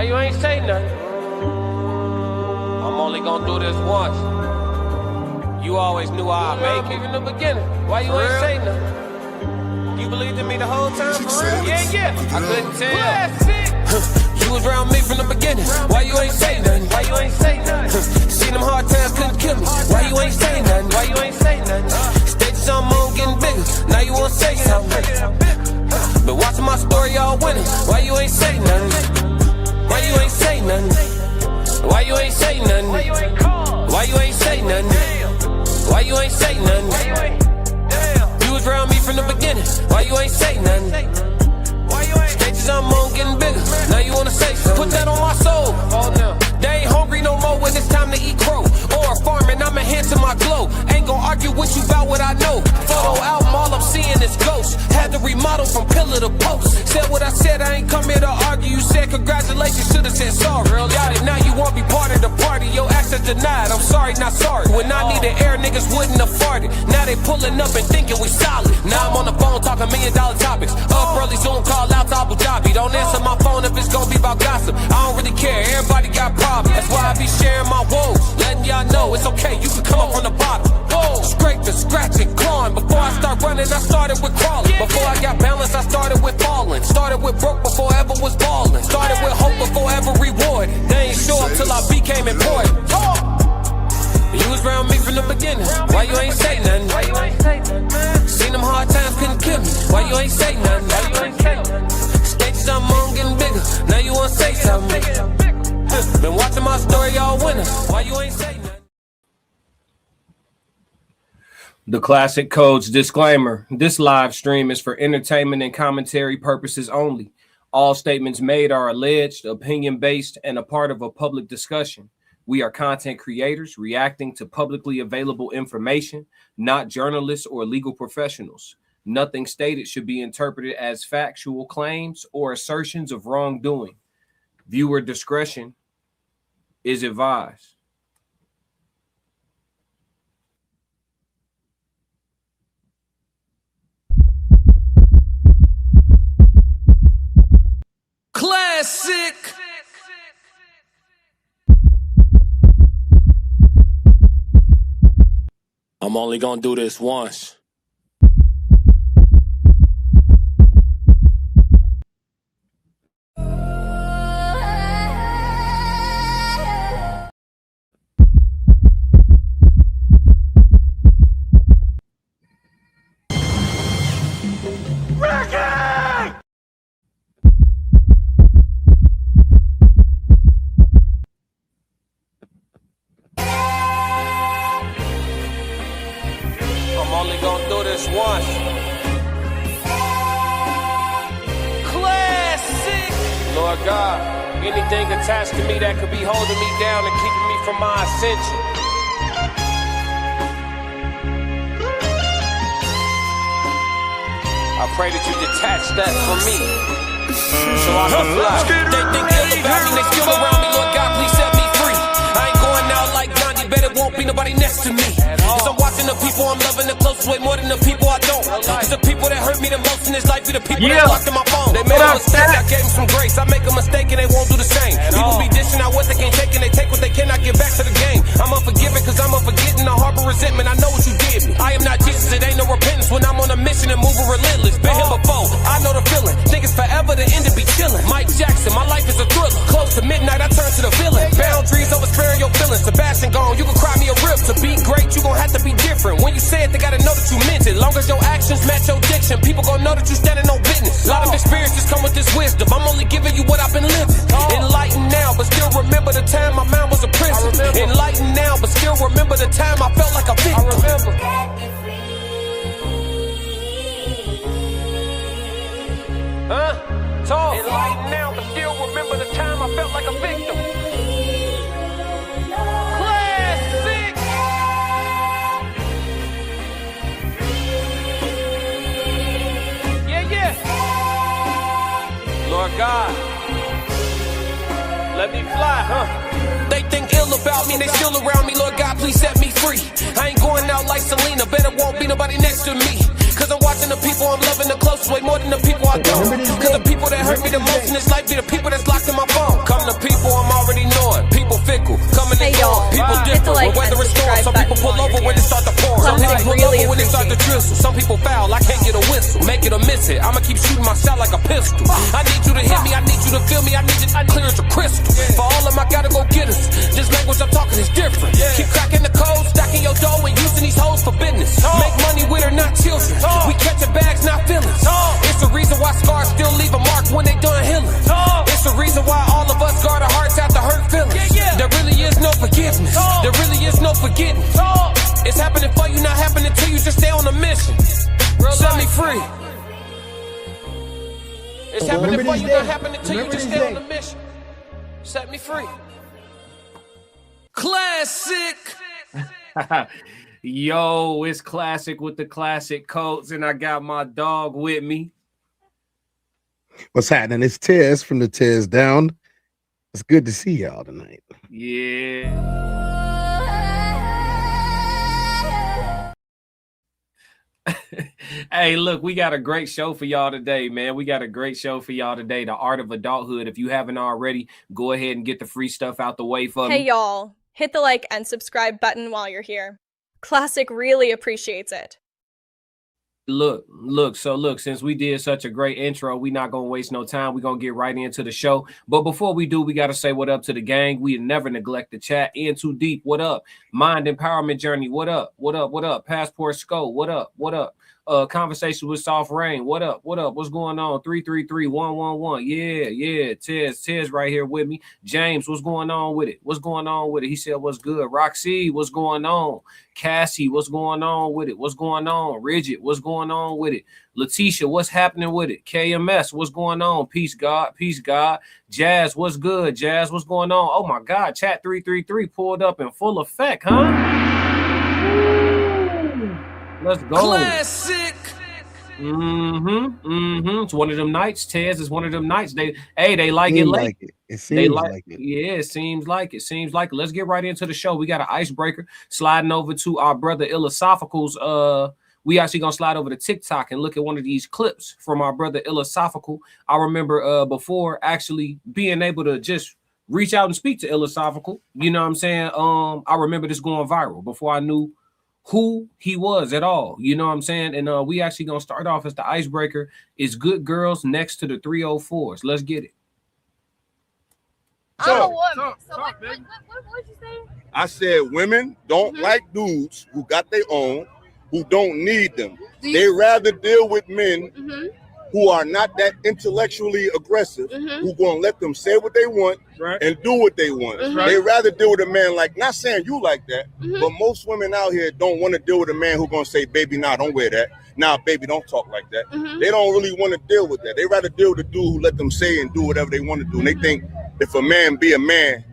Why you ain't say nothing? I'm only gonna do this once. You always knew I'd make it in the beginning. Why you ain't say nothing? You believed in me the whole time, for real? Yeah. I couldn't tell. You was around me from the beginning. Why you ain't say nothing? Why you ain't say nothing? Seen them hard times, couldn't kill me. Why you ain't say nothing? Why you ain't say nothing? Stages I'm on getting bigger. Now you wanna say something. Been watching my story all winter. Why you ain't say nothing? Why you ain't say nothing? Why you ain't say nothing? Why you ain't say nothing? Why you ain't say nothing? You was around me from the beginning. Why you ain't say nothing? Stages I'm on getting bigger. Now you wanna say something. Put that on my soul. They ain't hungry no more when it's time to eat crow. Or farming, I'ma hand to my glow. Ain't gon' argue with you about what I know. Photo album, all I'm seeing is ghosts. Had to remodel from pillar to post. Said what I said, I ain't come here to argue. You said congratulations, should've said sorry. Got it, now you won't be part of the party. Your access denied, I'm sorry, not sorry. When I needed air, niggas wouldn't have farted. Now they pulling up and thinking we solid. Now I'm on the phone talking $1 million topics. Up early, Zoom call out to Abu Dhabi. Don't answer my phone if it's gonna be about gossip. I don't really care, everybody got problems. That's why I be sharing my woes, letting y'all know it's okay, you can come up from the bottom. Scraping, scratching, clawing. Before I start running, I started with crawling. Before I got balance, I started with falling. Started with broke before ever was balling. Started with hope before ever rewarded. They ain't show up till I became important. You was around me from the beginning. Why you ain't say nothing? Why you ain't say nothing? Seen them hard times, couldn't kill me. Why you ain't say nothing? Why you ain't say nothing? Stages I'm on getting bigger. Now you wanna say something? Been watching my story all winter. Why you ain't say nothing? The Classic Codes disclaimer. This live stream is for entertainment and commentary purposes only. All statements made are alleged, opinion-based, and a part of a public discussion. We are content creators reacting to publicly available information, not journalists or legal professionals. Nothing stated should be interpreted as factual claims or assertions of wrongdoing. Viewer discretion is advised. Classic. I'm only gonna do this once. Once. Classic. Lord God, anything attached to me that could be holding me down and keeping me from my ascension. I pray that you detach that from me, so I can fly. They think ill about me, they still around me. Lord God, please set me free. I ain't going out like Gandhi, bet it won't be nobody next to me. Cause I'm watching the people I'm loving the closest way more than the people I don't. Cause the people that hurt me the most in this life be the people that locked in my phone. They made a mistake, I gave them some grace. I make a mistake and they won't do the same. People be dishing out what they can't take and they take what they cannot get back to the game. I'm unforgiving cause I'm unforgetting. I harbor resentment, I know what you did me. I am not Jesus, it ain't no repentance when I'm on a mission and moving relentless. Been here before, I know the feeling. Think it's forever, the end to be chilling. Mike Jackson, my life is a thriller. Close to midnight, I turn to the villain. Boundaries over sparing your feelings. Sebastian gone, you can cry me a rip. To be great, you gon' have to be different. When you say it, they gotta know that you meant it. Long as your actions match your diction, people gon' know that you standing on business. A lot of experiences come with this wisdom. I'm only giving you what I've been living. Enlightened now, but still remember the time my mind was a prison. Enlightened now, but still remember the time I felt like a victim. I remember. Talk. Enlightened now, but still remember the time I felt like a victim. Classic. Yeah. Lord God, let me fly, They think ill about me, they still around me. Lord God, please set me free. I ain't going out like Selena, bet it won't be nobody next to me. Cause I'm watching the people I'm loving the closest way more than the people I don't. Cause the people that hurt me the most in this life be the people that's locked in my phone. Come to start to drizzle. Some people foul, I can't get a whistle. Make it or miss it, I'ma keep shooting my shot like a pistol. I need you to hit me, I need you to feel me, I need you clear as a crystal. For all of my gotta go get us. This language I'm talking is different. Keep cracking the code, stacking your dough and using these hoes for business. Make money with her, not children. We catching bags, not feelings. It's the reason why scars still leave a mark when they done healing. It's the reason why all of us guard our hearts after hurt feelings. There really is no forgiveness. There really is no forgetting. It's happening for you, not happening to you. Just stay on a mission. Set me free. It's happening for you, not happening to you. Just stay on the mission. Set me free. Classic. Yo, it's classic with the classic coats, and I got my dog with me. What's happening? It's Tez from the Tez Down. It's good to see y'all tonight. Yeah. Hey, look, we got a great show for y'all today, man. We got a great show for y'all today. The Art of Adulthood. If you haven't already, go ahead and get the free stuff out the way for me. Hey, y'all. Hit the like and subscribe button while you're here. Classic really appreciates it. Look, since we did such a great intro, we not gonna waste no time. We're gonna get right into the show. But before we do, we gotta say what up to the gang. We never neglect the chat. In Too Deep, what up? Mind Empowerment Journey, what up? What up? What up? Passport Skull, what up? What up? Conversation with Soft Rain, what up? What up? What's going on? 333-111. Yeah. Tez right here with me. James, what's going on with it? What's going on with it? He said, what's good? Roxy, what's going on? Cassie, what's going on with it? What's going on? Rigid, what's going on with it? Letitia, what's happening with it? KMS, what's going on? Peace, God. Peace, God. Jazz, what's good? Jazz, what's going on? Oh, my God. Chat 333 pulled up in full effect, huh? Let's go. Classic. It's one of them nights. Tez is one of them nights. They like it late. It seems like it. Yeah, it seems like it. Let's get right into the show. We got an icebreaker sliding over to our brother Illosophical's. We actually gonna slide over to TikTok and look at one of these clips from our brother Illosophical. I remember before actually being able to just reach out and speak to Illosophical. You know what I'm saying? I remember this going viral before I knew who he was at all. You know what I'm saying? And we actually gonna start off as the icebreaker is good girls next to the 304s. Let's get it. I'm a woman. So what you say? I said women don't like dudes who got their own, who don't need them. They rather deal with men who are not that intellectually aggressive, who gonna let them say what they want and do what they want. They rather deal with a man like, not saying you like that, but most women out here don't want to deal with a man who gonna say, baby, nah, don't wear that. Nah, baby, don't talk like that. They don't really want to deal with that. They rather deal with the dude who let them say and do whatever they want to do. And they think if a man be a man,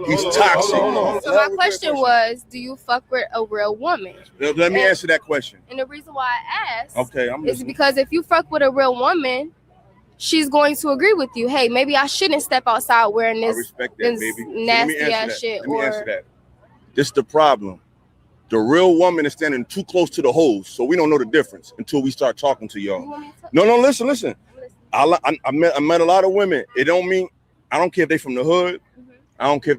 he's toxic. So my question was, do you fuck with a real woman? Let me answer that question. And the reason why I asked I'm is because if you fuck with a real woman, she's going to agree with you. Hey, maybe I shouldn't step outside wearing this, I respect that, baby. nasty ass shit. Let me answer that. This is the problem. The real woman is standing too close to the hoes, so we don't know the difference until we start talking to y'all. No, listen. I met a lot of women. It don't mean, I don't care if they from the hood. I don't care if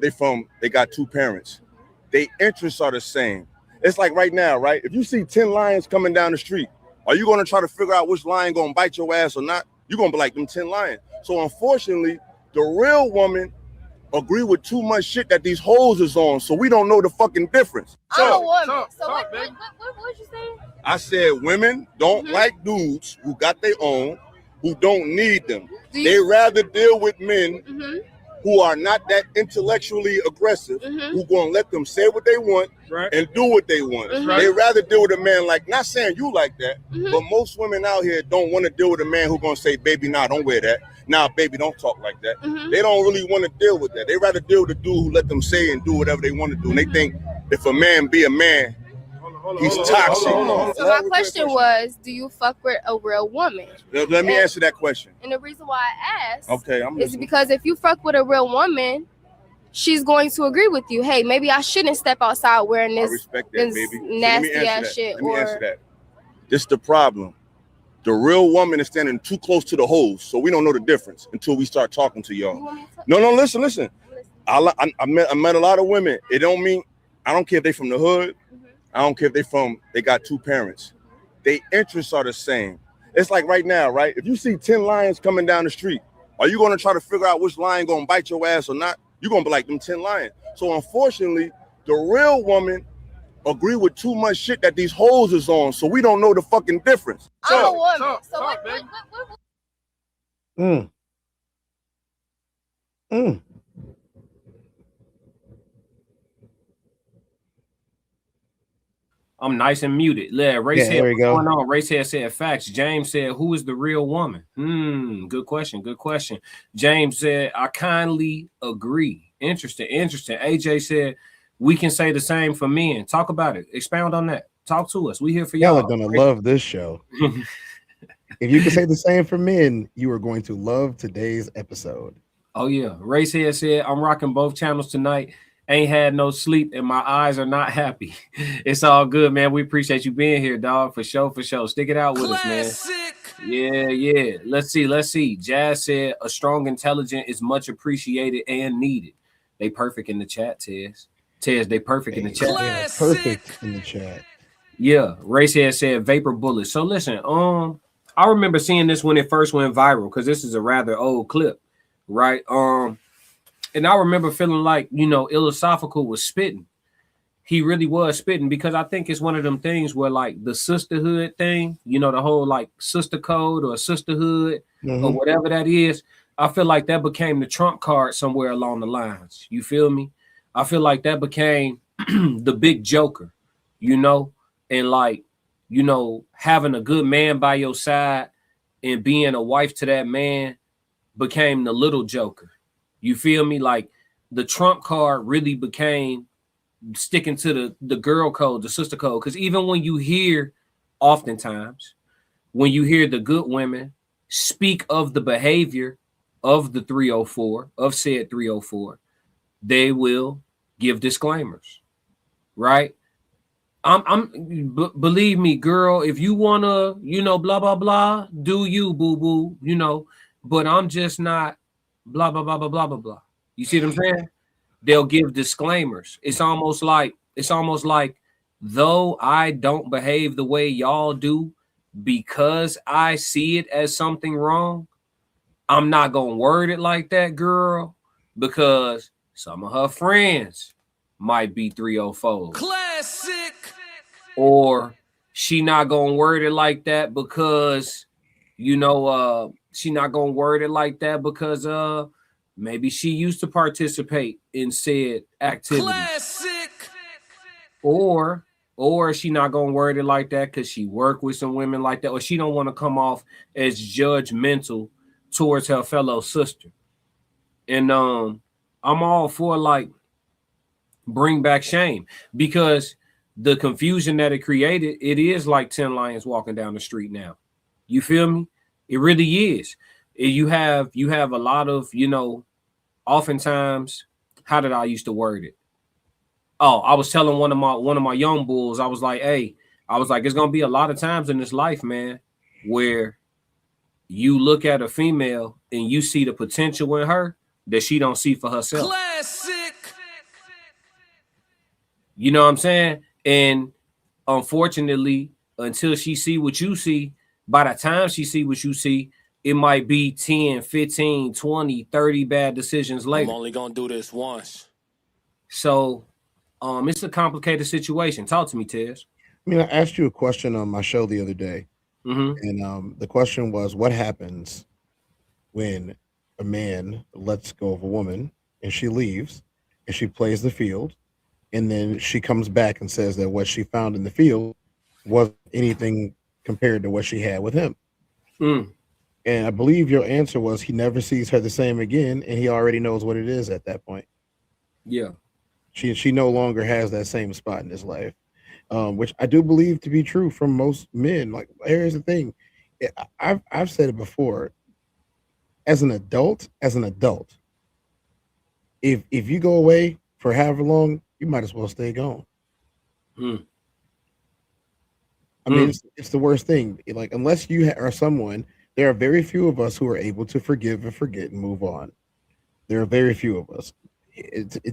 they got two parents. Their interests are the same. It's like right now, right? If you see 10 lions coming down the street, are you going to try to figure out which lion going to bite your ass or not? You're going to be like them 10 lions. So unfortunately, the real woman agree with too much shit that these hoes is on, so we don't know the fucking difference. I'm a woman. So what you say? I said women don't like dudes who got their own, who don't need them. They rather deal with men who are not that intellectually aggressive, who gonna let them say what they want and do what they want. They rather deal with a man like, not saying you like that, but most women out here don't want to deal with a man who gonna say, baby, nah, don't wear that. Nah, baby, don't talk like that. They don't really want to deal with that. They rather deal with a dude who let them say and do whatever they want to do. And they think if a man be a man, he's toxic. So my question was, do you fuck with a real woman? Let me answer that question. And the reason why I asked I'm is because if you fuck with a real woman, she's going to agree with you. Hey, maybe I shouldn't step outside wearing this, I respect that, baby. nasty ass shit. Let me answer that. This is the problem. The real woman is standing too close to the hoes, so we don't know the difference until we start talking to y'all. No, listen. I met a lot of women. It don't mean, I don't care if they from the hood. I don't care if they got two parents. Their interests are the same. It's like right now, right? If you see 10 lions coming down the street, are you going to try to figure out which lion going to bite your ass or not? You're going to be like them 10 lions. So unfortunately, the real woman agree with too much shit that these hoes is on, so we don't know the fucking difference. I'm a woman. So what? I'm nice and muted. Ray said, there we what's go. going on? Ray said facts. James said, who is the real woman? Good question. Good question. James said, I kindly agree. Interesting. AJ said, we can say the same for men. Talk about it. Expound on that. Talk to us. We here for y'all. Y'all are gonna love this show. If you can say the same for men, you are going to love today's episode. Oh yeah. Ray said, I'm rocking both channels tonight. Ain't had no sleep and my eyes are not happy. It's all good, man. We appreciate you being here, dog. For sure. Stick it out with us, man. Yeah. Let's see. Jazz said a strong intelligence is much appreciated and needed. They perfect in the chat, Tez. They perfect in the chat. Yeah, perfect in the chat. Yeah. Ray said vapor bullets. So listen, I remember seeing this when it first went viral because this is a rather old clip, right? And I remember feeling like, Philosophical was spitting. He really was spitting because I think it's one of them things where like the sisterhood thing, the whole like sister code or sisterhood or whatever that is. I feel like that became the trump card somewhere along the lines. You feel me? I feel like that became the big joker, and like, having a good man by your side and being a wife to that man became the little joker. You feel me? Like the trump card really became sticking to the girl code, the sister code. Because even when you hear, oftentimes, when you hear the good women speak of the behavior of the 304, of said 304, they will give disclaimers, right? Believe me, girl, if you wanna, blah, blah, blah, do you, boo-boo, but I'm just not blah, blah, blah, blah, blah, blah, blah. You see what I'm saying? They'll give disclaimers. It's almost like, though I don't behave the way y'all do because I see it as something wrong, I'm not going to word it like that, girl, because some of her friends might be 304. Classic. Or she not going to word it like that because, she not going to word it like that because maybe she used to participate in said activities. Classic. Or she not going to word it like that because she worked with some women like that, or she don't want to come off as judgmental towards her fellow sister. And I'm all for like bring back shame, because the confusion that it created, it is like 10 lions walking down the street now. You feel me? It really is. You have a lot of, oftentimes, how did I used to word it? Oh, I was telling one of my young bulls, I was like, hey, it's gonna be a lot of times in this life, man, where you look at a female and you see the potential in her that she don't see for herself. Classic. You know what I'm saying? And unfortunately, until she see what you see, by the time she see what you see, it might be 10, 15, 20, 30 bad decisions later. I'm only gonna do this once. So it's a complicated situation. Talk to me, Tez. I mean, I asked you a question on my show the other day, and the question was, what happens when a man lets go of a woman and she leaves and she plays the field, and then she comes back and says that what she found in the field wasn't anything compared to what she had with him. And I believe your answer was he never sees her the same again, and he already knows what it is at that point. Yeah. She no longer has that same spot in his life, which I do believe to be true from most men. Like, here's the thing. I've said it before. As an adult, if you go away for however long, you might as well stay gone. I mean, it's the worst thing. Like, unless you are someone, there are very few of us who are able to forgive and forget and move on. There are very few of us.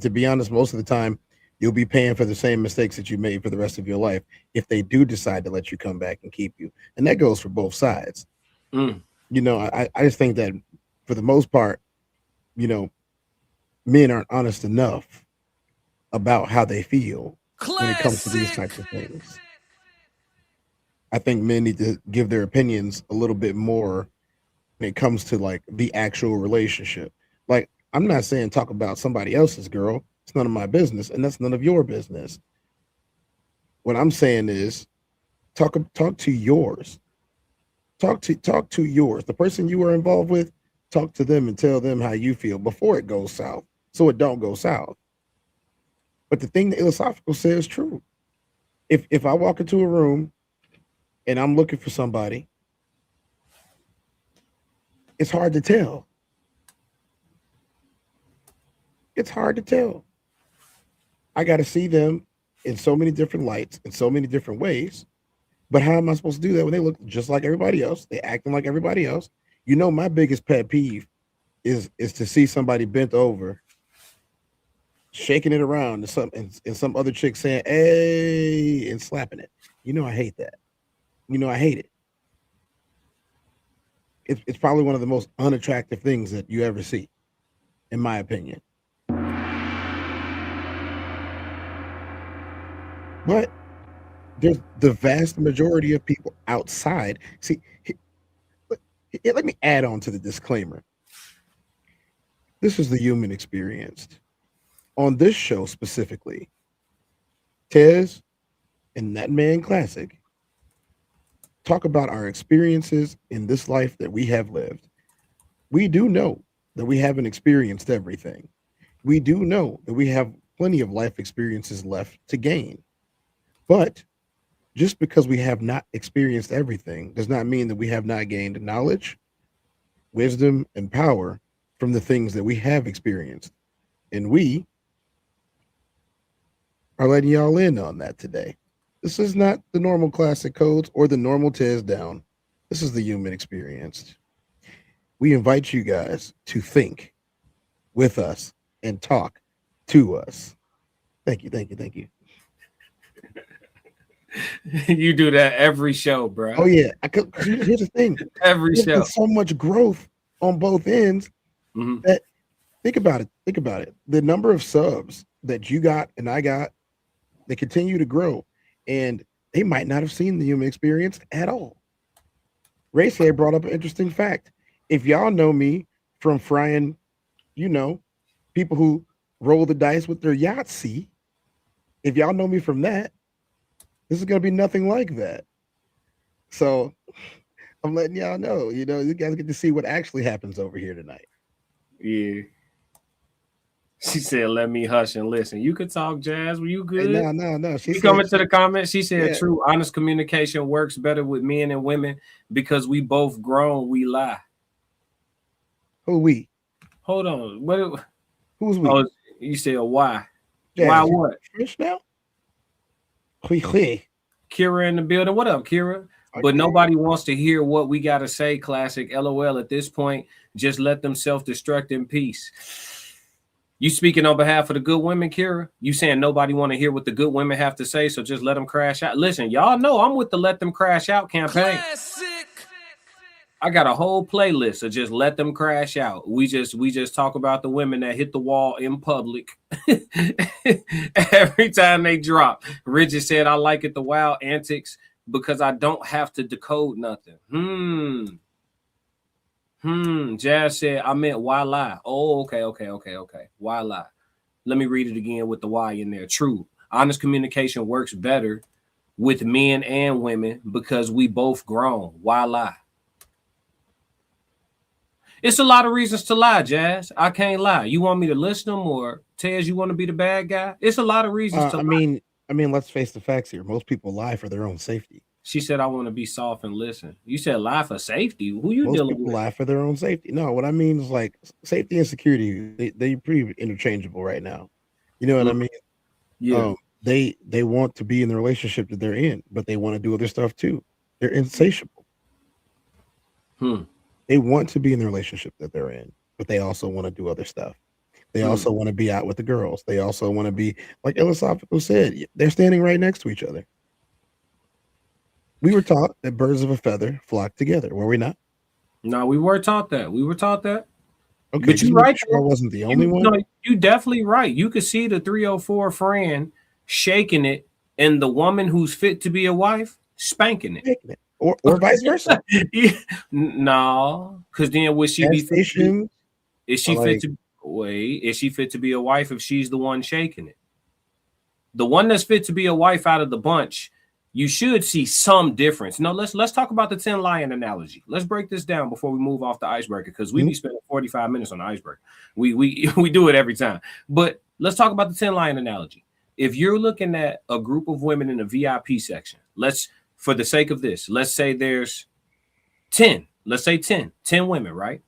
To be honest, most of the time, You'll be paying for the same mistakes that you made for the rest of your life if they do decide to let you come back and keep you. And that goes for both sides. Mm. You know, I just think that for the most part, you know, men aren't honest enough about how they feel when it comes to these types of things. I think men need to give their opinions a little bit more when it comes to like the actual relationship. Like, I'm not saying talk about somebody else's girl. It's none of my business, and that's none of your business. What I'm saying is talk to yours. Talk to yours. The person you are involved with, talk to them and tell them how you feel before it goes south, so it don't go south. But the thing the philosophical says is true. If I walk into a room and I'm looking for somebody, it's hard to tell. It's hard to tell. I got to see them in so many different lights, in so many different ways. But how am I supposed to do that when they look just like everybody else? They acting like everybody else. You know, my biggest pet peeve is to see somebody bent over, shaking it around, and some other chick saying "hey" and slapping it. You know, I hate that. You know, I hate it. It's probably one of the most unattractive things that you ever see, in my opinion. But there's the vast majority of people outside. See, let me add on to the disclaimer. This is the human experience. On this show specifically, Tez and That Man Classic talk about our experiences in this life that we have lived. We do know that we haven't experienced everything. We do know that we have plenty of life experiences left to gain. But just because we have not experienced everything does not mean that we have not gained knowledge, wisdom, and power from the things that we have experienced. And we are letting y'all in on that today. This is not the normal classic codes or the normal tears down. This is the human experience. We invite you guys to think with us and talk to us. Thank you, thank you, thank you. You do that every show, bro. Oh yeah, here's the thing. Every show. There's so much growth on both ends that think about it. Think about it. The number of subs that you got and I got, they continue to grow, and they might not have seen the human experience at all. Race here brought up an interesting fact. If y'all know me from frying, you know, people who roll the dice with their Yahtzee, if y'all know me from that, this is going to be nothing like that. So I'm letting y'all know, you know, you guys get to see what actually happens over here tonight. Yeah. She said, let me hush and listen. You could talk, Jazz. Were you good? Hey, no. She coming to the comments. She said, true, honest communication works better with men and women because we both grown, we lie. Who we? Hold on. Who's we? Oh, you said why? Jazz, why what? Fish now? Kira in the building. What up, Kira? Okay. But nobody wants to hear what we got to say, classic. LOL at this point. Just let them self-destruct in peace. You speaking on behalf of the good women, Kira? You saying nobody want to hear what the good women have to say, so just let them crash out? Listen, y'all know I'm with the Let Them Crash Out campaign. Classic. I got a whole playlist of just let them crash out. We just talk about the women that hit the wall in public every time they drop. Ridget said, I like it, the wild antics, because I don't have to decode nothing. Jazz said, I meant why lie? Oh, okay. Why lie? Let me read it again with the why in there. True. Honest communication works better with men and women because we both grown. Why lie? It's a lot of reasons to lie, Jazz. I can't lie. You want me to list them, or Tez, you want to be the bad guy? It's a lot of reasons to lie. I mean, let's face the facts here. Most people lie for their own safety. She said, I want to be soft and listen. You said lie for safety. Who you dealing with? Most people lie for their own safety. No, what I mean is like safety and security, they're pretty interchangeable right now. You know what I mean? Yeah. They want to be in the relationship that they're in, but they want to do other stuff too. They're insatiable. They want to be in the relationship that they're in, but they also want to do other stuff. They also want to be out with the girls. They also want to be, like Philosophical said, they're standing right next to each other. We were taught that birds of a feather flock together, were we not? No, we were taught that. We were taught that. Okay, but you're right. Sure I wasn't the only one. No, you definitely right. You could see the 304 friend shaking it, and the woman who's fit to be a wife spanking it, or vice versa. No, because then would she be fit? Is she fit to wait? Is she fit to be a wife if she's the one shaking it? The one that's fit to be a wife out of the bunch, you should see some difference. No, let's talk about the 10 lion analogy. Let's break this down before we move off the icebreaker, because we be spending 45 minutes on the icebreaker. We do it every time. But let's talk about the 10 lion analogy. If you're looking at a group of women in the VIP section, for the sake of this, let's say there's 10. Let's say 10 women, right?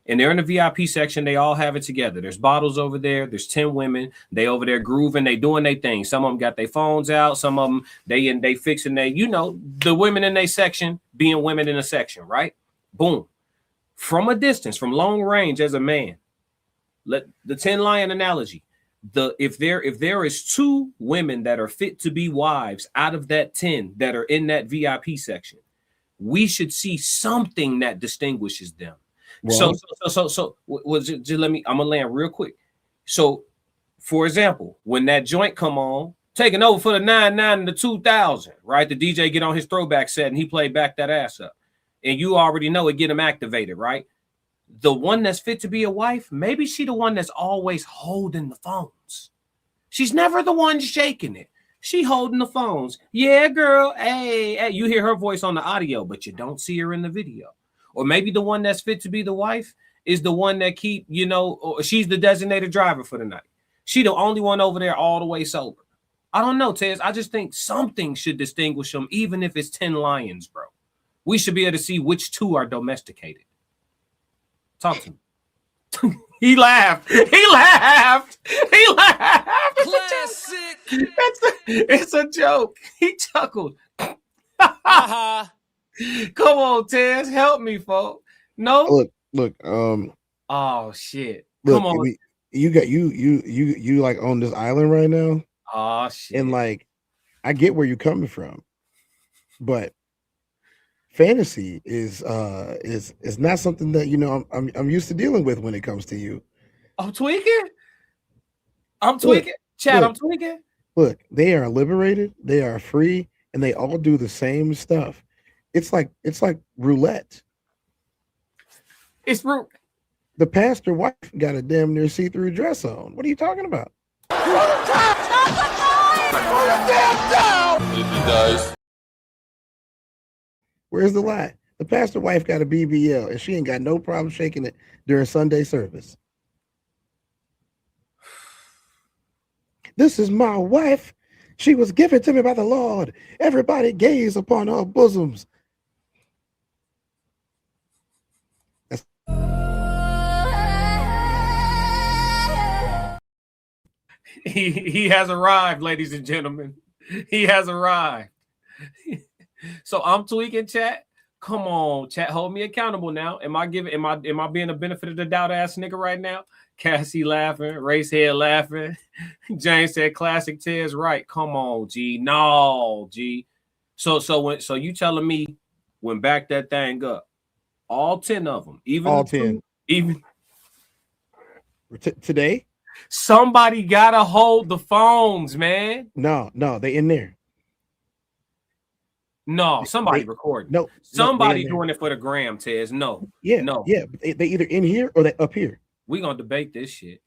And they're in the VIP section. They all have it together. There's bottles over there. There's 10 women. They over there grooving. They doing their thing. Some of them got their phones out. Some of them, they fixing the women in their section being women in a section, right? Boom. From a distance, from long range as a man, let the 10 lion analogy. If there is 2 women that are fit to be wives out of that 10 that are in that VIP section, we should see something that distinguishes them. Well, so just let me, I'm gonna land real quick. So, for example, when that joint come on, taking over for the 99 and the 2000, right? The DJ get on his throwback set and he play back that ass up. And you already know it get him activated, right? The one that's fit to be a wife, maybe she the one that's always holding the phones. She's never the one shaking it. She holding the phones. Yeah, girl. Hey, you hear her voice on the audio, but you don't see her in the video. Or maybe the one that's fit to be the wife is the one that or she's the designated driver for the night. She the only one over there all the way sober. I don't know, Tez. I just think something should distinguish them, even if it's 10 lions, bro. We should be able to see which 2 are domesticated. Talk to me. He laughed. He laughed. Classic. It's a joke. He chuckled. Come on, Tez, help me, folks. No. Look. Oh shit. Look, come on. You like on this island right now. Oh shit. And like, I get where you're coming from, but fantasy is not something that I'm used to dealing with when it comes to you. I'm tweaking. Chad, I'm tweaking. Look, they are liberated, they are free, and they all do the same stuff. It's like roulette. It's the pastor wife got a damn near see-through dress on. What are you talking about? Where's the lie? The pastor wife got a BBL and she ain't got no problem shaking it during Sunday service. This is my wife. She was given to me by the Lord. Everybody gaze upon her bosoms. He has arrived, ladies and gentlemen. He has arrived. So I'm tweaking, chat. Come on, chat. Hold me accountable now. Am I being a benefit of the doubt ass nigga right now? Cassie laughing, Racehead laughing. James said classic Tez right. Come on, G. No, G. So you telling me when back that thing up, all 10 of them, even all 10, even today. Somebody gotta hold the phones, man. No, they in there. No, somebody recording. No, somebody doing it for the gram, Tez. No. Yeah. They either in here or they up here. We gonna debate this shit.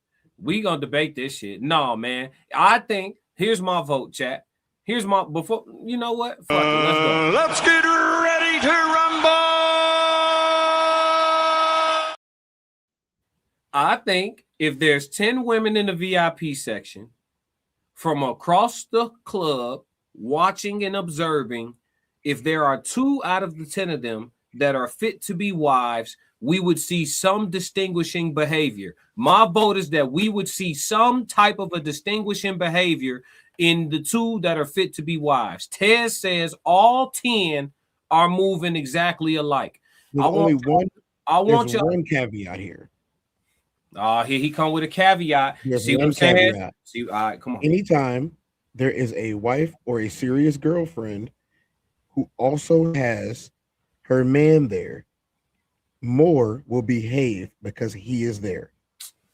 No, man. I think here's my vote, chat. Here's my you know what? Fuck it, let's go. Let's get ready to rumble. I think if there's 10 women in the VIP section from across the club watching and observing, if there are 2 out of the 10 of them that are fit to be wives, we would see some distinguishing behavior. My vote is that we would see some type of a distinguishing behavior in the 2 that are fit to be wives. Tez says all 10 are moving exactly alike. There's only one caveat here. Here he come with a caveat. There's See what one I'm saying? caveat. See, all right, come on. Anytime there is a wife or a serious girlfriend who also has her man there, more will behave because he is there.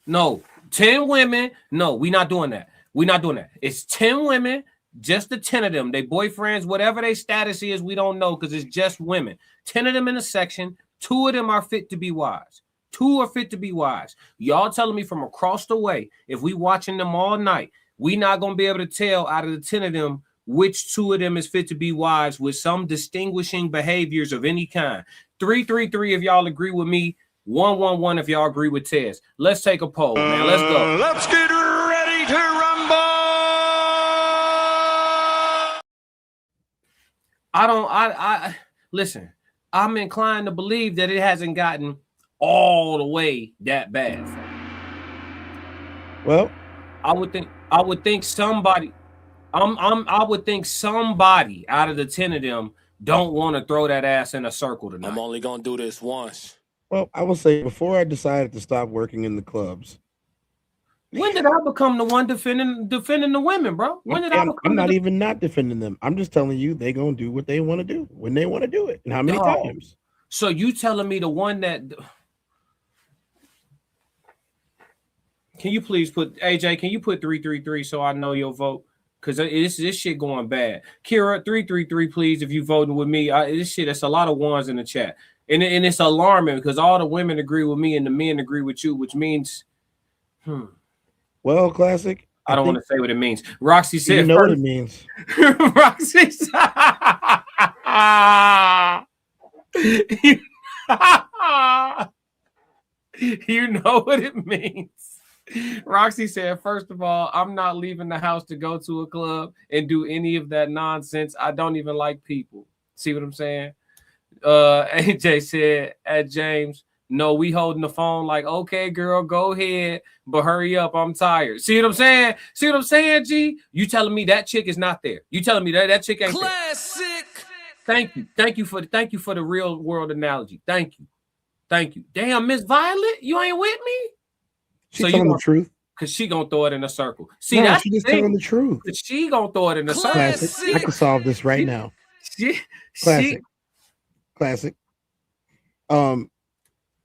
No, 10 women. No, we're not doing that. We're not doing that. It's 10 women, just the 10 of them. They boyfriends, whatever their status is, we don't know because it's just women. 10 of them in a section. 2 of them are fit to be wives. 2 are fit to be wives. Y'all telling me from across the way, if we watching them all night, we not going to be able to tell out of the 10 of them which 2 of them is fit to be wives with some distinguishing behaviors of any kind. 333 if y'all agree with me. 111 if y'all agree with Tez. Let's take a poll, man. Let's go. Let's get ready to rumble. I listen, I'm inclined to believe that it hasn't gotten all the way that bad. Well, I would think somebody I would think somebody out of the 10 of them don't want to throw that ass in a circle tonight. I'm only gonna do this once. well, I will say before I decided to stop working in the clubs. When did I become the one defending the women, bro? When did I become I'm not even not defending them. I'm just telling you they gonna do what they want to do when they want to do it and how many times. So you telling me the one that can you please put AJ? Can you put 333 so I know your vote? Because this shit going bad. Kira 333, please. If you voting with me, this shit. That's a lot of ones in the chat, and it's alarming because all the women agree with me and the men agree with you, which means, Well, classic. I don't want to say what it means. Roxy said, you know what it means. Roxy said, you know what it means. Roxy said, first of all, I'm not leaving the house to go to a club and do any of that nonsense. I don't even like people. See what I'm saying? AJ said at James, no, we holding the phone like, okay, girl, go ahead, but hurry up. I'm tired. See what I'm saying? See what I'm saying, G? You telling me that chick is not there? You telling me that chick ain't Classic. there? Thank you for the real world analogy. Thank you. Damn, Miss Violet, you ain't with me? She's telling the truth. Because she gonna throw it in a circle. See, no, that's she just telling the truth. She gonna throw it in a circle. Classic. I can solve this right now. Classic.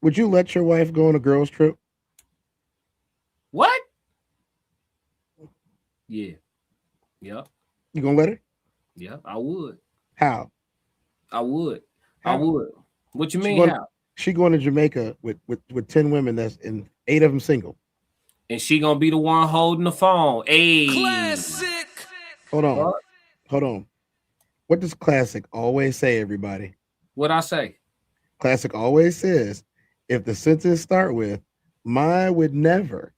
Would you let your wife go on a girls trip? What? Yeah. Yep. You gonna let her? Yeah, I would. How? I would. How? I would. What you mean how? She going to Jamaica with 10 women that's in 8 of them single. And she gonna be the one holding the phone. Hey. Classic. Hold on. What does Classic always say, everybody? What I say? Classic always says, if the sentence start with, mine would never.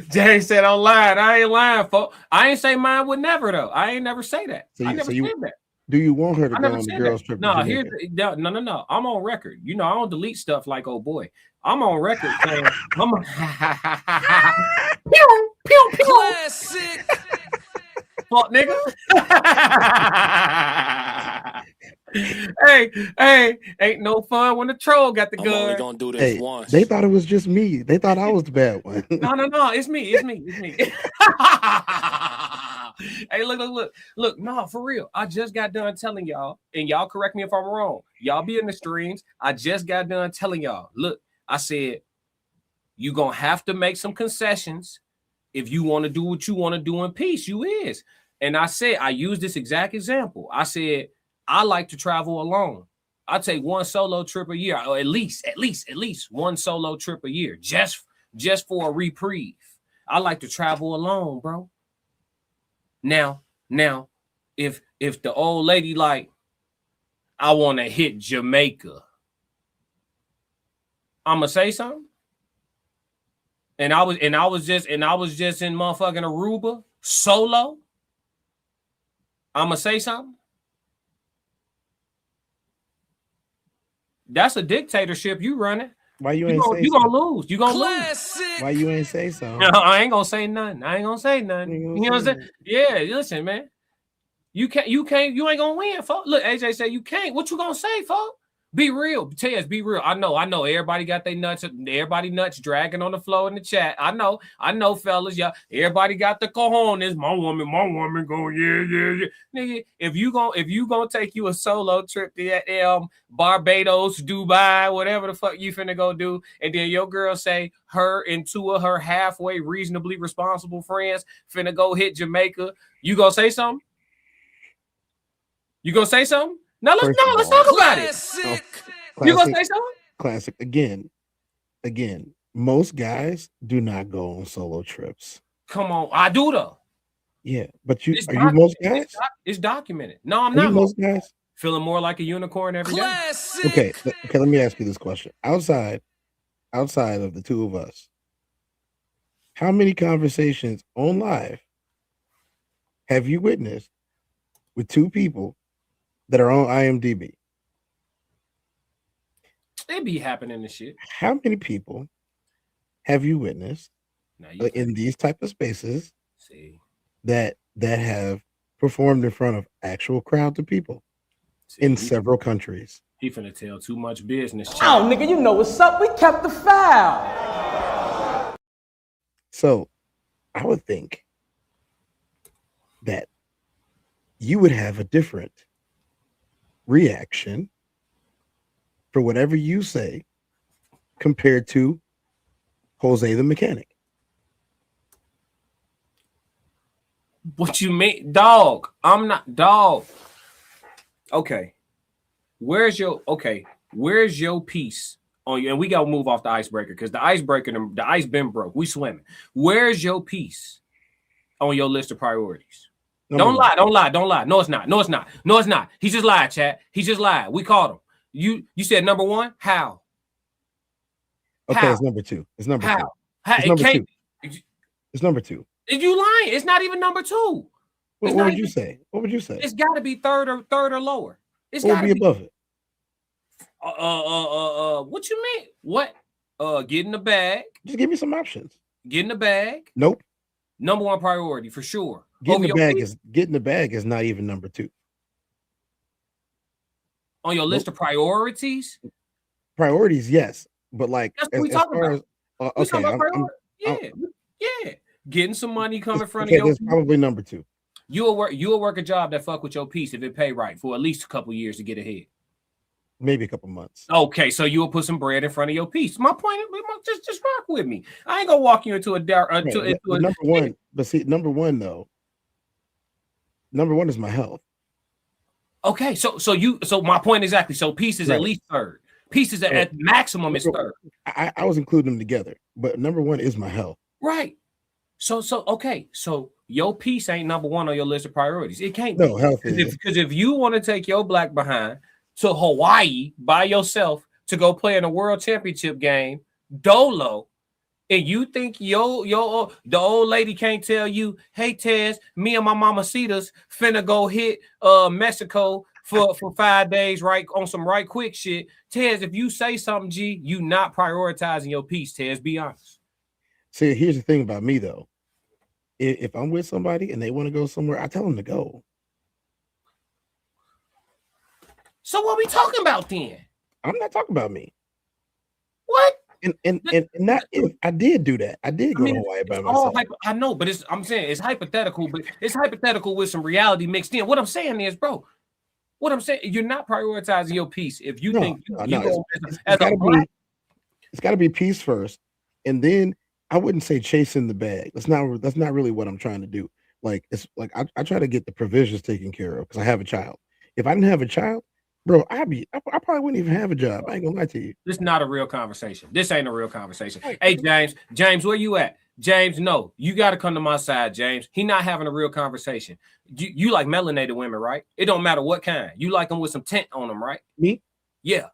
Jay said, I'm lying. I ain't lying, folks. I ain't say mine would never, though. I ain't never say that. I never said that. Do you want her to go on the girls trip? No, no. I'm on record. You know, I don't delete stuff like, oh boy. I'm on record saying, pew, pew, pew. Classic. Fuck, nigga. hey, ain't no fun when the troll got the gun. I'm only gonna do this once. They thought it was just me. They thought I was the bad one. No, it's me. Hey, look, no, for real. I just got done telling y'all, and y'all correct me if I'm wrong. Y'all be in the streams. I just got done telling y'all, look, I said, you gonna have to make some concessions if you want to do what you want to do in peace. You is. And I said, I used this exact example. I said, I like to travel alone. I take one solo trip a year, or at least one solo trip a year, just for a reprieve. I like to travel alone, bro. Now, if the old lady like, I want to hit Jamaica, I'ma say something. And I was just in motherfucking Aruba solo. I'ma say something. That's a dictatorship you running. Why you ain't say you gonna lose? You gonna lose? Why you ain't say so? No, I ain't gonna say nothing. You know what I'm saying? Yeah, listen, man. You ain't gonna win, folks. Look, AJ said you can't. What you gonna say, folks? Be real, Tez. Be real. I know. Everybody got their nuts. Everybody nuts dragging on the floor in the chat. I know, fellas. Yeah, everybody got the cojones. My woman going, yeah. Nigga, if you gonna take you a solo trip to that Barbados, Dubai, whatever the fuck you finna go do, and then your girl say her and two of her halfway reasonably responsible friends finna go hit Jamaica, you gonna say something? You gonna say something? Now let's talk about it. Classic. You gonna say something? Classic. Again, most guys do not go on solo trips. Come on, I do though. Yeah, but you most guys? It's documented. No, I'm not most guys. Feeling more like a unicorn every day. Okay, let me ask you this question. Outside of the two of us, how many conversations on live have you witnessed with two people that are on IMDb? It be happening and shit. How many people have you witnessed in these type of spaces that have performed in front of actual crowds of people in several countries? He finna tell too much business. Oh, nigga, you know what's up. We kept the foul. So I would think that you would have a different reaction for whatever you say compared to Jose the mechanic. What you mean, dog? I'm not dog. Okay. Where's your piece on you? And we gotta move off the icebreaker because the ice been broke. We swimming. Where's your piece on your list of priorities? Don't lie. No, it's not. He just lied, chat. He just lied. We caught him. You said number one. How? Okay, How? it's number two. It's number How? two. How? It's number two. It's number two. If you lying, it's not even number two. What would you say? What would you say? It's got to be third or lower. It's what got would to be above it. What you mean? What? Get in the bag. Just give me some options. Get in the bag. Nope. Number one priority for sure. Getting the bag is not even number two. On your list of priorities? Priorities, yes. But like that's what we talking about. Yeah. Getting some money coming from your that's probably number two. You'll work a job that fuck with your piece if it pay right for at least a couple years to get ahead. Maybe a couple months. Okay, so you'll put some bread in front of your piece. My point is just rock with me. I ain't gonna walk you into a dark number one. But see, number one is my health. Okay, so my point exactly. So piece is at least third. Piece is at maximum is third. I was including them together, but number one is my health. Right. So okay. So your piece ain't number one on your list of priorities. It can't be. Health because if you want to take your black behind to Hawaii by yourself to go play in a world championship game, dolo, and you think the old lady can't tell you, hey Tez, me and my mamacitas finna go hit Mexico for 5 days, right, on some right quick shit. Tez, if you say something, G, you not prioritizing your piece, Tez, be honest. See, here's the thing about me though. If I'm with somebody and they want to go somewhere, I tell them to go. So what we talking about then? I'm not talking about me. What? And not if I did do that. I did go to Hawaii by myself. I know, but I'm saying it's hypothetical, but it's hypothetical with some reality mixed in. What I'm saying is, bro, you're not prioritizing your piece if you think it's got to be peace first, and then I wouldn't say chasing the bag. That's not really what I'm trying to do. Like it's like I try to get the provisions taken care of because I have a child. If I didn't have a child, bro, I probably wouldn't even have a job. I ain't gonna lie to you. This is not a real conversation. This ain't a real conversation. Hey, James, where you at? James, no, you got to come to my side, James. He not having a real conversation. You like melanated women, right? It don't matter what kind. You like them with some tint on them, right? Me? Yeah.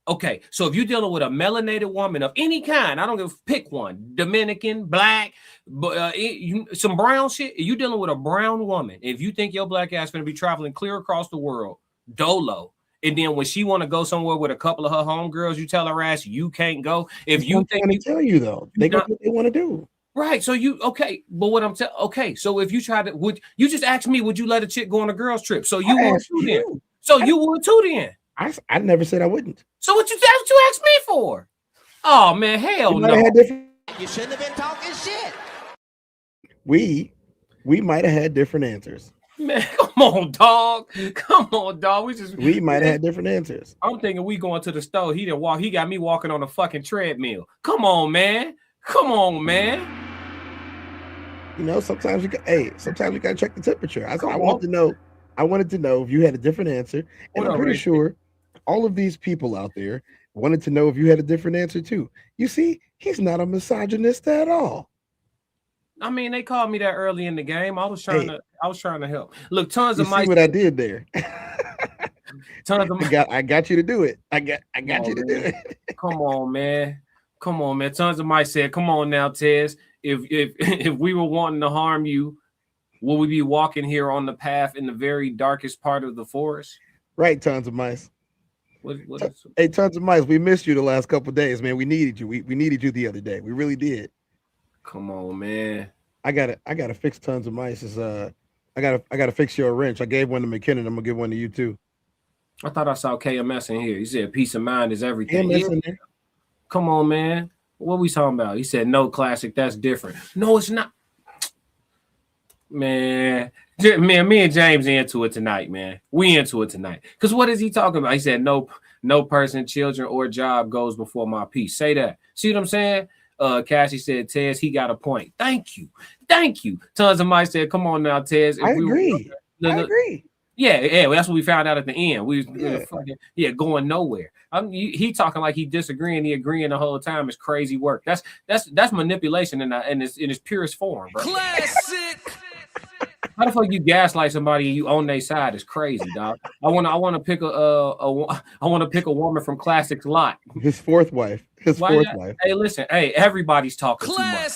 Okay, so if you're dealing with a melanated woman of any kind, I don't give pick one, Dominican, black, but some brown shit. You dealing with a brown woman. If you think your black ass going to be traveling clear across the world, dolo, and then when she want to go somewhere with a couple of her homegirls, you tell her ass you can't go. If you think I tell you though, they go what they want to do. Right. So but what I'm saying, okay. So if you would you just ask me, would you let a chick go on a girls trip? So you would too then. So you would too then. I never said I wouldn't. So what you asked me for? Oh man, hell We no. might have had different. You shouldn't have been talking shit. We might have had different answers. Man, come on, dog. Come on, dog. We might have had different answers. I'm thinking we going to the store. He didn't walk. He got me walking on a fucking treadmill. Come on, man. Come on, man. You know, sometimes you gotta check the temperature. I wanted to know if you had a different answer, and I'm pretty sure all of these people out there wanted to know if you had a different answer too. You see, he's not a misogynist at all. I mean, they called me that early in the game. I was trying to help. Look, tons of mice. See what I did there? Tons of I got you to do it. I got you to do it. Come on, man. Tons of mice said, "Come on now, Tez. If we were wanting to harm you, will we be walking here on the path in the very darkest part of the forest?" Right, tons of mice. Hey, tons of mice. We missed you the last couple of days, man. We needed you. We needed you the other day. We really did. Come on, man. I gotta fix tons of mice. I gotta fix your wrench. I gave one to McKinnon. I'm gonna give one to you too. I thought I saw KMS in here. He said peace of mind is everything. KMS in there. Come on, man. What we talking about? He said no, classic. That's different. No, it's not. Man, me and James into it tonight, man. We into it tonight. Because what is he talking about? He said no person, children, or job goes before my peace. Say that. See what I'm saying? Cassie said, Tez, he got a point. Thank you. Tons of mice said, come on now, Tez. I agree. Yeah, well, that's what we found out at the end. We was going nowhere. He talking like he disagreeing, he agreeing the whole time is crazy work. That's manipulation in its purest form, bro. Classic. How the fuck you gaslight somebody and you on their side is crazy, dog. I want to pick a woman from Classic's lot. His fourth wife. Wife. Hey, listen. Hey, everybody's talking too much.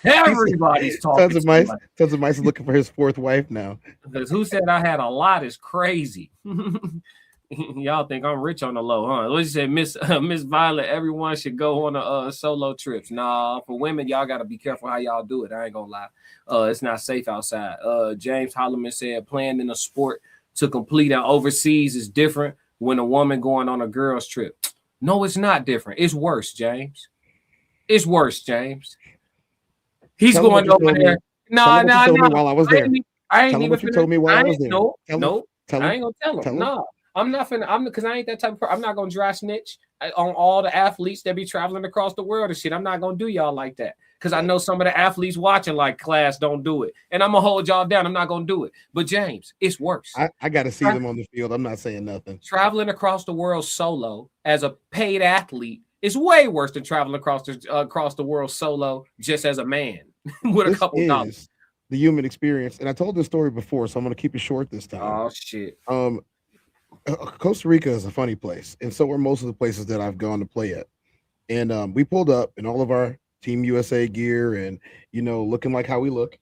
Everybody's talking. Tons of mice is looking for his fourth wife now. Because who said I had a lot is crazy. Y'all think I'm rich on the low, huh? What you say, Miss Violet? Everyone should go on solo trips. Nah, for women, y'all gotta be careful how y'all do it. I ain't gonna lie. It's not safe outside. James Holloman said playing in a sport to complete and overseas is different when a woman going on a girl's trip. No, it's not different. It's worse, James. It's worse, James. He's going over there. No. While I was there. I ain't even. What you told me while I was there. No. I ain't gonna tell him. No. I'm not finna. Because I ain't that type of person. I'm not gonna dry snitch on all the athletes that be traveling across the world and shit. I'm not gonna do y'all like that. Because I know some of the athletes watching like class don't do it, and I'm gonna hold y'all down. I'm not gonna do it. But James, it's worse. I got to see them on the field. I'm not saying nothing. Traveling across the world solo as a paid athlete is way worse than traveling across the world solo just as a man with a couple dollars. The human experience, and I told this story before, so I'm gonna keep it short this time. Oh shit. Costa Rica is a funny place, and so are most of the places that I've gone to play at. And we pulled up in all of our Team USA gear and, looking like how we look,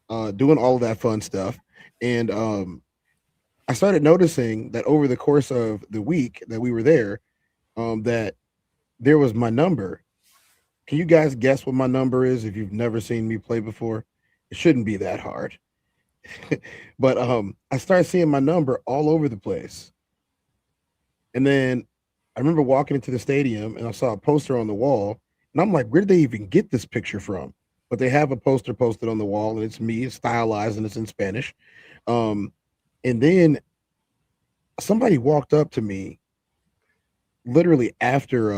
doing all of that fun stuff. And I started noticing that over the course of the week that we were there, that there was my number. Can you guys guess what my number is if you've never seen me play before? It shouldn't be that hard. But I started seeing my number all over the place. And then I remember walking into the stadium and I saw a poster on the wall. And I'm like, where did they even get this picture from? But they have a poster posted on the wall and it's me, it's stylized, and it's in Spanish. And then somebody walked up to me literally after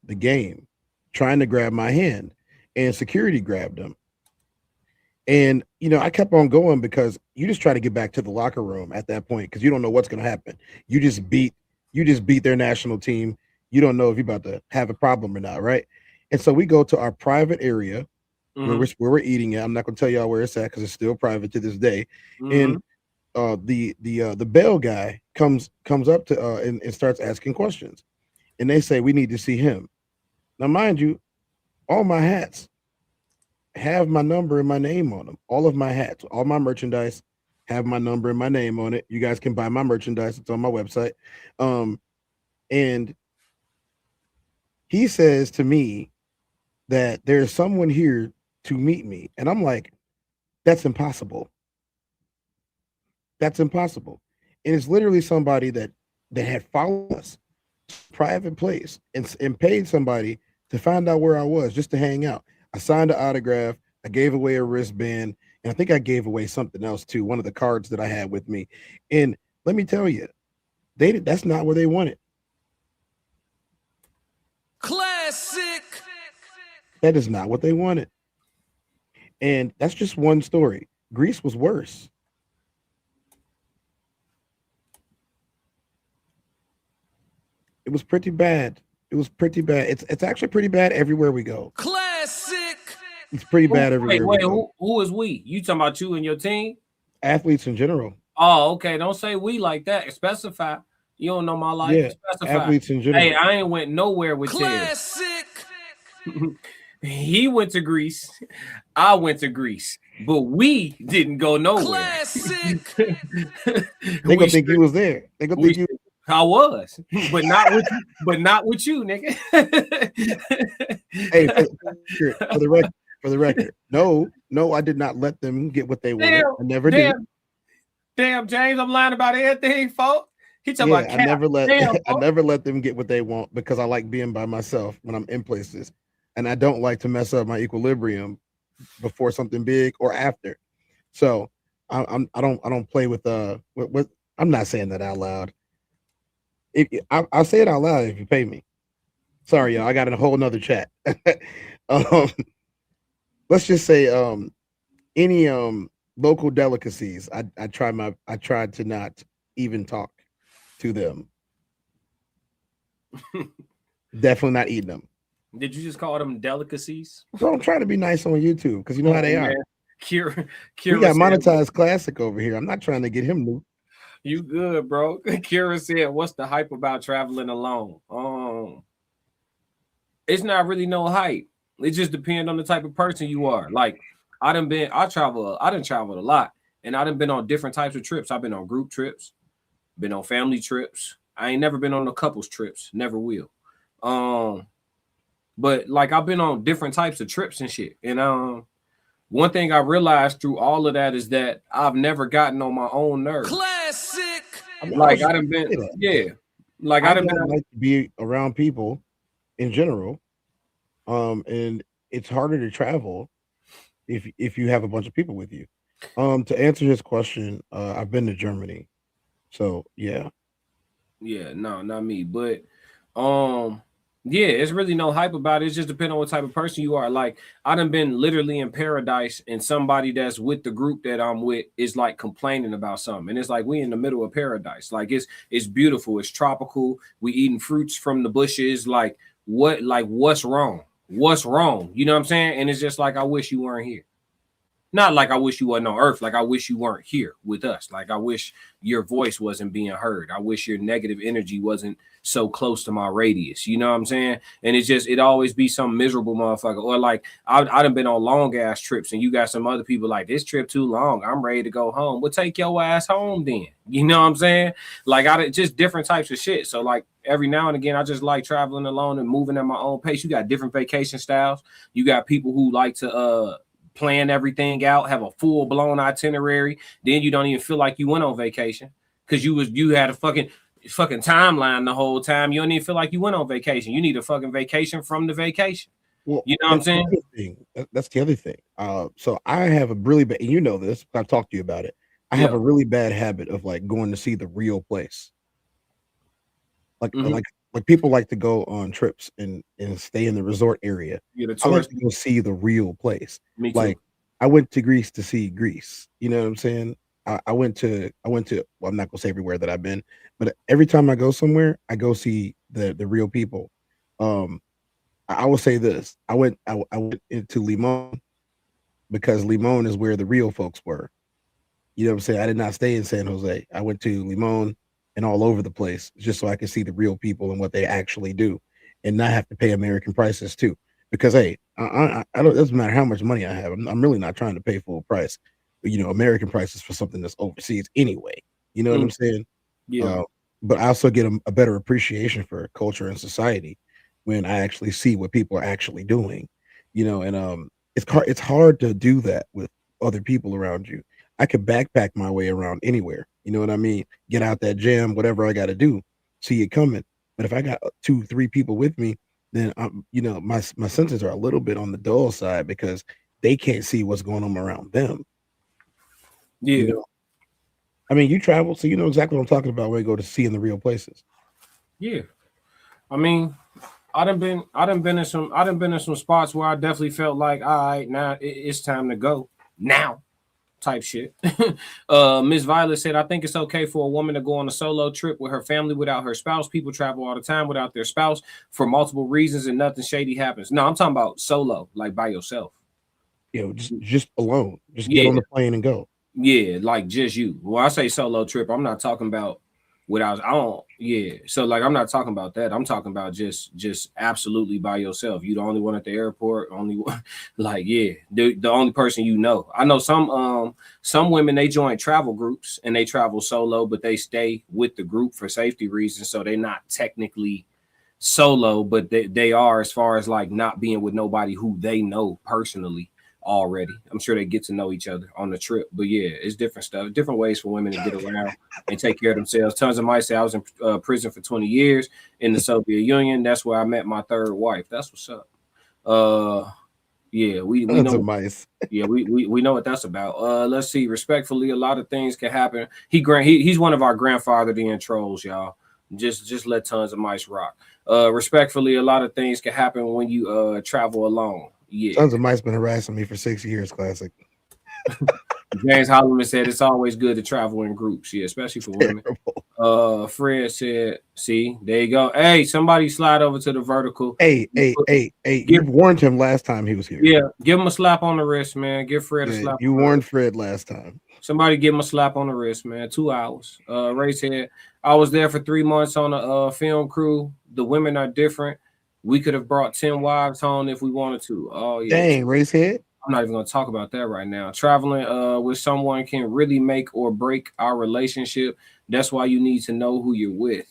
the game, trying to grab my hand, and security grabbed him. And, I kept on going because you just try to get back to the locker room at that point because you don't know what's going to happen. You just beat their national team. You don't know if you're about to have a problem or not, right? And so we go to our private area where we're eating at. I'm not going to tell y'all where it's at because it's still private to this day. And the bell guy comes up to and starts asking questions. And they say, we need to see him. Now, mind you, all my hats have my number and my name on them. All of my hats, all my merchandise have my number and my name on it. You guys can buy my merchandise. It's on my website. And he says to me that there's someone here to meet me. And I'm like, that's impossible. That's impossible. And it's literally somebody that had followed us private place and paid somebody to find out where I was just to hang out. I signed an autograph. I gave away a wristband, and I think I gave away something else too. One of the cards that I had with me. And let me tell you, that's not where they wanted. Classic. That is not what they wanted. And that's just one story. Greece was worse. It was pretty bad. It was pretty bad. It's actually pretty bad everywhere we go. Classic. It's pretty bad everywhere. Wait, who is we? You talking about you and your team? Athletes in general. Oh, okay. Don't say we like that. Specify. You don't know my life. Yeah, Specify. athletes in general. Hey, I ain't went nowhere with Classic. He went to Greece. I went to Greece, but we didn't go nowhere. Classic. They gonna think you was there. They gonna think you. I was, but not with you, nigga. Hey, for the record, no, I did not let them get what they wanted. I never did. Damn, James, I'm lying about everything, folks. He talking about I never let them get what they want because I like being by myself when I'm in places, and I don't like to mess up my equilibrium before something big or after. So I don't play with I'm not saying that out loud. I'll say it out loud if you pay me. Sorry, y'all. I got a whole nother chat. Let's just say any local delicacies. I tried to not even talk to them. Definitely not eating them. Did you just call them delicacies? So I'm trying to be nice on YouTube because you know how they are. Kira we got monetized classic over here. I'm not trying to get him new. You good, bro. Kira said, what's the hype about traveling alone? It's not really no hype. It just depends on the type of person you are. Like, I done traveled a lot, and I done been on different types of trips. I've been on group trips, been on family trips. I ain't never been on the couples trips, never will. But like I've been on different types of trips and shit. And one thing I realized through all of that is that I've never gotten on my own nerves. Classic. Like I done been, yeah. Like I done been like to be around people in general. And it's harder to travel if you have a bunch of people with you. To answer his question, I've been to Germany. So yeah. Yeah, no, not me. But yeah, it's really no hype about it. It's just depending on what type of person you are. Like, I done been literally in paradise, and somebody that's with the group that I'm with is like complaining about something. And it's like we in the middle of paradise. Like it's beautiful, it's tropical. We eating fruits from the bushes. Like what's wrong? What's wrong? You know what I'm saying? And it's just like I wish you weren't here. Not like I wish you wasn't on earth. Like I wish you weren't here with us. Like I wish your voice wasn't being heard. I wish your negative energy wasn't so close to my radius. You know what I'm saying? And it's just, it always be some miserable motherfucker. Or like I done been on long ass trips and you got some other people like, this trip too long, I'm ready to go home. Well, take your ass home then. You know what I'm saying? Like just different types of shit. So like every now and again, I just like traveling alone and moving at my own pace. You got different vacation styles. You got people who like to plan everything out, have a full-blown itinerary. Then you don't even feel like you went on vacation because you had a fucking timeline the whole time. You don't even feel like you went on vacation. You need a fucking vacation from the vacation. Well, you know what I'm saying? That's the other thing. So I have a really bad, and you know this, I've talked to you about it. I have a really bad habit of like going to see the real place. Like people like to go on trips and stay in the resort area. I like to go see the real place. Me too. Like I went to Greece to see Greece. You know what I'm saying? I went to well, I'm not gonna say everywhere that I've been, but every time I go somewhere, I go see the real people. I will say this. I went into Limon because Limon is where the real folks were. You know what I'm saying? I did not stay in San Jose. I went to Limon and all over the place just so I can see the real people and what they actually do and not have to pay American prices too. Because hey, I don't, it doesn't matter how much money I have. I'm really not trying to pay full price, but you know, American prices for something that's overseas anyway. You know what I'm saying? Yeah. But I also get a better appreciation for culture and society when I actually see what people are actually doing, you know, and it's hard to do that with other people around you. I could backpack my way around anywhere. You know what I mean? Get out that jam, whatever I got to do. See it coming. But if I got 2, 3 people with me, then I'm, my senses are a little bit on the dull side because they can't see what's going on around them. Yeah. I mean, you travel, so you know exactly what I'm talking about when you go to see in the real places. Yeah. I mean, I done been in some spots where I definitely felt like, all right, now it's time to go now type shit. Miss Violet said, I think it's okay for a woman to go on a solo trip with her family without her spouse. People travel all the time without their spouse for multiple reasons and nothing shady happens. No, I'm talking about solo, like by yourself. Just alone. Just get on the plane and go. Yeah, like just you. Well, I say solo trip, I'm not talking about so like I'm not talking about that. I'm talking about just absolutely by yourself. You the only one at the airport, only one, like the only person you know. I know some women, they join travel groups and they travel solo, but they stay with the group for safety reasons, so they're not technically solo, but they are as far as like not being with nobody who they know personally already. I'm sure they get to know each other on the trip, but yeah, it's different stuff, different ways for women to get around and take care of themselves. Tons of might say I was in prison for 20 years in the Soviet Union. That's where I met my third wife. That's what's up. Yeah, we know mice. Yeah, we know what that's about. Let's see. Respectfully, a lot of things can happen. He's one of our grandfather the trolls, y'all. Just let Tons of Mice rock. Respectfully, a lot of things can happen when you travel alone. Yeah. Tons of Mice been harassing me for 6 years, classic. James Holloman said it's always good to travel in groups, yeah, especially for women. Fred said, see, there you go. Hey, somebody slide over to the vertical. Hey, you warned him last time he was here. Yeah, give him a slap on the wrist, man. Give Fred a slap. You warned Fred last time. Somebody give him a slap on the wrist, man. 2 hours. Ray said, I was there for 3 months on a film crew. The women are different. We could have brought 10 wives home if we wanted to. Oh, yeah. Dang, race head. I'm not even going to talk about that right now. Traveling with someone can really make or break our relationship. That's why you need to know who you're with.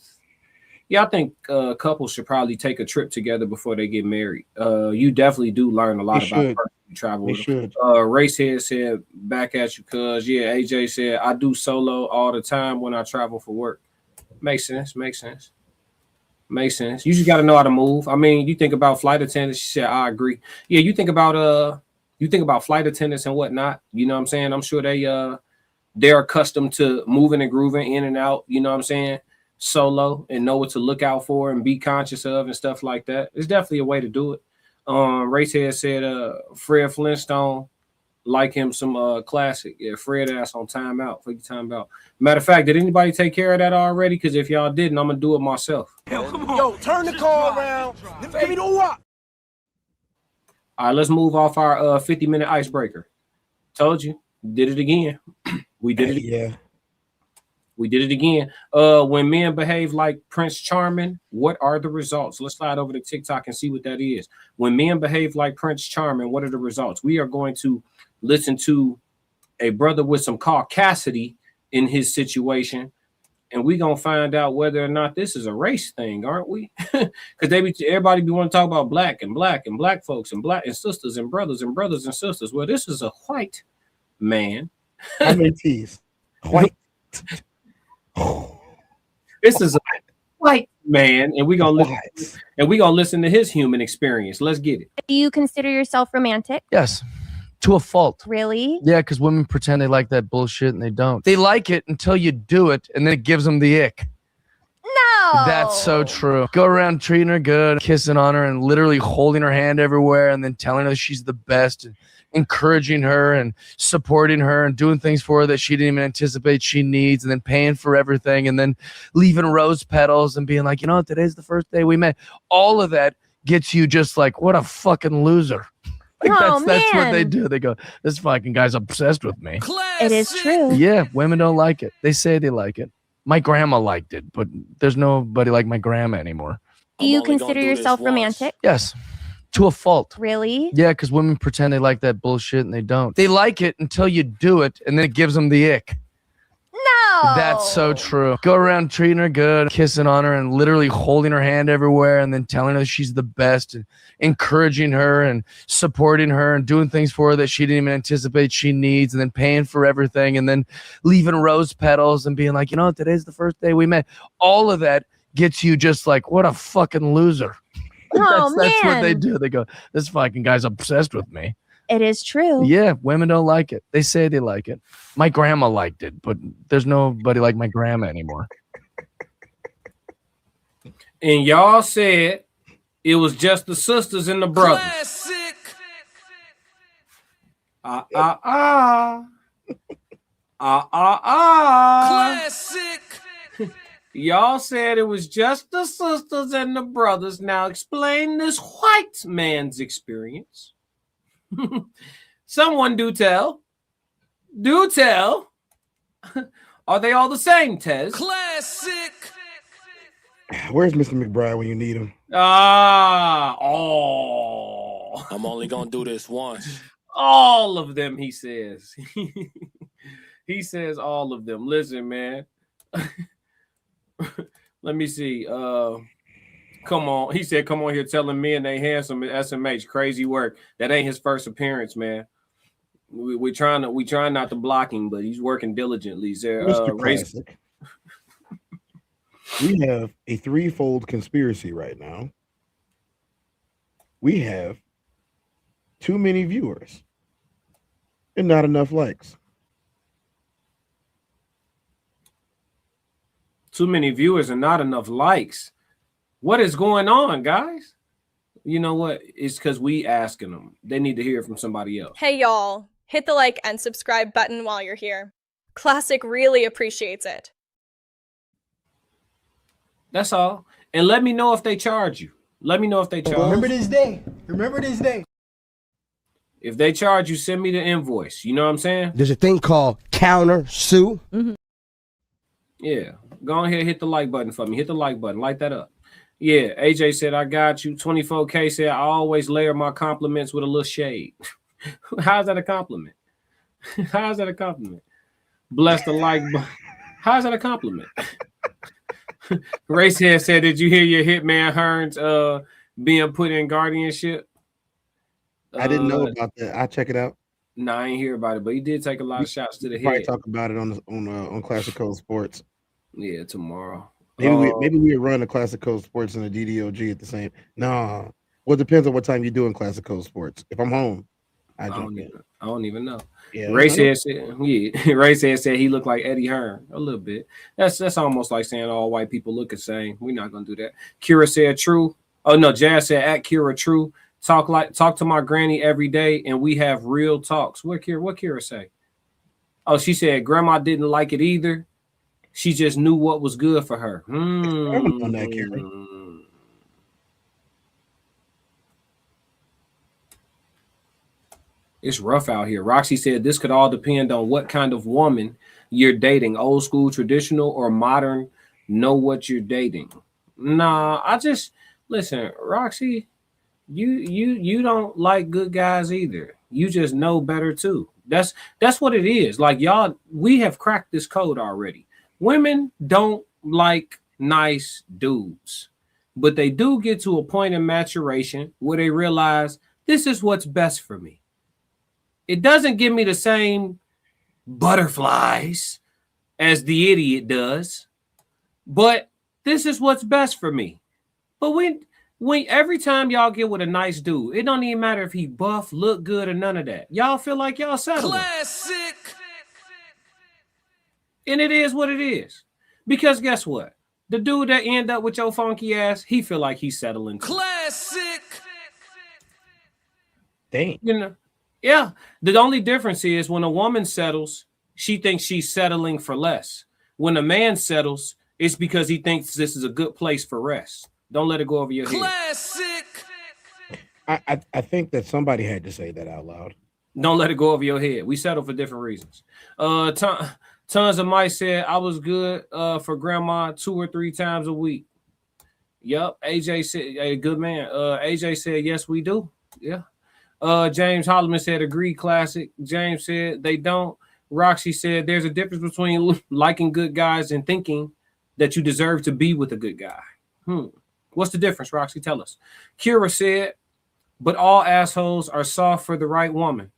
Yeah, I think couples should probably take a trip together before they get married. You definitely do learn a lot about the person you travel with. Racehead said, back at you, cuz. Yeah, AJ said, I do solo all the time when I travel for work. Makes sense. You just got to know how to move. I mean, you think about flight attendants. She said, I agree. Yeah, you think about flight attendants and whatnot. You know what I'm saying? I'm sure they're accustomed to moving and grooving in and out. You know what I'm saying? Solo, and know what to look out for and be conscious of and stuff like that. It's definitely a way to do it. Racehead said, Fred Flintstone, like him some classic. Yeah, Fred ass on timeout. For your timeout. Matter of fact, did anybody take care of that already? Because if y'all didn't, I'm gonna do it myself. Yo, turn the car around. Give me the walk. All right, let's move off our 50-minute icebreaker. Told you, did it again. We did it again. Yeah. We did it again. When men behave like Prince Charming, what are the results? Let's slide over to TikTok and see what that is. When men behave like Prince Charming, what are the results? We are going to listen to a brother with some caucasity in his situation, and we're going to find out whether or not this is a race thing, aren't we? Because everybody be want to talk about black folks and black and sisters and brothers and sisters. Well, this is a white man. How many T's? White. This is a white man, and we're gonna listen to his human experience. Let's get it. Do you consider yourself romantic? Yes, to a fault. Really? Yeah, because women pretend they like that bullshit and they don't. They like it until you do it, and then it gives them the ick. No. That's so true. Go around treating her good, kissing on her, and literally holding her hand everywhere, and then telling her she's the best, and encouraging her and supporting her and doing things for her that she didn't even anticipate she needs, and then paying for everything, and then leaving rose petals and being like, you know, today's the first day we met. All of that gets you just like, what a fucking loser. Like that's what they do. They go, this fucking guy's obsessed with me. It is true. Yeah, women don't like it. They say they like it. My grandma liked it, but there's nobody like my grandma anymore. Do you consider yourself romantic? Yes, to a fault. Really? Yeah, because women pretend they like that bullshit and they don't. They like it until you do it, and then it gives them the ick. No. That's so true. Go around treating her good, kissing on her, and literally holding her hand everywhere, and then telling her she's the best, and encouraging her and supporting her and doing things for her that she didn't even anticipate she needs, and then paying for everything, and then leaving rose petals and being like, you know, today's the first day we met. All of that gets you just like, what a fucking loser. Oh, That's what they man. do. They go, this fucking guy's obsessed with me. It is true. Yeah, women don't like it. They say they like it. My grandma liked it, but there's nobody like my grandma anymore. And y'all said it was just the sisters and the brothers. Classic. Classic. Y'all said it was just the sisters and the brothers. Now explain this white man's experience. Someone do tell. Do tell. Are they all the same, Tez? Classic. Where's Mr. McBride when you need him? Oh. I'm only gonna do this once. All of them, he says. He says all of them. Listen, man. Let me see. Come on. He said, come on here telling men they handsome at SMH. Crazy work. That ain't his first appearance, man. We trying not to block him, but he's working diligently. Mr. Classic. We have a threefold conspiracy right now. We have too many viewers and not enough likes. Too many viewers and not enough likes. What is going on, guys? You know what? It's because we asking them. They need to hear from somebody else. Hey, y'all. Hit the like and subscribe button while you're here. Classic really appreciates it. That's all. And let me know if they charge you. Let me know if they charge Remember you. this day. Remember this day. If they charge you, send me the invoice. You know what I'm saying? There's a thing called counter sue. Yeah. Go ahead, hit the like button for me. Hit the like button. Light that up. Yeah. AJ said, I got you. 24K said, I always layer my compliments with a little shade. How's that a compliment? How's that a compliment? Bless the like button. How's that a compliment? Racehead said, did you hear your hitman Hearns being put in guardianship? I didn't know about that. I'll check it out. No, I ain't hear about it, but he did take a lot of shots to the Probably head. talk about it on Classic Code Sports. Yeah, tomorrow. Maybe we run the Classic Code Sports and the DDOG at the same. No, well, it depends on what time you do in Classic Code Sports. If I'm home, I don't even know. Yeah, Racehead said he looked like Eddie Hearn a little bit. That's almost like saying all white people look the same. We're not gonna do that. Kira said true. Oh no, Jazz said at Kira true. Talk to my granny every day, and we have real talks. What Kira say? Oh, she said grandma didn't like it either. She just knew what was good for her. On that, Kira. It's rough out here. Roxy said this could all depend on what kind of woman you're dating. Old school, traditional, or modern. Know what you're dating. Nah, I just listen, Roxy. You don't like good guys either. You just know better too. That's what it is. Like y'all, we have cracked this code already. Women don't like nice dudes, but they do get to a point in maturation where they realize this is what's best for me. It doesn't give me the same butterflies as the idiot does, but this is what's best for me. But when every time y'all get with a nice dude, it don't even matter if he buff, look good, or none of that. Y'all feel like y'all settled. Classic. And it is what it is. Because guess what? The dude that end up with your funky ass, he feel like he's settling. Classic. Dang. You know, yeah. The only difference is when a woman settles, she thinks she's settling for less. When a man settles, it's because he thinks this is a good place for rest. Don't let it go over your head. Classic. I think that somebody had to say that out loud. Don't let it go over your head. We settle for different reasons. Tons of Mike said I was good for grandma 2 or 3 times a week. Yep. AJ said, a good man. AJ said, yes, we do. Yeah. James Holloman said, agree, classic. James said, they don't. Roxy said, there's a difference between liking good guys and thinking that you deserve to be with a good guy. What's the difference, Roxy? Tell us. Kira said, but all assholes are soft for the right woman.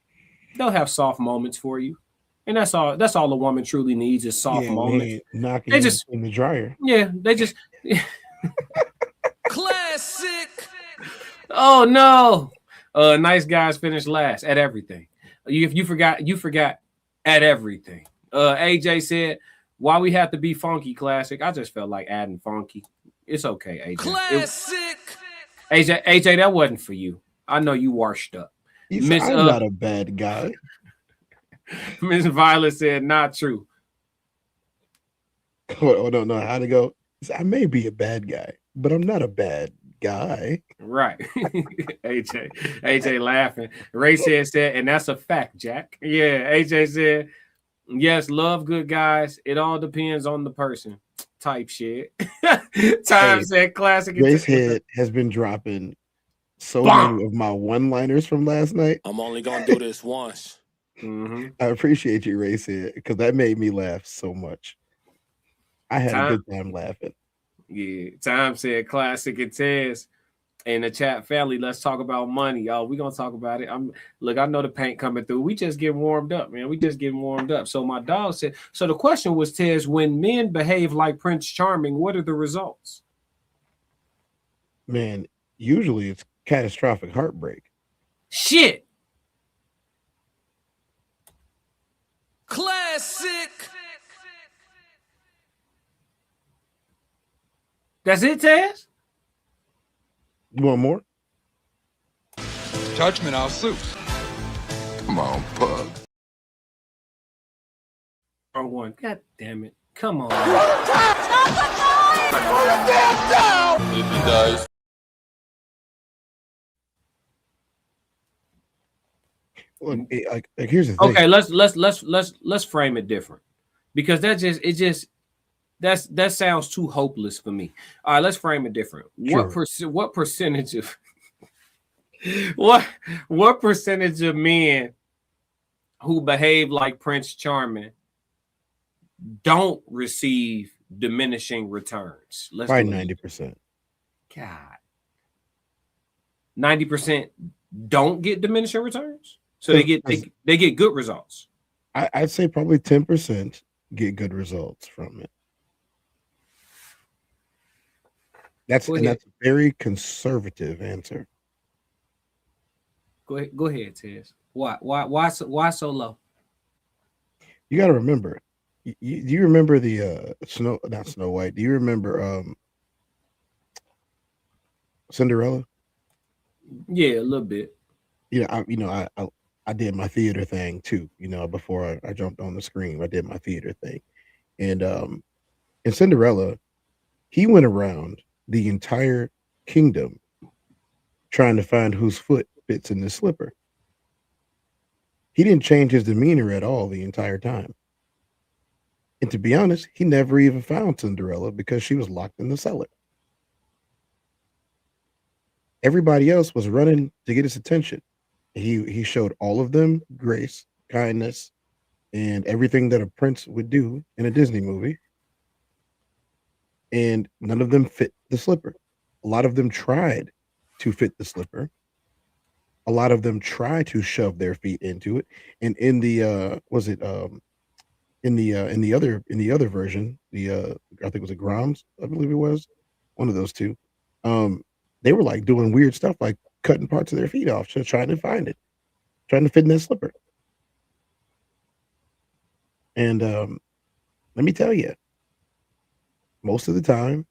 They'll have soft moments for you. And that's all a woman truly needs is soft moments. Knocking They just in the dryer. Yeah, they just classic. Oh no. Nice guys finish last at everything. You forgot at everything. AJ said, why we have to be funky, classic. I just felt like adding funky. It's okay, AJ. Classic. AJ, that wasn't for you. I know you washed up. I'm not a bad guy. Miss Violet said, not true. Oh, no. How'd it go? I may be a bad guy, but I'm not a bad guy. Right. AJ laughing. Ray said, and that's a fact, Jack. Yeah, AJ said, yes, love good guys. It all depends on the person. Type shit. Said classic. Ray's head has been dropping so many of my one-liners from last night. I'm only gonna do this once. Mm-hmm. I appreciate you, Ray said, because that made me laugh so much. I had a good time laughing. Yeah, Time said classic. It says in the chat, family, let's talk about money, y'all. We're gonna talk about it. I know the paint coming through. We just get warmed up, man. We just getting warmed up. So my dog said, so the question was, Tez, when men behave like Prince Charming, what are the results? Man, usually it's catastrophic heartbreak. Shit. Classic. That's it, Taz? You want more? Judgment, I'll sue. Come on, pug. Wrong one. God damn it. Come on. If he dies. Look, like here's the thing. Okay, let's frame it different, because that sounds too hopeless for me. All right, let's frame it different. Sure. What percentage of what percentage of men who behave like Prince Charming don't receive diminishing returns? Probably 90%. God, 90% don't get diminishing returns, so they get good results. I'd say probably 10% get good results from it. That's a very conservative answer. Go ahead, Tez. Why so low? You got to remember. Do you remember the not Snow White? Do you remember Cinderella? Yeah, a little bit. I did my theater thing too. Before I jumped on the screen, I did my theater thing, and in Cinderella, he went around the entire kingdom trying to find whose foot fits in the slipper. He didn't change his demeanor at all the entire time. And to be honest, he never even found Cinderella because she was locked in the cellar. Everybody else was running to get his attention. He showed all of them grace, kindness, and everything that a prince would do in a Disney movie. And none of them fit the slipper. A lot of them tried to fit the slipper. A lot of them tried to shove their feet into it. And in the in the other version, I think it was a Groms, I believe it was, one of those two. They were like doing weird stuff, like cutting parts of their feet off, just trying to find it, trying to fit in that slipper. And let me tell you, most of the time,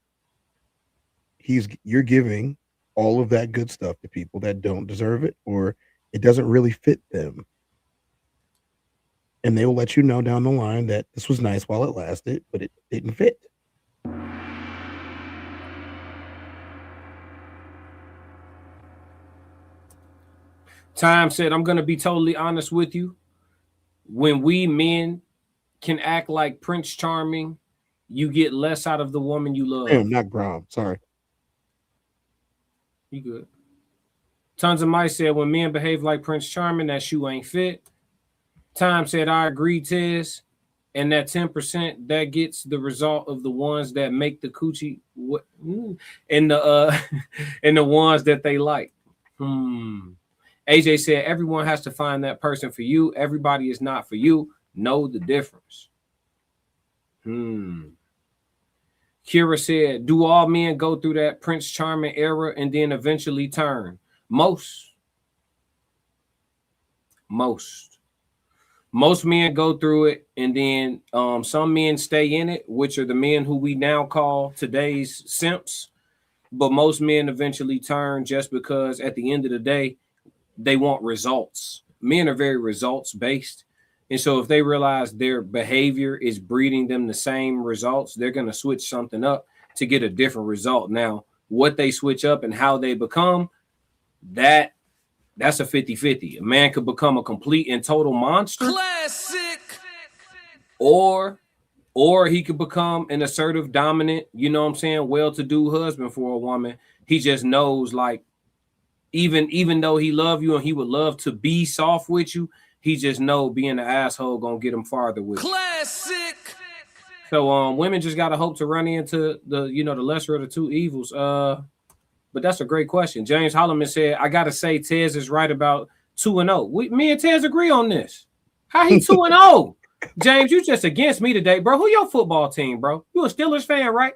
you're giving all of that good stuff to people that don't deserve it, or it doesn't really fit them. And they will let you know down the line that this was nice while it lasted, but it didn't fit. Time said, I'm going to be totally honest with you. When we men can act like Prince Charming, you get less out of the woman you love. Damn, not Grom. Sorry. You good. Tons of Mice said, when men behave like Prince Charming, that shoe ain't fit. Time said, I agree, Tez. And that 10% that gets the result of the ones that make the coochie and the and the ones that they like. AJ said everyone has to find that person for you. Everybody is not for you. Know the difference. Kira said, do all men go through that Prince Charming era and then eventually turn? Most men go through it, and then some men stay in it, which are the men who we now call today's simps. But most men eventually turn just because at the end of the day, they want results. Men are very results based. And so if they realize their behavior is breeding them the same results, they're going to switch something up to get a different result. Now, what they switch up and how they become, that's a 50-50. A man could become a complete and total monster. Classic. Or he could become an assertive, dominant, you know what I'm saying, well-to-do husband for a woman. He just knows, like, even though he love you and he would love to be soft with you, he just know being an asshole gonna get him farther with you. Classic. So women just gotta hope to run into the lesser of the two evils. But that's a great question. James Holloman said, I gotta say Tez is right about 2-0. Me and Tez agree on this. How he 2-0? James, you just against me today, bro. Who your football team, bro? You a Steelers fan, right?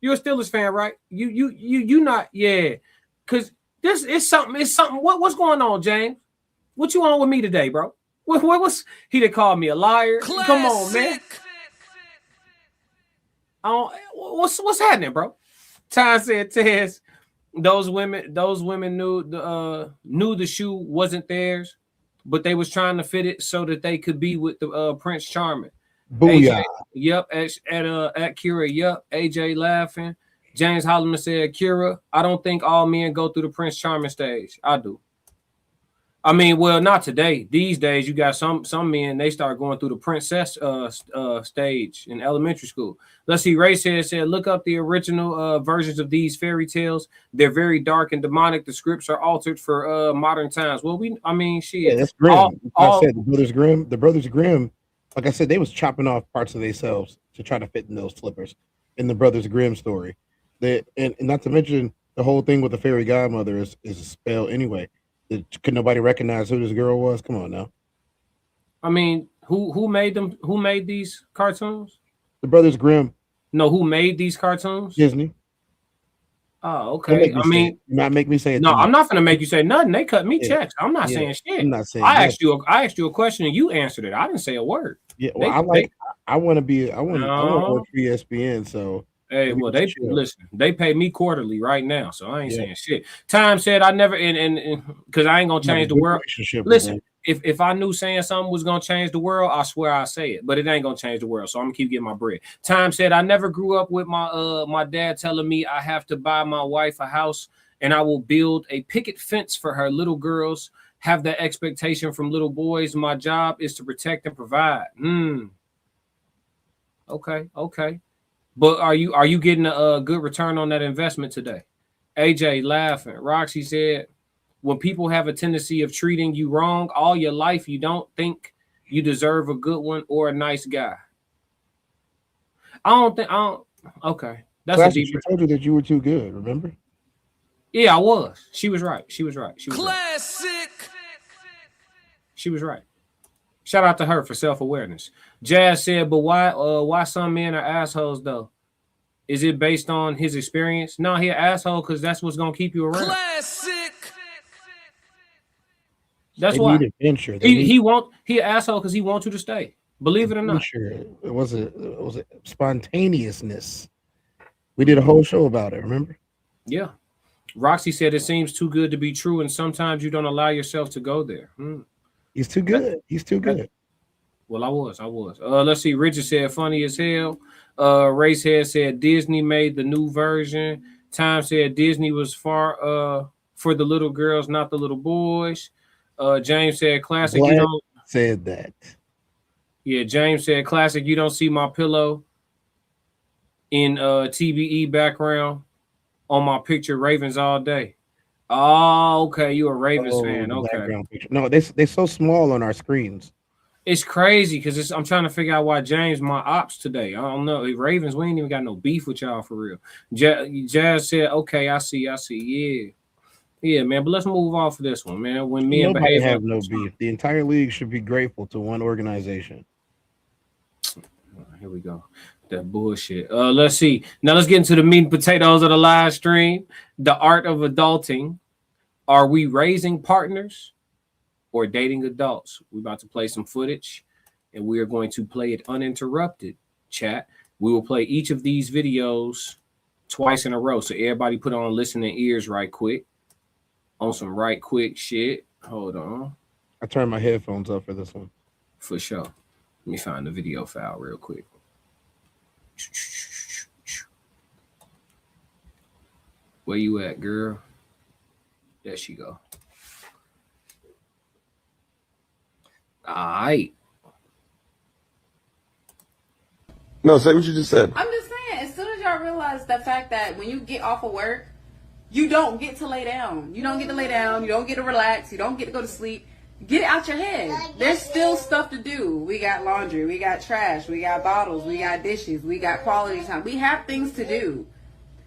You a Steelers fan, right? You not, yeah. Cause this is something. It's something. What's going on, James? What you on with me today, bro? What's he that called me a liar? Classic. Come on, man. What's happening, bro? Ty said, Tez, those women knew the shoe wasn't theirs, but they was trying to fit it so that they could be with the Prince Charming. Booyah. AJ, yep, at Kira, yep. AJ laughing. James Holloman said, Kira, I don't think all men go through the Prince Charming stage. I do. I mean, well, not today. These days, you got some men, they start going through the princess stage in elementary school. Let's see, Ray said, look up the original versions of these fairy tales. They're very dark and demonic. The scripts are altered for modern times. Well, shit. Yeah, that's Grimm. I said the Brothers Grimm, like I said, they was chopping off parts of themselves to try to fit in those slippers in the Brothers Grimm story. And not to mention the whole thing with the fairy godmother is a spell anyway. Could nobody recognize who this girl was? Come on now. I mean, who made them? Who made these cartoons? The Brothers Grimm. No, who made these cartoons? Disney. Oh, okay. Not make me say it. No, I'm not gonna make you say nothing. They cut me checks. I'm not saying shit. I'm not saying. I asked you a question and you answered it. I didn't say a word. Yeah, well, I want to work for ESPN. So hey, well, listen. They pay me quarterly right now, so I ain't saying shit. Time said I never and because I ain't gonna change the world. Listen, if I knew saying something was gonna change the world, I swear I say it, but it ain't gonna change the world. So I'm gonna keep getting my bread. Time said I never grew up with my dad telling me I have to buy my wife a house and I will build a picket fence for her little girls. Have that expectation from little boys. My job is to protect and provide. Okay. But are you getting a good return on that investment today? AJ laughing. Roxy said, when people have a tendency of treating you wrong all your life, you don't think you deserve a good one or a nice guy. Okay. That's a deep. I told you that you were too good, remember? Yeah, I was. She was right. Classic. She was right. Shout out to her for self-awareness. Jazz said, but why some men are assholes though? Is it based on his experience? No, he an asshole because that's what's gonna keep you around. Classic. That's why he an asshole because he wants you to stay. Believe it or not. Sure. It was a spontaneousness. We did a whole show about it, remember? Yeah. Roxy said it seems too good to be true, and sometimes you don't allow yourself to go there. He's too good. He's too good. Well, I was. Let's see. Richard said funny as hell. Racehead said Disney made the new version. Time said Disney was for the little girls, not the little boys. James said classic. Black you don't said that. Yeah, James said classic. You don't see my pillow in TBE background on my picture. Ravens all day. Oh, okay. You a Ravens fan? Okay. No, they're so small on our screens. It's crazy because I'm trying to figure out why James my ops today. I don't know. Ravens, we ain't even got no beef with y'all for real. Jazz said, okay, I see. Yeah. Yeah, man. But let's move off of this one, man. When men Nobody behave have no beef. The entire league should be grateful to one organization. Here we go. That bullshit. Let's see. Now let's get into the meat and potatoes of the live stream. The art of adulting. Are we raising partners or dating adults? We're about to play some footage, and we are going to play it uninterrupted, chat. We will play each of these videos twice in a row. So everybody put on listening ears right quick on some right quick shit. Hold on. I turned my headphones up for this one. For sure. Let me find the video file real quick. Where you at, girl? There she go. All right. No, say what you just said. I'm just saying, as soon as y'all realize the fact that when you get off of work, you don't get to lay down. You don't get to lay down. You don't get to relax. You don't get to go to sleep. Get it out your head. There's still stuff to do. We got laundry. We got trash. We got bottles. We got dishes. We got quality time. We have things to do.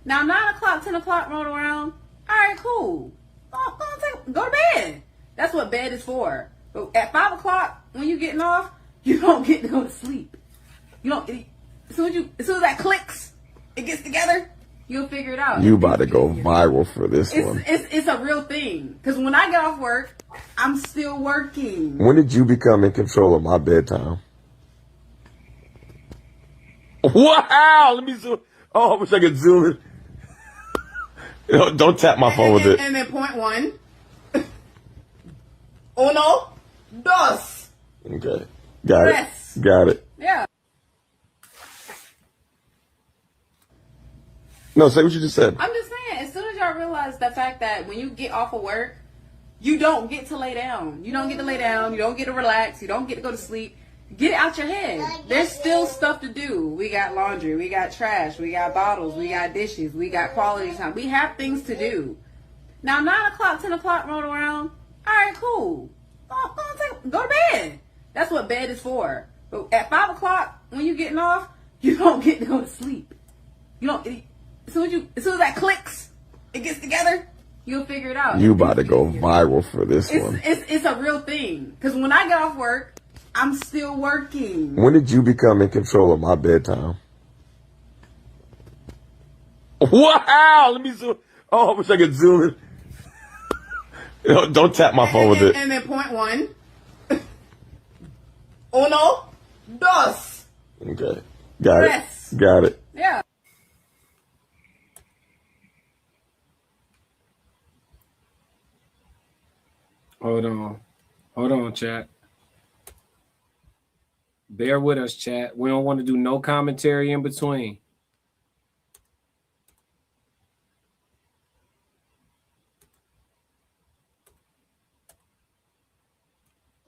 Now, 9 o'clock, 10 o'clock roll around. All right, cool. Go to bed. That's what bed is for. But at 5 o'clock, when you're getting off, you don't get to go to sleep. You don't. As soon as that clicks, it gets together. You'll figure it out. You about to go viral for this one. It's a real thing. Because when I get off work, I'm still working. When did you become in control of my bedtime? Wow! Let me zoom. Oh, I wish I could zoom in. Don't tap my phone with it. And then point 1. Uno, dos. Okay. Got it. Got it. Yeah. No, say what you just said. I'm just saying, as soon as y'all realize the fact that when you get off of work, you don't get to lay down. You don't get to lay down. You don't get to relax. You don't get to go to sleep. Get it out your head. There's still stuff to do. We got laundry. We got trash. We got bottles. We got dishes. We got quality time. We have things to do. Now, 9 o'clock, 10 o'clock roll around. All right, cool. Go to bed. That's what bed is for. But at 5 o'clock, when you're getting off, you don't get to go to sleep. You don't. As soon as that clicks, it gets together. You'll figure it out. You about to go viral for this one. It's a real thing. Because when I get off work, I'm still working. When did you become in control of my bedtime? Wow! Let me zoom. Oh, I wish I could zoom in. Don't tap my phone with it. And then point 1. Uno, dos. Okay. Got it. Got it. Yeah. Hold on, chat. Bear with us, chat. We don't want to do no commentary in between.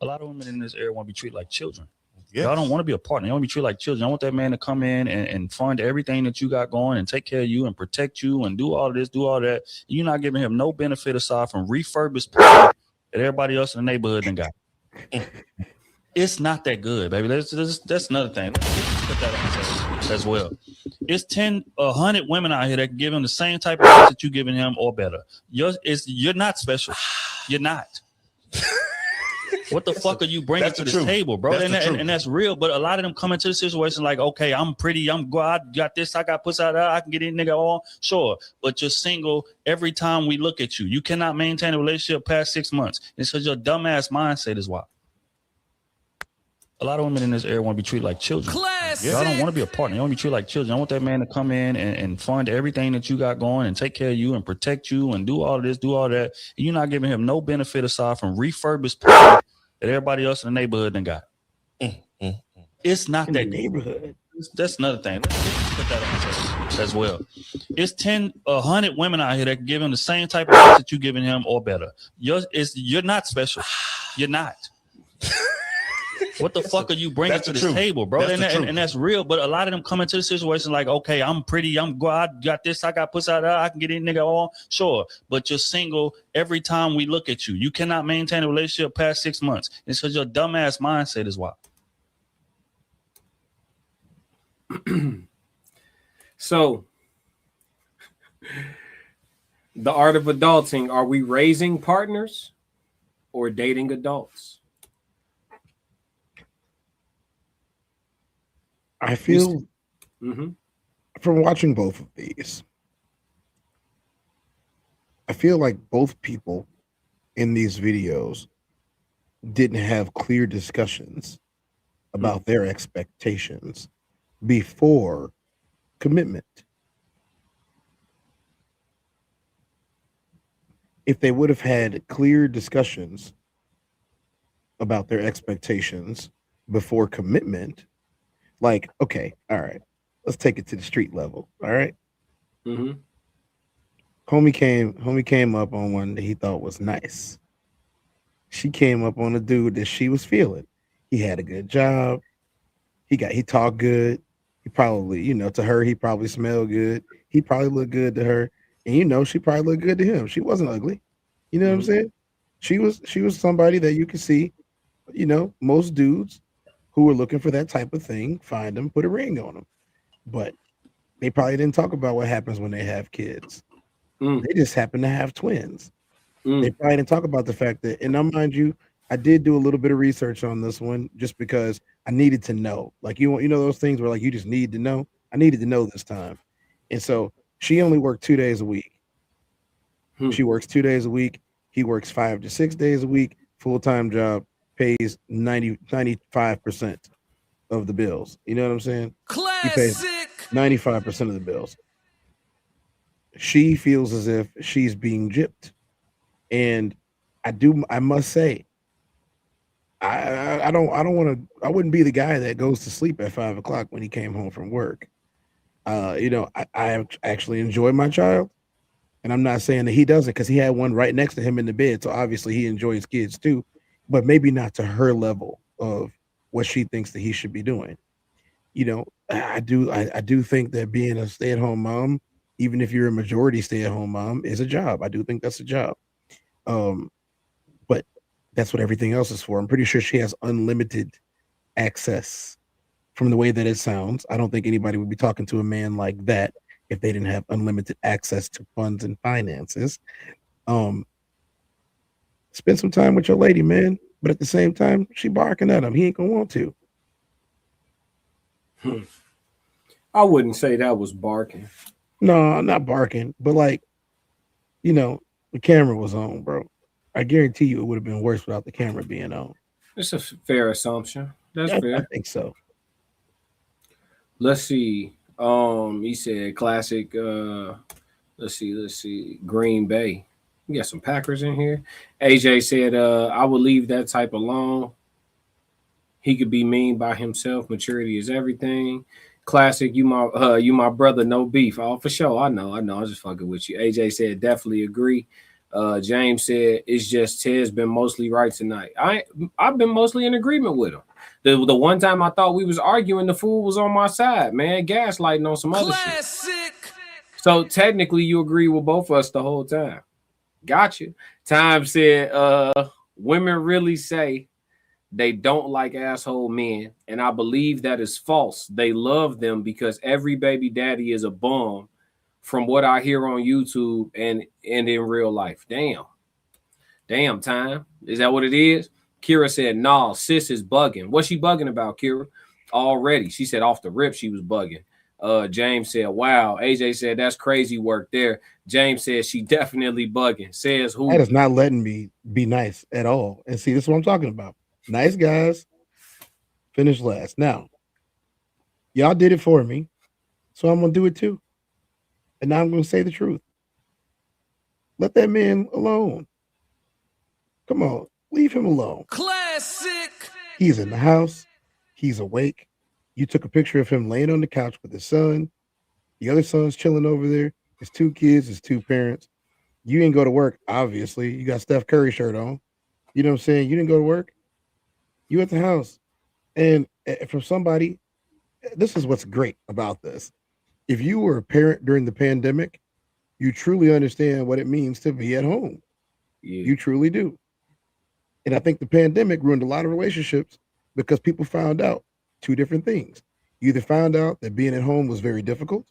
A lot of women in this area want to be treated like children. Yes. Y'all don't want to be a partner. You want to be treated like children. I want that man to come in and fund everything that you got going and take care of you and protect you and do all of this, do all that. You're not giving him no benefit aside from refurbished that everybody else in the neighborhood done got. It's not that good, baby. That's another thing. Let's put that on as well. It's 100 women out here that can give him the same type of things that you're giving him or better. You're not special. You're not. What the fuck are you bringing to this table, bro? And that's real. But a lot of them come into the situation like, okay, I'm pretty, I'm God, got this, I got pussy out there, I can get in nigga all. Sure. But you're single every time we look at you. You cannot maintain a relationship past 6 months. It's because your dumbass mindset is why. A lot of women in this area want to be treated like children. Y'all don't want to be a partner. You want to be treated like children. I want that man to come in and fund everything that you got going and take care of you and protect you and do all of this, do all that. And you're not giving him no benefit aside from refurbished that everybody else in the neighborhood done got. It's not in that neighborhood. That's another thing. Let's put that on as well. It's 100 women out here that can give him the same type of things that you're giving him or better. You're not special. You're not. What the fuck are you bringing That's to the this truth. table, bro? That's the truth. And that's real. But a lot of them come into the situation like, okay, I'm pretty, I got this, I got pussy out there, I can get any nigga on. Sure. But you're single every time we look at you. You cannot maintain a relationship past 6 months. It's because your dumbass mindset is why. So, the art of adulting, are we raising partners or dating adults? I feel from watching both of these, I feel like both people in these videos didn't have clear discussions about their expectations before commitment. If they would have had clear discussions about their expectations before commitment, like, okay, all right, let's take it to the street level. All right. Homie came up on one that he thought was nice. She came up on a dude that she was feeling. He had a good job. He talked good. He probably, to her, he probably smelled good. He probably looked good to her. And she probably looked good to him. She wasn't ugly. You know what I'm saying? She was somebody that you could see, most dudes who were looking for that type of thing, find them, put a ring on them. But they probably didn't talk about what happens when they have kids. They just happen to have twins. They probably didn't talk about the fact that, and now mind you, I did do a little bit of research on this one just because I needed to know. Like, those things where like you just need to know. I needed to know this time. And so she only worked 2 days a week. She works 2 days a week. He works 5 to 6 days a week, full-time job, pays 95% of the bills. You know what I'm saying? He pays 95% of the bills. She feels as if she's being gypped. And I must say, I wouldn't be the guy that goes to sleep at 5 o'clock when he came home from work. I actually enjoy my child, and I'm not saying that he doesn't, because he had one right next to him in the bed. So obviously he enjoys kids too, but maybe not to her level of what she thinks that he should be doing. I do think that being a stay-at-home mom, even if you're a majority stay-at-home mom, is a job. I do think that's a job. But that's what everything else is for. I'm pretty sure she has unlimited access from the way that it sounds. I don't think anybody would be talking to a man like that if they didn't have unlimited access to funds and finances. Spend some time with your lady, man. But at the same time, she barking at him. He ain't gonna want to. I wouldn't say that was barking. No, not barking, but like, the camera was on, bro. I guarantee you it would have been worse without the camera being on. It's a fair assumption. That's fair. I think so. Let's see. He said classic. Let's see. Green Bay. We got some Packers in here. AJ said, I would leave that type alone. He could be mean by himself. Maturity is everything. Classic, you my brother, no beef. Oh, for sure. I know. I'm just fucking with you. AJ said, definitely agree. James said, it's just Ted's been mostly right tonight. I've been mostly in agreement with him. The one time I thought we was arguing, the fool was on my side, man, gaslighting on some other shit. So technically, you agree with both of us the whole time. Got you. Time said, women really say they don't like asshole men, and I believe that is false. They love them because every baby daddy is a bum, from what I hear on YouTube and in real life. Damn, Time. Is that what it is? Kira said, nah, sis is bugging. What's she bugging about, Kira? Already. She said off the rip she was bugging. James said, wow. AJ said, that's crazy work there. James said, she definitely bugging. Says who? That is not letting me be nice at all. And see, this is what I'm talking about. Nice guys finish last. Now, y'all did it for me, so I'm going to do it too. And now I'm going to say the truth. Let that man alone. Come on, leave him alone. Classic. He's in the house. He's awake. You took a picture of him laying on the couch with his son. The other son's chilling over there. His 2 kids, his 2 parents. You didn't go to work, obviously. You got Steph Curry shirt on. You know what I'm saying? You didn't go to work. You at the house. And from somebody, this is what's great about this. If you were a parent during the pandemic, you truly understand what it means to be at home. Yeah. You truly do. And I think the pandemic ruined a lot of relationships because people found out two different things. You either found out that being at home was very difficult,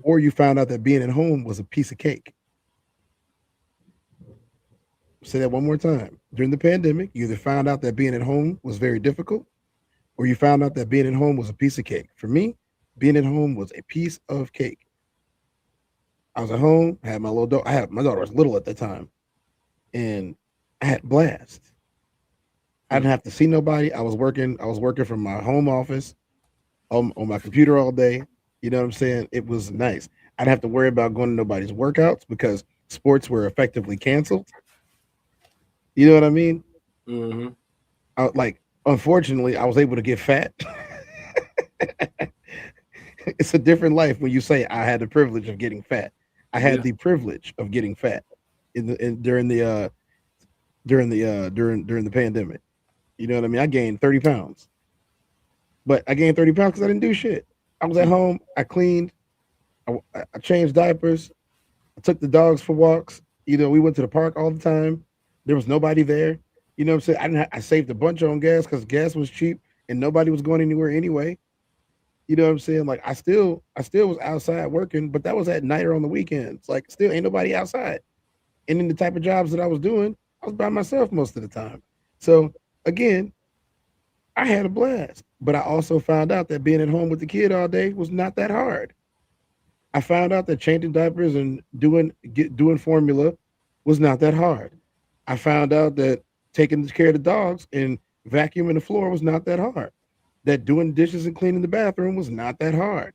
or you found out that being at home was a piece of cake. Say that one more time. During the pandemic, you either found out that being at home was very difficult, or you found out that being at home was a piece of cake. For me, being at home was a piece of cake. I was at home, I had my little daughter. My daughter was little at the time, and I had blast. I didn't have to see nobody. I was working from my home office on my computer all day. You know what I'm saying? It was nice. I didn't have to worry about going to nobody's workouts because sports were effectively canceled. You know what I mean? Unfortunately, I was able to get fat. It's a different life when you say I had the privilege of getting fat. I had the privilege of getting fat during the pandemic. You know what I mean? I gained 30 pounds, but I gained 30 pounds because I didn't do shit. I was at home. I cleaned. I changed diapers. I took the dogs for walks. You know, we went to the park all the time. There was nobody there. You know what I'm saying? I saved a bunch on gas because gas was cheap and nobody was going anywhere anyway. You know what I'm saying? Like I still was outside working, but that was at night or on the weekends. Like still ain't nobody outside. And in the type of jobs that I was doing, I was by myself most of the time. So again, I had a blast, but I also found out that being at home with the kid all day was not that hard. I found out that changing diapers and doing formula was not that hard. I found out that taking care of the dogs and vacuuming the floor was not that hard. That doing dishes and cleaning the bathroom was not that hard.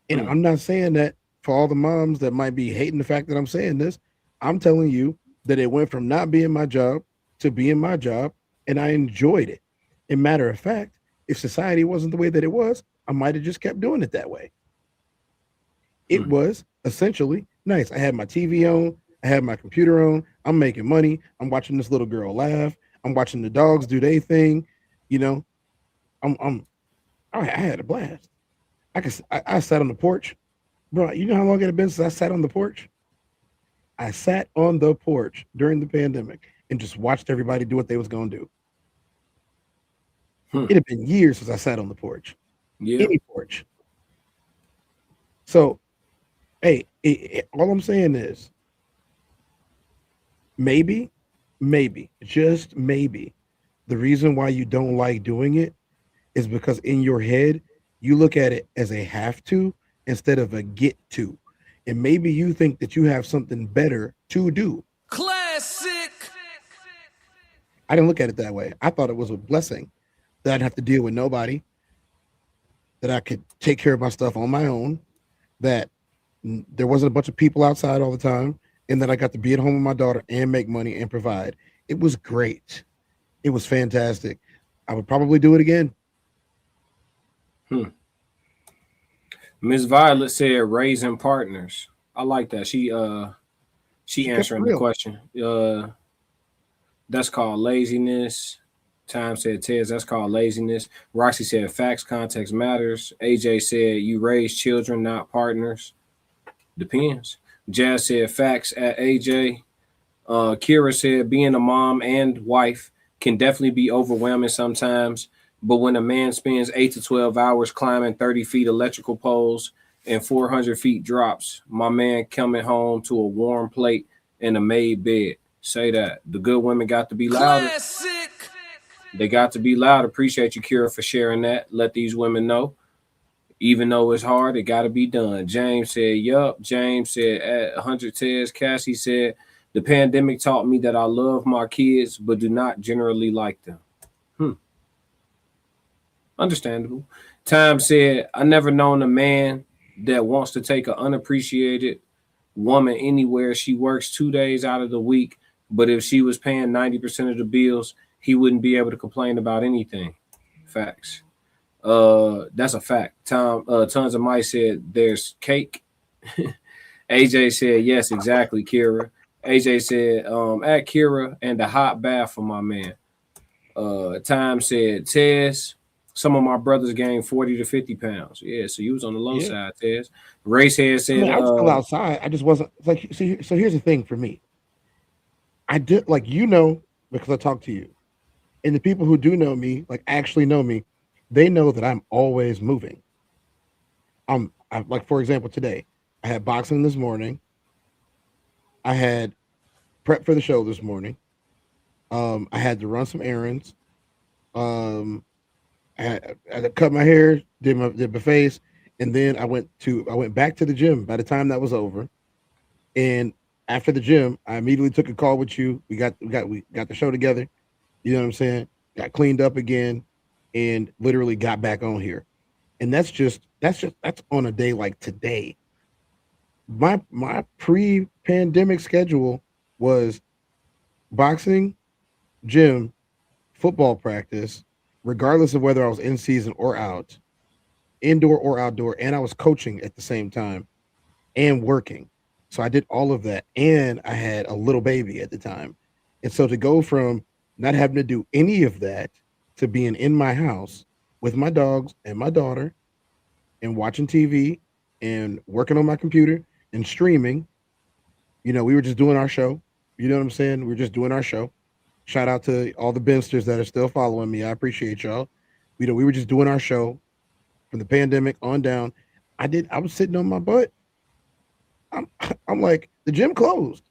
And I'm not saying that for all the moms that might be hating the fact that I'm saying this. I'm telling you that it went from not being my job to being my job, and I enjoyed it. And matter of fact, if society wasn't the way that it was, I might have just kept doing it that way. It was essentially nice. I had my TV on, I had my computer on, I'm making money, I'm watching this little girl laugh, I'm watching the dogs do their thing, you know. I had a blast. I sat on the porch. Bro, you know how long it had been since I sat on the porch? I sat on the porch during the pandemic and just watched everybody do what they was going to do. It had been years since I sat on the porch. Any porch. So, hey, all I'm saying is maybe, just maybe, the reason why you don't like doing it is because in your head, you look at it as a have to instead of a get to. And maybe you think that you have something better to do. Classic. I didn't look at it that way. I thought it was a blessing that I'd have to deal with nobody, that I could take care of my stuff on my own, that there wasn't a bunch of people outside all the time, and that I got to be at home with my daughter and make money and provide. It was great. It was fantastic. I would probably do it again. Miss Violet said raising partners. I like that. She answering the question. That's called laziness. Time said Tez, that's called laziness. Roxy said facts, context matters. AJ said you raise children, not partners. Depends. Jazz said facts at AJ. Kira said being a mom and wife can definitely be overwhelming sometimes. But when a man spends 8 to 12 hours climbing 30 feet electrical poles and 400 feet drops, my man coming home to a warm plate and a made bed. Say that. The good women got to be louder. Classic. They got to be loud. Appreciate you, Kira, for sharing that. Let these women know. Even though it's hard, it got to be done. James said, yup. James said, at 100 Tez. Cassie said, the pandemic taught me that I love my kids, but do not generally like them. Understandable. Time said, I never known a man that wants to take an unappreciated woman anywhere. She works 2 days out of the week, but if she was paying 90% of the bills, he wouldn't be able to complain about anything. Facts. That's a fact. Tons of Mike said there's cake. AJ said, yes, exactly, Kira. AJ said, at Kira and a hot bath for my man. Time said, Tez, some of my brothers gained 40 to 50 pounds. Yeah, so you was on the low side, Tez. Racehead I said, mean, I was still outside. I just wasn't like. So here's the thing for me. I did like because I talked to you, and the people who do know me, like actually know me, they know that I'm always moving. I like for example today, I had boxing this morning. I had prep for the show this morning. I had to run some errands. Um, I had to cut my hair, did my face, and then I went back to the gym. By the time that was over, and after the gym, I immediately took a call with you. We got the show together. You know what I'm saying? Got cleaned up again, and literally got back on here. And that's on a day like today. My pre-pandemic schedule was boxing, gym, football practice, regardless of whether I was in season or out, indoor or outdoor, and I was coaching at the same time and working. So I did all of that, and I had a little baby at the time. And so to go from not having to do any of that to being in my house with my dogs and my daughter and watching TV and working on my computer and streaming, we were just doing our show. You know what I'm saying? We were just doing our show. Shout out to all the Bensters that are still following me. I appreciate y'all. We were just doing our show from the pandemic on down. I was sitting on my butt. I'm like, the gym closed.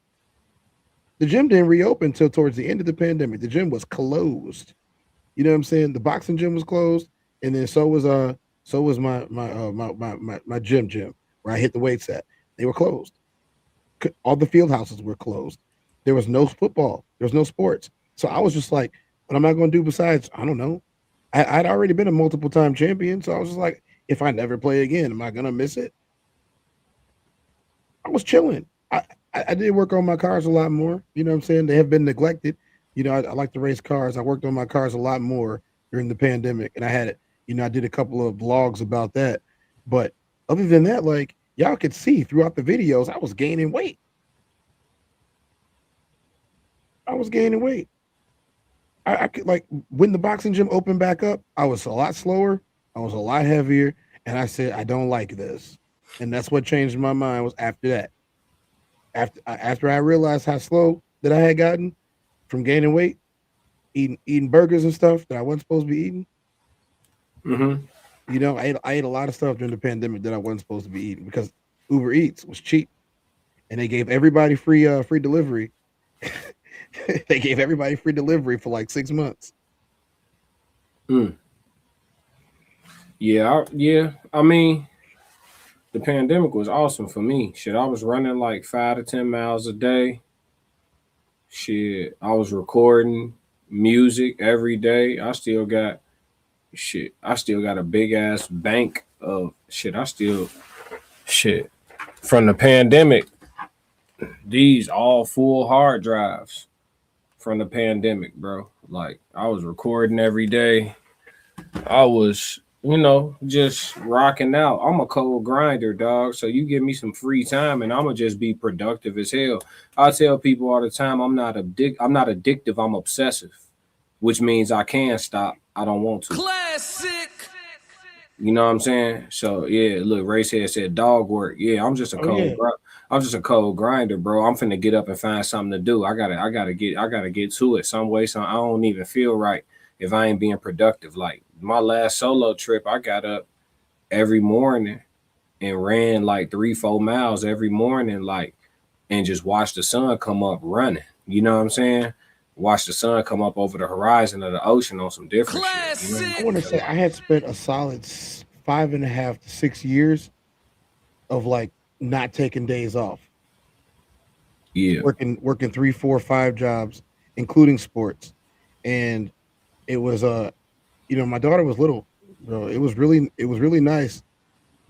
The gym didn't reopen until towards the end of the pandemic. The gym was closed. You know what I'm saying? The boxing gym was closed, and then so was my gym where I hit the weights at. They were closed. All the field houses were closed. There was no football. There was no sports. So I was just like, what am I going to do besides? I don't know. I'd already been a multiple time champion, so I was just like, if I never play again, am I going to miss it? I was chilling. I did work on my cars a lot more. You know what I'm saying? They have been neglected. I like to race cars. I worked on my cars a lot more during the pandemic, and I had it. I did a couple of vlogs about that. But other than that, like y'all could see throughout the videos, I was gaining weight. I could like when the boxing gym opened back up, I was a lot slower. I was a lot heavier, and I said, I don't like this. And that's what changed my mind was after that. After I realized how slow that I had gotten from gaining weight, eating burgers and stuff that I wasn't supposed to be eating. Mm-hmm. I ate a lot of stuff during the pandemic that I wasn't supposed to be eating because Uber Eats was cheap, and they gave everybody free delivery. They gave everybody free delivery for like 6 months. Yeah. I mean, the pandemic was awesome for me. Shit, I was running like 5 to 10 miles a day. Shit, I was recording music every day. I still got a big ass bank of shit. From the pandemic. These all full hard drives from the pandemic, bro. Like I was recording every day. I was, just rocking out. I'm a cold grinder, dog. So you give me some free time and I'm gonna just be productive as hell. I tell people all the time I'm not addictive, I'm obsessive, which means I can stop. I don't want to. Classic. You know what I'm saying? So yeah, look, Racehead said dog work. Yeah, I'm just a cold grinder, bro. I'm finna get up and find something to do. I gotta get to it some way. So I don't even feel right if I ain't being productive. Like my last solo trip, I got up every morning and ran like 3-4 miles every morning, like, and just watched the sun come up running. You know what I'm saying? Watch the sun come up over the horizon of the ocean on some different shit. I want to say I had spent a solid 5.5 to 6 years of like not taking days off. Yeah, working 3, 4, 5 jobs, including sports, and it was my daughter was little, bro. It was really nice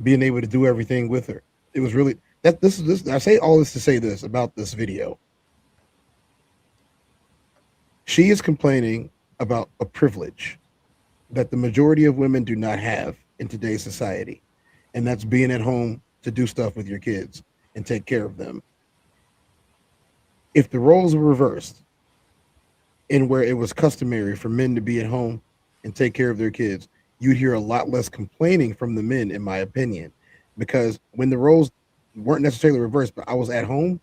being able to do everything with her. It was really this. I say all this to say this about this video. She is complaining about a privilege that the majority of women do not have in today's society, and that's being at home to do stuff with your kids and take care of them. If the roles were reversed, and where it was customary for men to be at home and take care of their kids, you'd hear a lot less complaining from the men, in my opinion, because when the roles weren't necessarily reversed, but I was at home,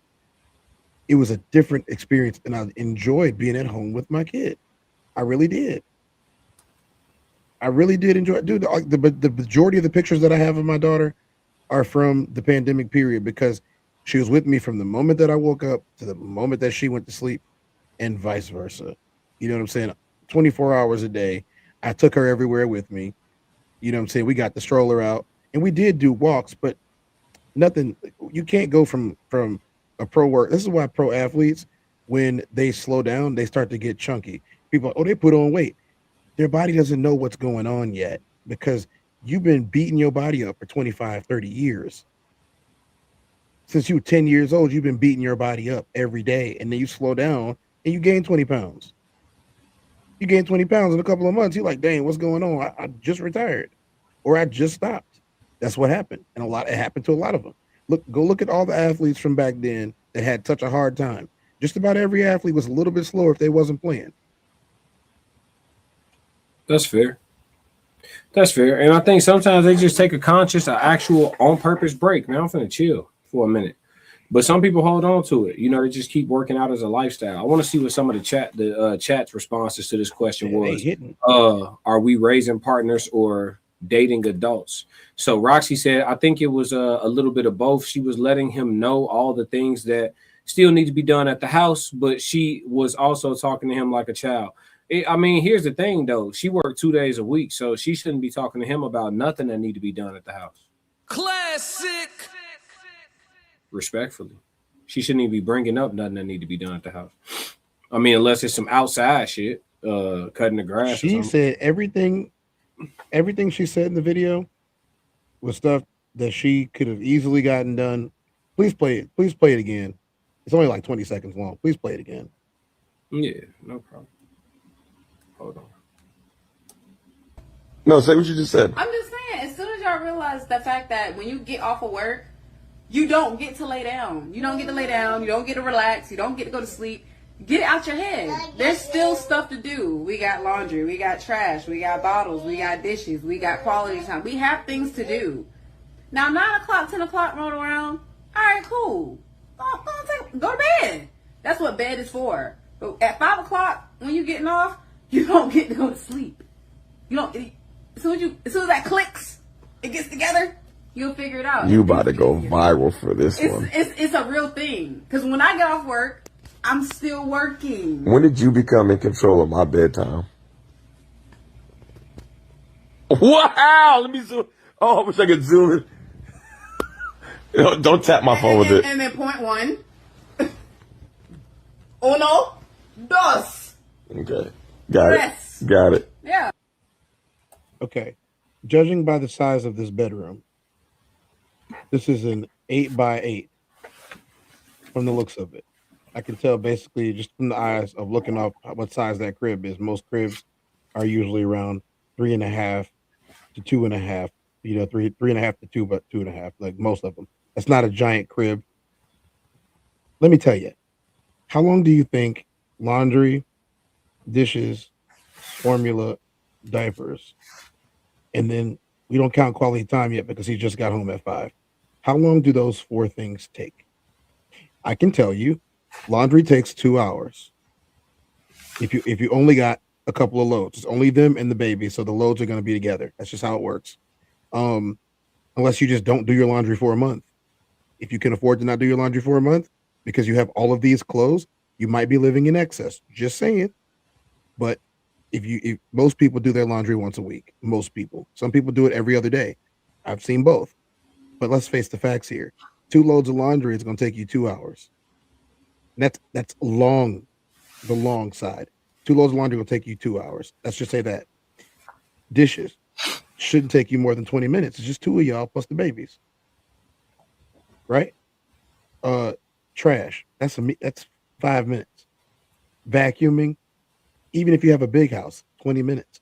it was a different experience, and I enjoyed being at home with my kid. I really did. I really did enjoy it. Dude, the majority of the pictures that I have of my daughter are from the pandemic period because she was with me from the moment that I woke up to the moment that she went to sleep and vice versa. You know what I'm saying? 24 hours a day. I took her everywhere with me. You know what I'm saying? We got the stroller out and we did do walks, but nothing. You can't go from a pro work. This is why pro athletes, when they slow down, they start to get chunky. People, oh, they put on weight. Their body doesn't know what's going on yet because you've been beating your body up for 25, 30 years. Since you were 10 years old, you've been beating your body up every day. And then you slow down and you gain 20 pounds. You gain 20 pounds in a couple of months. You're like, dang, what's going on? I just retired or I just stopped. That's what happened. And it happened to a lot of them. Go look at all the athletes from back then that had such a hard time. Just about every athlete was a little bit slower if they wasn't playing. That's fair. That's fair. And I think sometimes they just take a conscious, actual on-purpose break. Man, I'm finna chill for a minute. But some people hold on to it. You know, they just keep working out as a lifestyle. I want to see what some of the chat's responses to this question was. Are we raising partners or dating adults? So Roxy said, I think it was a little bit of both. She was letting him know all the things that still need to be done at the house, but she was also talking to him like a child. I mean, here's the thing, though. She worked 2 days a week, so she shouldn't be talking to him about nothing that need to be done at the house. Classic. Respectfully. She shouldn't even be bringing up nothing that need to be done at the house. I mean, unless it's some outside shit, cutting the grass. She said everything she said in the video was stuff that she could have easily gotten done. Please play it. Please play it again. It's only like 20 seconds long. Please play it again. Yeah, no problem. Hold on. No, say what you just said. I'm just saying, as soon as y'all realize the fact that when you get off of work, you don't get to lay down. You don't get to lay down. You don't get to relax. You don't get to go to sleep. Get it out your head. There's still stuff to do. We got laundry. We got trash. We got bottles. We got dishes. We got quality time. We have things to do. Now, 9 o'clock, 10 o'clock roll around. All right, cool. Go to bed. That's what bed is for. But at 5 o'clock, when you're getting off, you don't get to go to sleep. You don't. As soon as that clicks, it gets together. You'll figure it out. You about to go viral for this one. It's a real thing. Because when I get off work, I'm still working. When did you become in control of my bedtime? Wow! Let me zoom. Oh, I wish I could zoom in. Don't tap my phone with it. And then point one. Uno, dos. Okay. Got it. Yeah. Okay. Judging by the size of this bedroom, this is an 8x8 from the looks of it. I can tell basically just from the eyes of looking up what size that crib is. Most cribs are usually around 3.5 to 2.5. You know, 3.5 to 2, but 2.5, like most of them. That's not a giant crib. Let me tell you, how long do you think laundry, dishes, formula, diapers, and then we don't count quality time yet because he just got home at 5. How long do those 4 things take? I can tell you, laundry takes 2 hours. If you only got a couple of loads, it's only them and the baby, so the loads are going to be together. That's just how it works. Unless you just don't do your laundry for a month. If you can afford to not do your laundry for a month because you have all of these clothes, you might be living in excess. Just saying. But if most people do their laundry once a week, most people. Some people do it every other day. I've seen both. But let's face the facts here. 2 loads of laundry is going to take you 2 hours. And that's long, the long side. 2 loads of laundry will take you 2 hours. Let's just say that. Dishes shouldn't take you more than 20 minutes. It's just 2 of y'all plus the babies. Right? Trash. That's 5 minutes. Vacuuming, even if you have a big house, 20 minutes.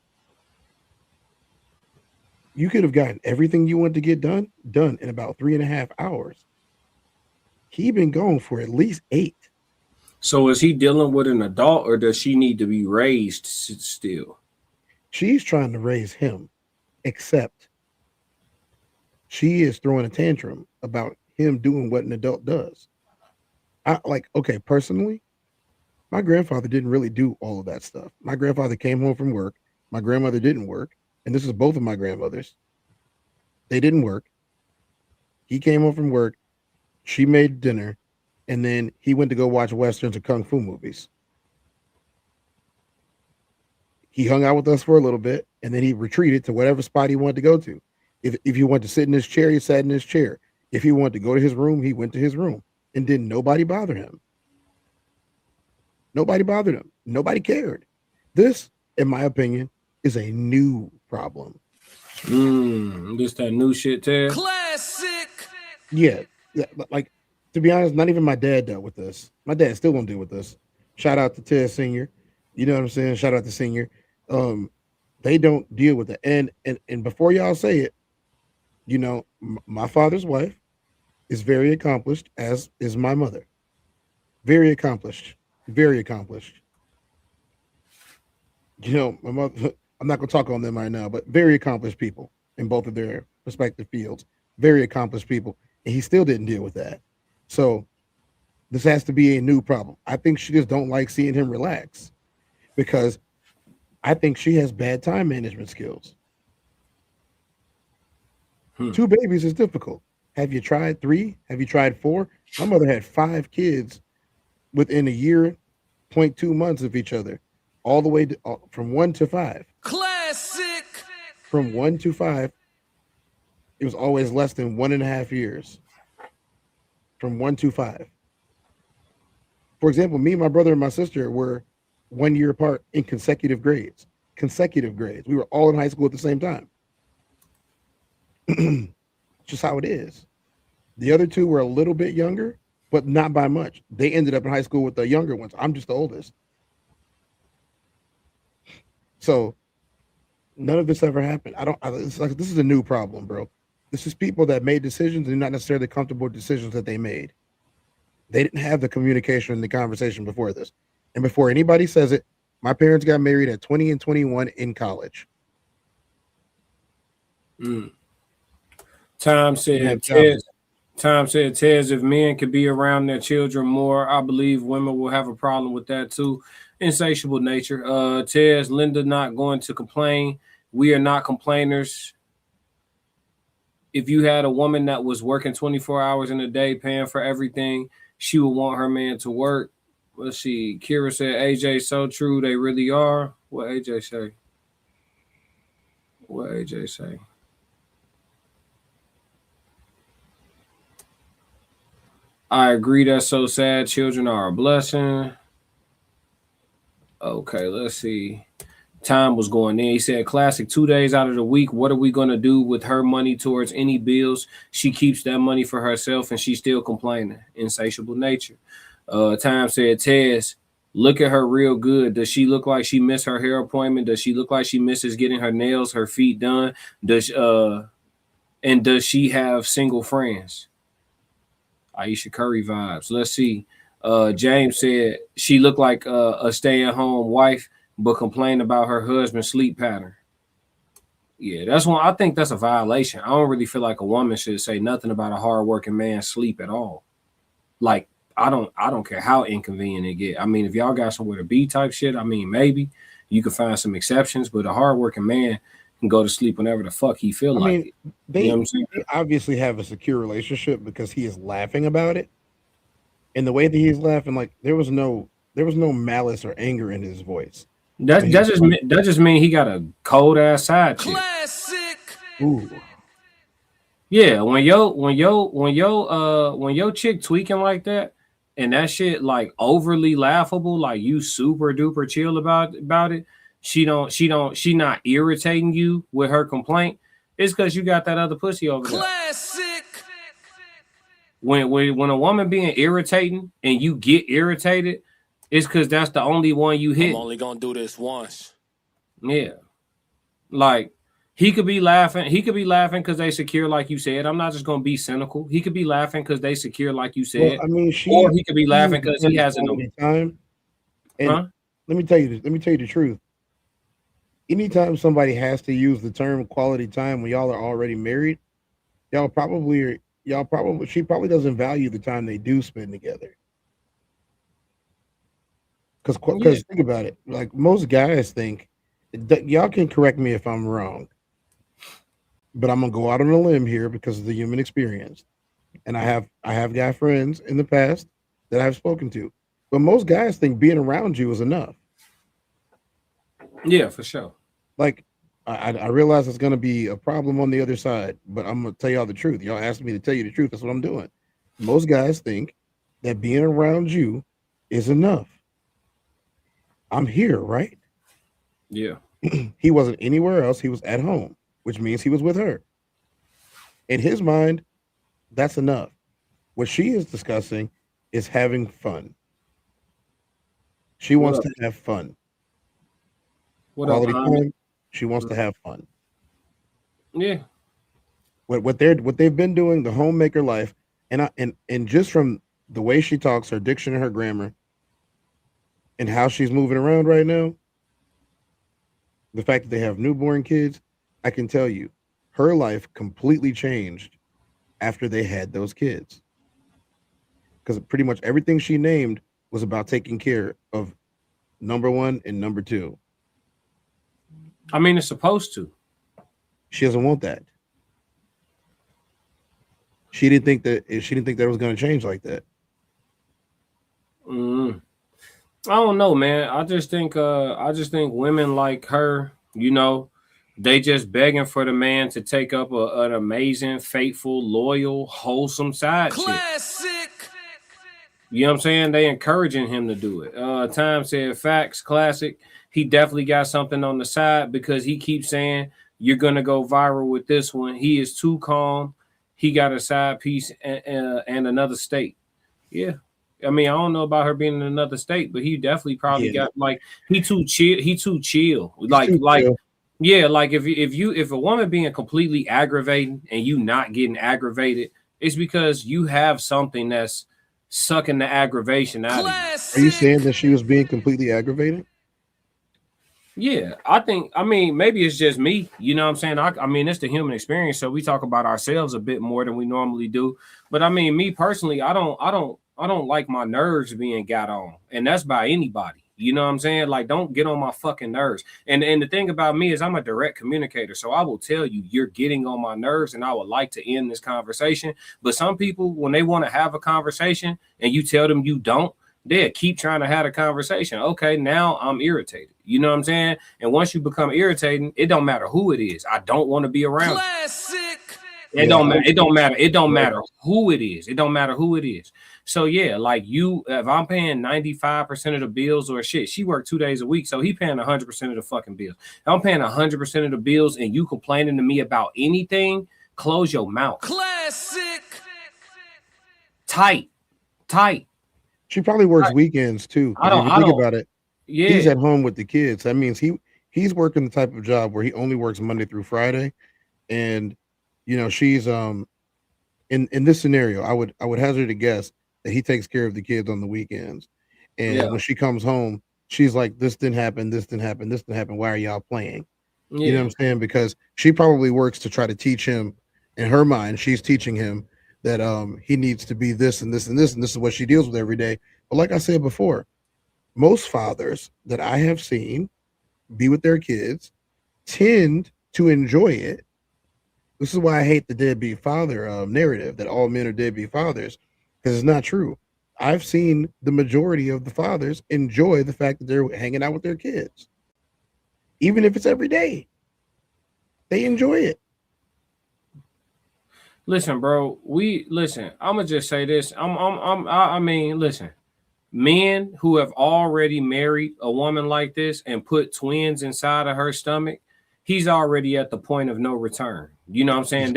You could have gotten everything you want to get done in about 3.5 hours. He been gone for at least 8. So is he dealing with an adult, or does she need to be raised still? She's trying to raise him, except she is throwing a tantrum about him doing what an adult does. Okay, personally, my grandfather didn't really do all of that stuff. My grandfather came home from work. My grandmother didn't work. And this is both of my grandmothers. They didn't work. He came home from work. She made dinner. And then he went to go watch Westerns or Kung Fu movies. He hung out with us for a little bit. And then he retreated to whatever spot he wanted to go to. If he wanted to sit in his chair, he sat in his chair. If he wanted to go to his room, he went to his room. And didn't nobody bother him. Nobody bothered him. Nobody cared. This, in my opinion, is a new problem. This that new shit, Ted. Classic. Yeah, like, to be honest, not even my dad dealt with this. My dad still won't deal with this. Shout out to Ted Senior. You know what I'm saying? Shout out to Senior. They don't deal with it. And before y'all say it, you know, my father's wife is very accomplished, as is my mother. Very accomplished. Very accomplished. You know, my mother, I'm not going to talk on them right now, but very accomplished people in both of their respective fields. Very accomplished people. And he still didn't deal with that. So this has to be a new problem. I think she just don't like seeing him relax, because I think she has bad time management skills. 2 babies is difficult. Have you tried 3? Have you tried 4? My mother had 5 kids within a year, 0.2 months of each other, all the way to, from 1 to 5. Classic. From 1 to 5, it was always less than 1.5 years. From 1 to 5. For example, me, my brother, and my sister were 1 year apart in consecutive grades. Consecutive grades. We were all in high school at the same time. Just how it is. The other 2 were a little bit younger, but not by much. They ended up in high school with the younger ones. I'm just the oldest. So none of this ever happened. It's like, this is a new problem, bro. This is people that made decisions and not necessarily comfortable decisions that they made. They didn't have the communication and the conversation before this. And before anybody says it, my parents got married at 20 and 21 in college. Tom said, Tez, if men could be around their children more, I believe women will have a problem with that too. Insatiable nature. Tez, Linda not going to complain. We are not complainers. If you had a woman that was working 24 hours in a day, paying for everything, she would want her man to work. Let's see. Kira said, AJ, so true. They really are. What AJ say? What AJ say? I agree. That's so sad. Children are a blessing. Okay, let's see. Time was going in. He said, classic, 2 days out of the week. What are we going to do with her money towards any bills? She keeps that money for herself and she's still complaining. Insatiable nature. Time said, Tez, look at her real good. Does she look like she missed her hair appointment? Does she look like she misses getting her nails, her feet done? Does she have single friends? Aisha Curry vibes. Let's see. James said she looked like a stay-at-home wife, but complained about her husband's sleep pattern. Yeah, that's one. I think that's a violation. I don't really feel like a woman should say nothing about a hardworking man's sleep at all. Like, I don't care how inconvenient it get. I mean, if y'all got somewhere to be type shit, I mean, maybe you can find some exceptions, but a hardworking man can go to sleep whenever the fuck he feel like it. They obviously have a secure relationship because he is laughing about it. And the way that he's laughing, like there was no malice or anger in his voice. That just mean he got a cold ass side chick. Classic. Ooh. Yeah, when your chick tweaking like that and that shit like overly laughable, like you super duper chill about it, she not irritating you with her complaint, it's because you got that other pussy over there. Classic. When a woman being irritating and you get irritated, it's because that's the only one you hit. I'm only gonna do this once. Yeah. Like He could be laughing. He could be laughing because they secure, like you said. I'm not just gonna be cynical. He could be laughing because they secure, like you Well, said. I mean, Or he could be laughing because he has quality time. And Huh? let me tell you the truth. Anytime somebody has to use the term quality time when y'all are already married, she probably doesn't value the time they do spend together. Because think about it, like most guys think, y'all can correct me if I'm wrong, but I'm gonna go out on a limb here because of the human experience, and I have guy friends in the past that I've spoken to, but most guys think being around you is enough. Yeah, for sure. Like I realize it's gonna be a problem on the other side, but I'm gonna tell y'all the truth. Y'all asked me to tell you the truth. That's what I'm doing. Most guys think that being around you is enough. I'm here, right? Yeah. He wasn't anywhere else. He was at home, which means he was with her. In his mind, that's enough. What she is discussing is having fun. She wants to have fun. Quality time. She wants to have fun. Yeah. What they've been doing, the homemaker life, and just from the way she talks, her diction and her grammar, and how she's moving around right now, the fact that they have newborn kids, I can tell you, her life completely changed after they had those kids. Because pretty much everything she named was about taking care of number one and number two. I mean, it's supposed to. She doesn't want that. She didn't think that it was going to change like that. I don't know, man. I just think women like her, they just begging for the man to take up an amazing, faithful, loyal, wholesome side chick. You know what I'm saying? They encouraging him to do it. Time said facts, classic. He definitely got something on the side because he keeps saying you're gonna go viral with this one. He is too calm. He got a side piece and another state. Yeah. I mean, I don't know about her being in another state, but he definitely probably got like he too chill. He too chill. Yeah, like if a woman being completely aggravating and you not getting aggravated, it's because you have something that's sucking the aggravation out of you. Are you saying that she was being completely aggravated? Yeah, I mean, maybe it's just me. You know what I'm saying? I mean, it's the human experience, so we talk about ourselves a bit more than we normally do. But I mean, me personally, I don't like my nerves being got on, and that's by anybody. You know what I'm saying? Like, don't get on my fucking nerves. And the thing about me is I'm a direct communicator, so I will tell you you're getting on my nerves, and I would like to end this conversation. But some people, when they want to have a conversation, and you tell them you don't, they'll keep trying to have a conversation. Okay, now I'm irritated. You know what I'm saying? And once you become irritating, it don't matter who it is. I don't want to be around. Classic. It don't matter. It don't matter. It don't matter who it is. It don't matter who it is. So yeah, like if I'm paying 95% of the bills or shit, she worked 2 days a week, so he paying 100% of the fucking bills. If I'm paying 100% of the bills, and you complaining to me about anything, close your mouth. Classic. Tight. She probably works weekends too. If you think about it, yeah, he's at home with the kids. That means he's working the type of job where he only works Monday through Friday, and she's in this scenario, I would hazard a guess that he takes care of the kids on the weekends, and when she comes home, she's like, "This didn't happen. This didn't happen. This didn't happen. Why are y'all playing?" Yeah. You know what I'm saying? Because she probably works to try to teach him. In her mind, she's teaching him that he needs to be this and this and this, and this is what she deals with every day. But like I said before, most fathers that I have seen be with their kids tend to enjoy it. This is why I hate the deadbeat father narrative that all men are deadbeat fathers, because it's not true. I've seen the majority of the fathers enjoy the fact that they're hanging out with their kids, even if it's every day. They enjoy it. Listen, bro. I'm gonna just say this. I mean, listen. Men who have already married a woman like this and put twins inside of her stomach, he's already at the point of no return. You know what I'm saying?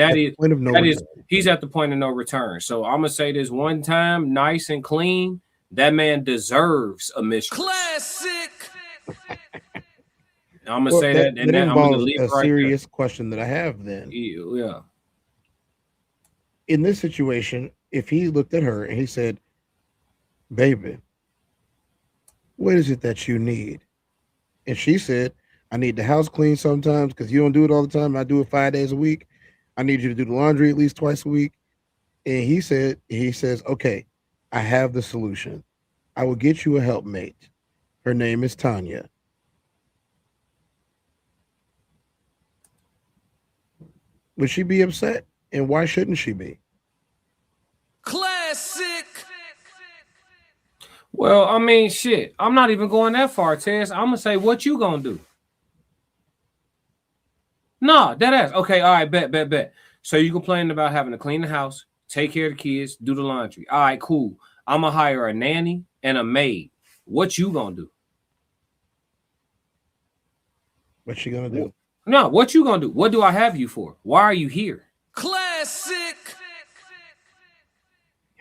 He's at the point of no return. So I'm gonna say this one time, nice and clean. That man deserves a mistress. Classic. I'm gonna say that, and that then I'm gonna involves leave a it right serious question that I have then. Yeah. In this situation, if he looked at her and he said, "Baby, what is it that you need?" And she said, "I need the house clean sometimes because you don't do it all the time. I do it 5 days a week. I need you to do the laundry at least twice a week." And he says, "Okay, I have the solution. I will get you a helpmate. Her name is Tanya." Would she be upset? And why shouldn't she be? Classic. Well, I mean, shit. I'm not even going that far, Tess. I'm gonna say, what you gonna do? No, that ass. Okay, all right, bet. So you complaining about having to clean the house, take care of the kids, do the laundry. All right, cool. I'm gonna hire a nanny and a maid. What you gonna do? What's she gonna do? No, what you gonna do? What do I have you for? Why are you here? Classic.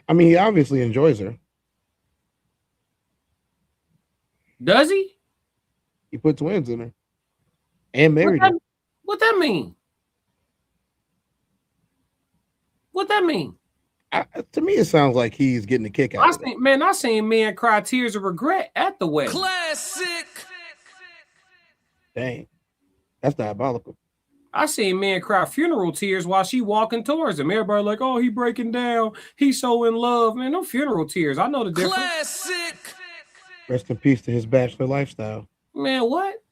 I mean, he obviously enjoys her. Does he? He put twins in her and married her. What that mean? What that mean? To me, it sounds like he's getting a kick out of it. I seen men cry tears of regret at the wedding. Classic. Dang, that's diabolical. I seen men cry funeral tears while she walking towards him. Everybody like, oh, he breaking down. He's so in love. Man, no funeral tears. I know the difference. Classic. Rest in peace to his bachelor lifestyle. Man, what?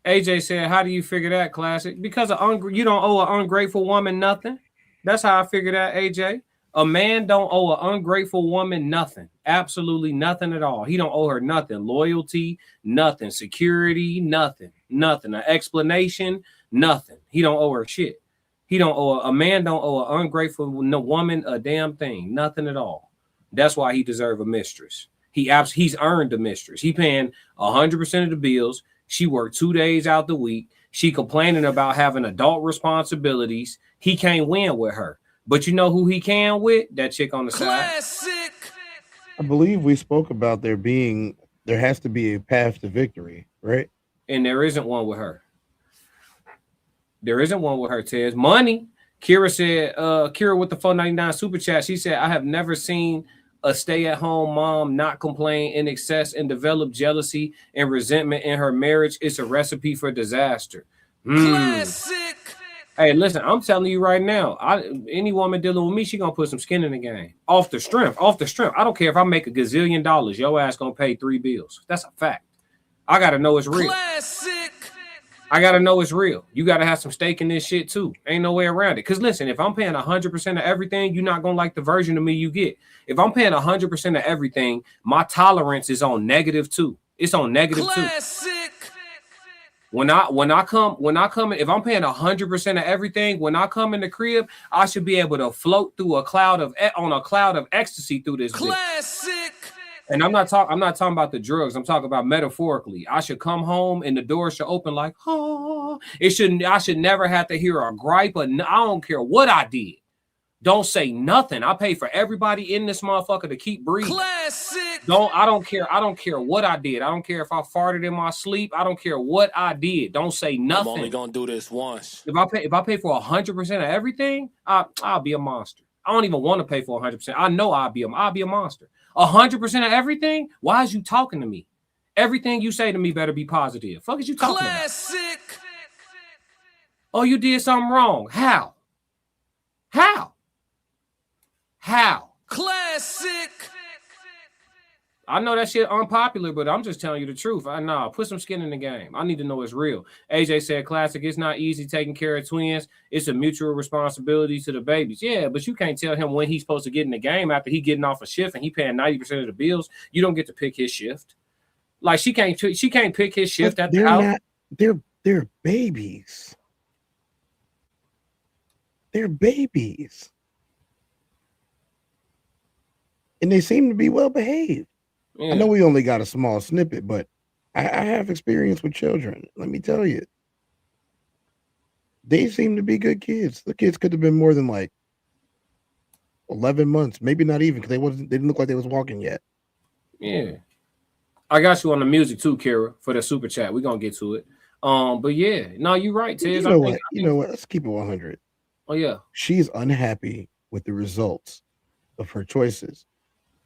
AJ said, how do you figure that, Classic? Because you don't owe an ungrateful woman nothing. That's how I figured that, AJ. A man don't owe an ungrateful woman nothing. Absolutely nothing at all. He don't owe her nothing. Loyalty, nothing. Security, nothing. Nothing. An explanation, nothing. He don't owe her shit. A man don't owe an ungrateful woman a damn thing. Nothing at all. That's why he deserve a mistress. He's earned a mistress. He paying 100% of the bills. She worked 2 days out the week. She complaining about having adult responsibilities. He can't win with her. But you know who he can with? That chick on the side. I believe we spoke about there has to be a path to victory, right? And there isn't one with her. There isn't one with her, Tez. Money. Kira said, Kira with the 499 super chat, she said, I have never seen a stay-at-home mom not complain in excess and develop jealousy and resentment in her marriage. It's a recipe for disaster. Classic. Hey, listen, I'm telling you right now, any woman dealing with me, she gonna put some skin in the game. Off the strength. I don't care if I make $1 gazillion, your ass gonna pay 3 bills. That's a fact. I gotta know it's real. Classic. I gotta know it's real. You gotta have some stake in this shit too. Ain't no way around it. Cause listen, if I'm paying 100% of everything, you're not gonna like the version of me you get. If I'm paying 100% of everything, my tolerance is on -2. It's on -2. When I come, if I'm paying 100% of everything, when I come in the crib, I should be able to float through on a cloud of ecstasy through this Classic. bitch. And I'm not talking about the drugs. I'm talking about metaphorically. I should come home and the door should open like, oh, I should never have to hear a gripe. I don't care what I did. Don't say nothing. I pay for everybody in this motherfucker to keep breathing. Classic. I don't care. I don't care what I did. I don't care if I farted in my sleep. I don't care what I did. Don't say nothing. I'm only gonna do this once. If I pay for 100% of everything, I'll be a monster. I don't even want to pay for 100%. I know I'll be a monster. 100% of everything. Why is you talking to me? Everything you say to me better be positive. Fuck is you talking Classic. about? Oh, you did something wrong. How? Classic. I know that shit unpopular, but I'm just telling you the truth. Put some skin in the game. I need to know it's real. AJ said, Classic, it's not easy taking care of twins. It's a mutual responsibility to the babies. Yeah, but you can't tell him when he's supposed to get in the game after he getting off a shift and he paying 90% of the bills. You don't get to pick his shift. Like she can't pick his shift at the house. They're babies. They're babies. And they seem to be well behaved. Yeah. I know we only got a small snippet, but I have experience with children. Let me tell you. They seem to be good kids. The kids could have been more than like 11 months, maybe not even, because they didn't look like they was walking yet. Yeah. I got you on the music too, Kira, for the super chat. We're gonna get to it. But yeah, no, you're right, Tiz. You know what? You know what? Let's keep it 100. Oh yeah. She's unhappy with the results of her choices.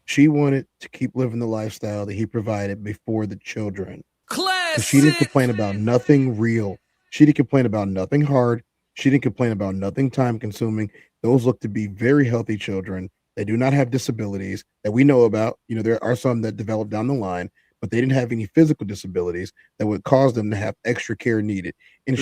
She wanted to keep living the lifestyle that he provided before the children. Classic. She didn't complain about nothing real. She didn't complain about nothing hard. She didn't complain about nothing time consuming. Those look to be very healthy children. They do not have disabilities that we know about. You know, there are some that develop down the line, but they didn't have any physical disabilities that would cause them to have extra care needed. And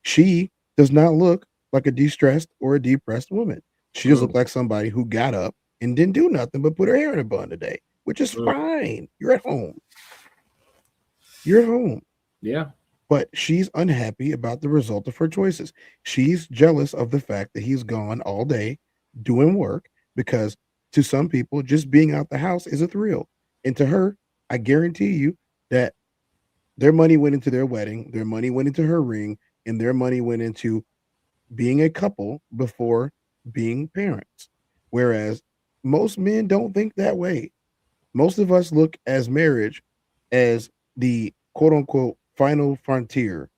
she does not look like a distressed or a depressed woman. She just looked like somebody who got up and didn't do nothing but put her hair in a bun today, which is fine. You're at home. You're at home. Yeah. But she's unhappy about the result of her choices. She's jealous of the fact that he's gone all day doing work, because to some people, just being out the house is a thrill. And to her, I guarantee you that their money went into their wedding, their money went into her ring, and their money went into being a couple before being parents. Whereas most men don't think that way. Most of us look as marriage as the quote unquote final frontier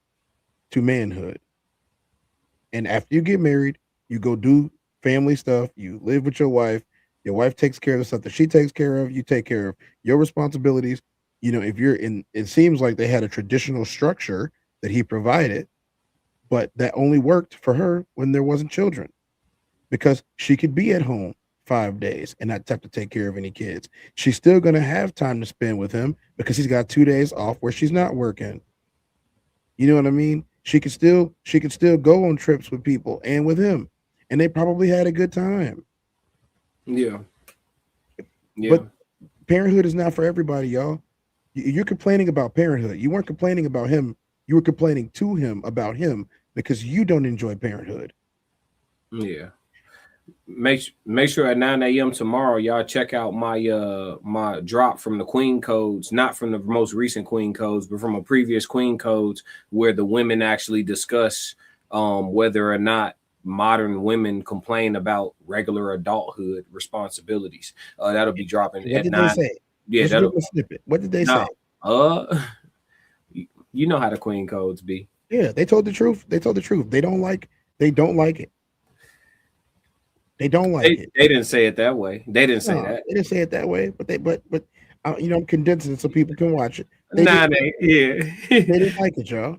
to manhood. And after you get married, you go do family stuff, you live with your wife takes care of the stuff that she takes care of, you take care of your responsibilities. You know, if you're in, it seems like they had a traditional structure that he provided, but that only worked for her when there wasn't children, because she could be at home 5 days and not have to take care of any kids. She's still going to have time to spend with him because he's got 2 days off where she's not working. You know what I mean? She could still go on trips with people and with him, and they probably had a good time. Yeah. But parenthood is not for everybody, y'all. You're complaining about parenthood. You weren't complaining about him. You were complaining to him about him because you don't enjoy parenthood. Yeah. Make sure at 9 a.m. tomorrow, y'all check out my my drop from the Queen Codes, not from the most recent Queen Codes, but from a previous Queen Codes, where the women actually discuss whether or not modern women complain about regular adulthood responsibilities. That'll be dropping what at did 9. They say? Yeah, Let's that'll give a snippet. What did they say? You know how the Queen Codes be. Yeah, they told the truth. They told the truth. They don't like it. They don't like it. They didn't say it that way. They didn't say that. They didn't say it that way, but you know, I'm condensing it so people can watch it. They didn't like it, y'all.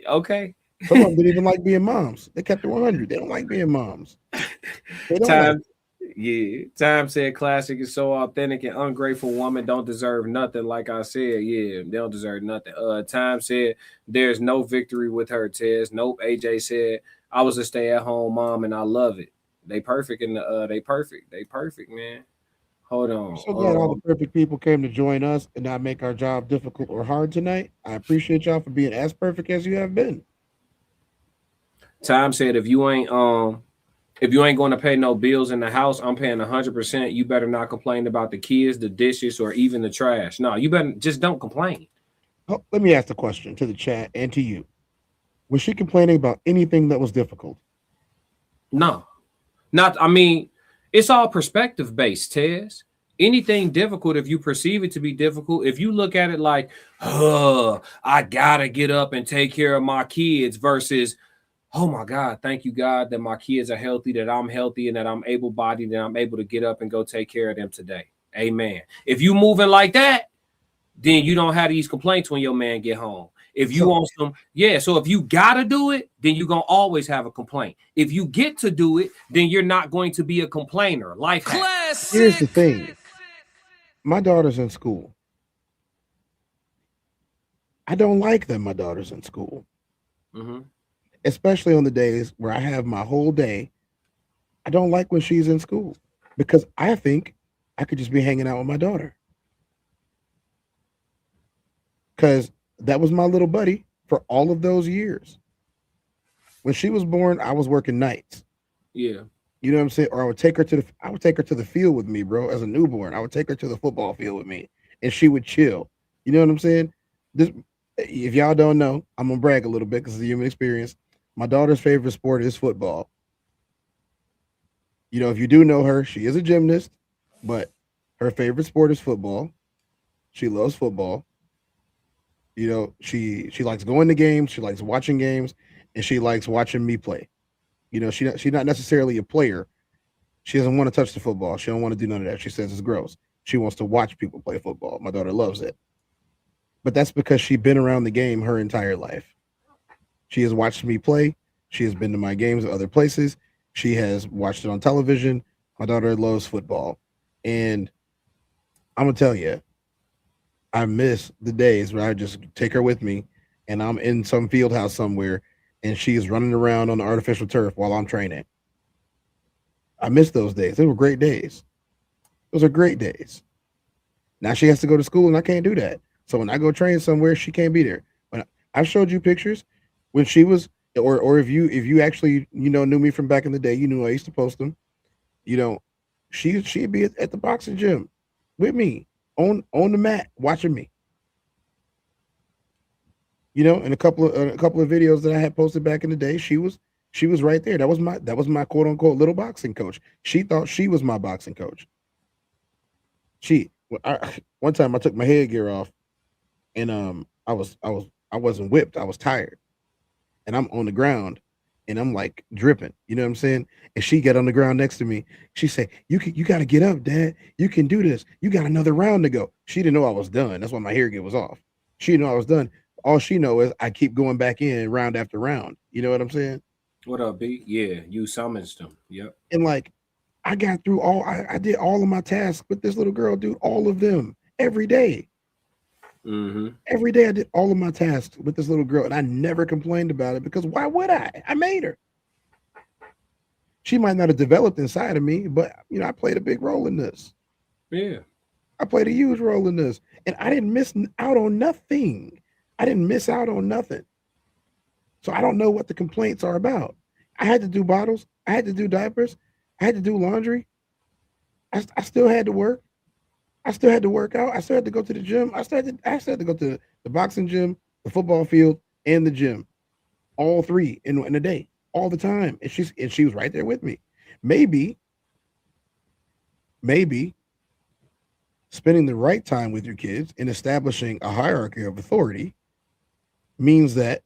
Okay. Some of them didn't even like being moms. They kept it 100. They don't like being moms. Time said classic is so authentic, and ungrateful woman don't deserve nothing. Like I said, they don't deserve nothing. Time said there's no victory with her, Tez. Nope. AJ said I was a stay-at-home mom and I love it. They perfect in the they perfect, man. Hold on. I'm so glad all the perfect people came to join us and not make our job difficult or hard tonight. I appreciate y'all for being as perfect as you have been. Time said if you ain't going to pay no bills in the house, I'm paying 100%. You better not complain about the kids, the dishes, or even the trash. No, you better just don't complain. Oh, let me ask the question to the chat and to you. Was she complaining about anything that was difficult? No. I mean, it's all perspective based, Tez. Anything difficult, if you perceive it to be difficult, if you look at it like, I gotta get up and take care of my kids, versus, oh my God, thank you, God, that my kids are healthy, that I'm healthy, and that I'm able-bodied, and I'm able to get up and go take care of them today. Amen. If you moving like that, then you don't have these complaints when your man get home. If you want some, so if you gotta do it, then you're gonna always have a complaint. If you get to do it, then you're not going to be a complainer. Life hack. Here's the thing. My daughter's in school. I don't like that my daughter's in school. Mm-hmm. Especially on the days where I have my whole day. I don't like when she's in school because I think I could just be hanging out with my daughter. Because that was my little buddy for all of those years. When she was born, I was working nights. Yeah. You know what I'm saying? Or I would take her to the field with me, bro, as a newborn. I would take her to the football field with me and she would chill. You know what I'm saying? If y'all don't know, I'm gonna brag a little bit because it's a human experience. My daughter's favorite sport is football. You know, if you do know her, she is a gymnast, but her favorite sport is football. She loves football. You know, she likes going to games, she likes watching games, and she likes watching me play. You know, she's not necessarily a player. She doesn't want to touch the football. She don't want to do none of that. She says it's gross. She wants to watch people play football. My daughter loves it. But that's because she's been around the game her entire life. She has watched me play. She has been to my games at other places. She has watched it on television. My daughter loves football. And I'm going to tell you, I miss the days where I just take her with me and I'm in some field house somewhere and she is running around on the artificial turf while I'm training. I miss those days. They were great days. Those are great days. Now she has to go to school and I can't do that. So when I go train somewhere, she can't be there. When I've showed you pictures when she was, or if you actually, you know, knew me from back in the day, you knew I used to post them. You know, she'd be at the boxing gym with me on the mat watching me. You know, in a couple of videos that I had posted back in the day, she was right there. That was my quote unquote little boxing coach. She thought she was my boxing coach. One time I took my headgear off and I wasn't whipped. I was tired. And I'm on the ground and I'm like dripping. You know what I'm saying? And she got on the ground next to me. She said, you got to get up, Dad. You can do this. You got another round to go. She didn't know I was done. That's why my hair was off. She didn't know I was done. All she know is I keep going back in round after round. You know what I'm saying? What up, B? Yeah, you summoned them. Yep. And like I got through I did all of my tasks with this little girl, dude, all of them every day. Every day I did all of my tasks with this little girl and I never complained about it because why would I? I made her. She might not have developed inside of me, but you know, I played a big role in this. Yeah. I played a huge role in this and I didn't miss out on nothing. I didn't miss out on nothing. So I don't know what the complaints are about. I had to do bottles. I had to do diapers. I had to do laundry. I still had to work. I still had to work out. I still had to go to the gym. I still had to go to the boxing gym, the football field, and the gym. All three in a day, all the time. And she was right there with me. Maybe spending the right time with your kids and establishing a hierarchy of authority means that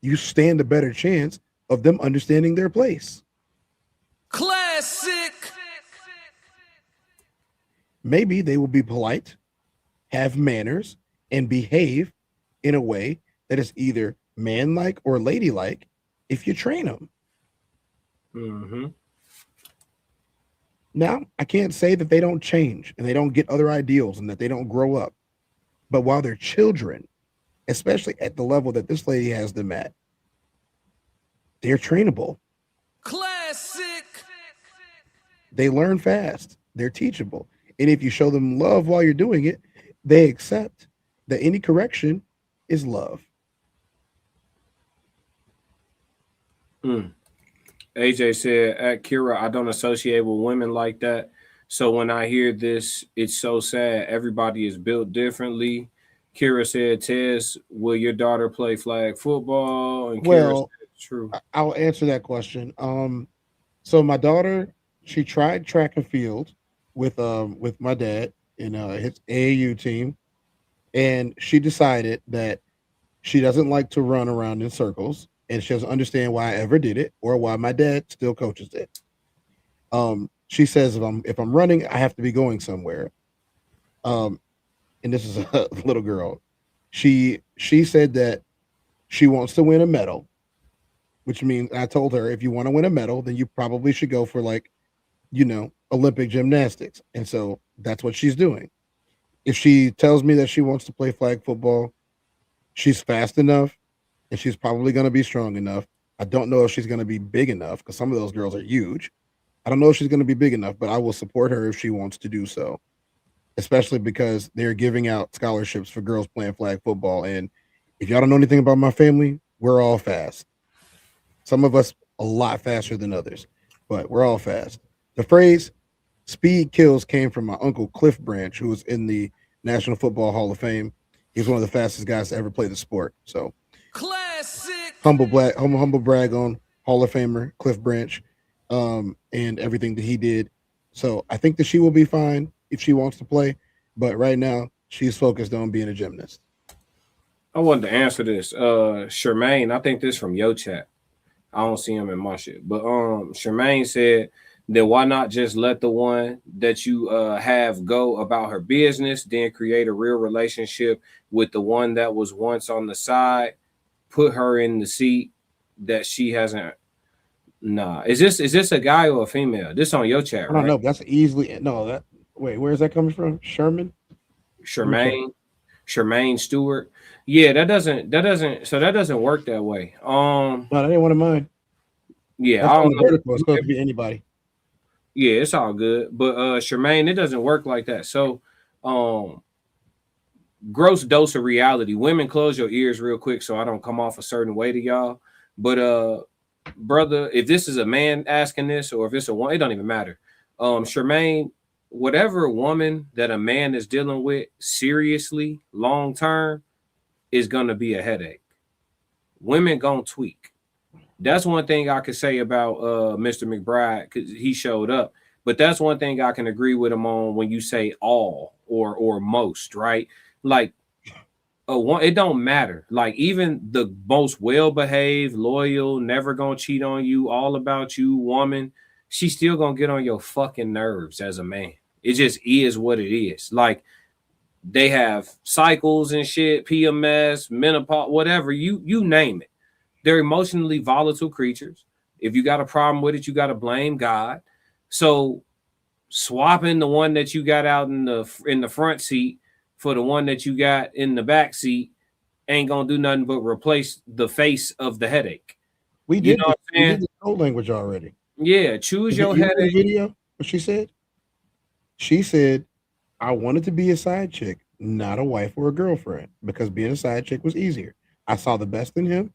you stand a better chance of them understanding their place. Classic. Maybe they will be polite, have manners, and behave in a way that is either man-like or ladylike if you train them. Now, I can't say that they don't change and they don't get other ideals and that they don't grow up. But while they're children, especially at the level that this lady has them at, they're trainable. Classic. They learn fast. They're teachable. And if you show them love while you're doing it, they accept that any correction is love. AJ said, at Kira, I don't associate with women like that. So when I hear this, it's so sad. Everybody is built differently. Kira said, Tess, will your daughter play flag football? And Well, Kira said, true. I'll answer that question. So my daughter, she tried track and field with my dad in his AAU team, and she decided that she doesn't like to run around in circles, and she doesn't understand why I ever did it or why my dad still coaches it. She says if I'm running, I have to be going somewhere. And this is a little girl. She said that she wants to win a medal, which means I told her if you want to win a medal, then you probably should go for Olympic gymnastics. And so that's what she's doing. If she tells me that she wants to play flag football, she's fast enough and she's probably going to be strong enough. I don't know if she's going to be big enough because some of those girls are huge. I don't know if she's going to be big enough, but I will support her if she wants to do so, especially because they're giving out scholarships for girls playing flag football. And if y'all don't know anything about my family, we're all fast. Some of us a lot faster than others, but we're all fast. The phrase speed kills came from my uncle Cliff Branch, who was in the National Football Hall of Fame. He's one of the fastest guys to ever play the sport. So classic. Humble brag on Hall of Famer Cliff Branch, and everything that he did. So I think that she will be fine if she wants to play, but right now she's focused on being a gymnast. I wanted to answer this. Charmaine, I think this from your chat. I don't see him in my shit. But Charmaine said, then why not just let the one that you have go about her business, then create a real relationship with the one that was once on the side, put her in the seat that she hasn't. Nah. Is this a guy or a female? This on your chat, I don't right? know. That's easily no. That wait, where is that coming from? Sherman, Charmaine Stewart. Yeah, that doesn't work that way. No, that ain't one of mine. Yeah, That's I on don't the know. vertical. It's supposed to be anybody. Yeah, it's all good. But Charmaine, it doesn't work like that. So gross dose of reality. Women, close your ears real quick so I don't come off a certain way to y'all. But brother, if this is a man asking this or if it's a woman, it don't even matter. Charmaine, whatever woman that a man is dealing with seriously long term is gonna be a headache. Women gonna tweak. That's one thing I could say about Mr. McBride because he showed up. But that's one thing I can agree with him on when you say all or most, right? Like it don't matter. Like even the most well-behaved, loyal, never gonna cheat on you, all about you woman, she's still gonna get on your fucking nerves as a man. It just is what it is. Like they have cycles and shit, PMS, menopause, whatever, you name it. They're emotionally volatile creatures. If you got a problem with it, you got to blame God. So swapping the one that you got out in the front seat for the one that you got in the back seat ain't gonna do nothing but replace the face of the headache. We did the code language already. Yeah, choose your headache. Video. What she said? She said, "I wanted to be a side chick, not a wife or a girlfriend, because being a side chick was easier. I saw the best in him.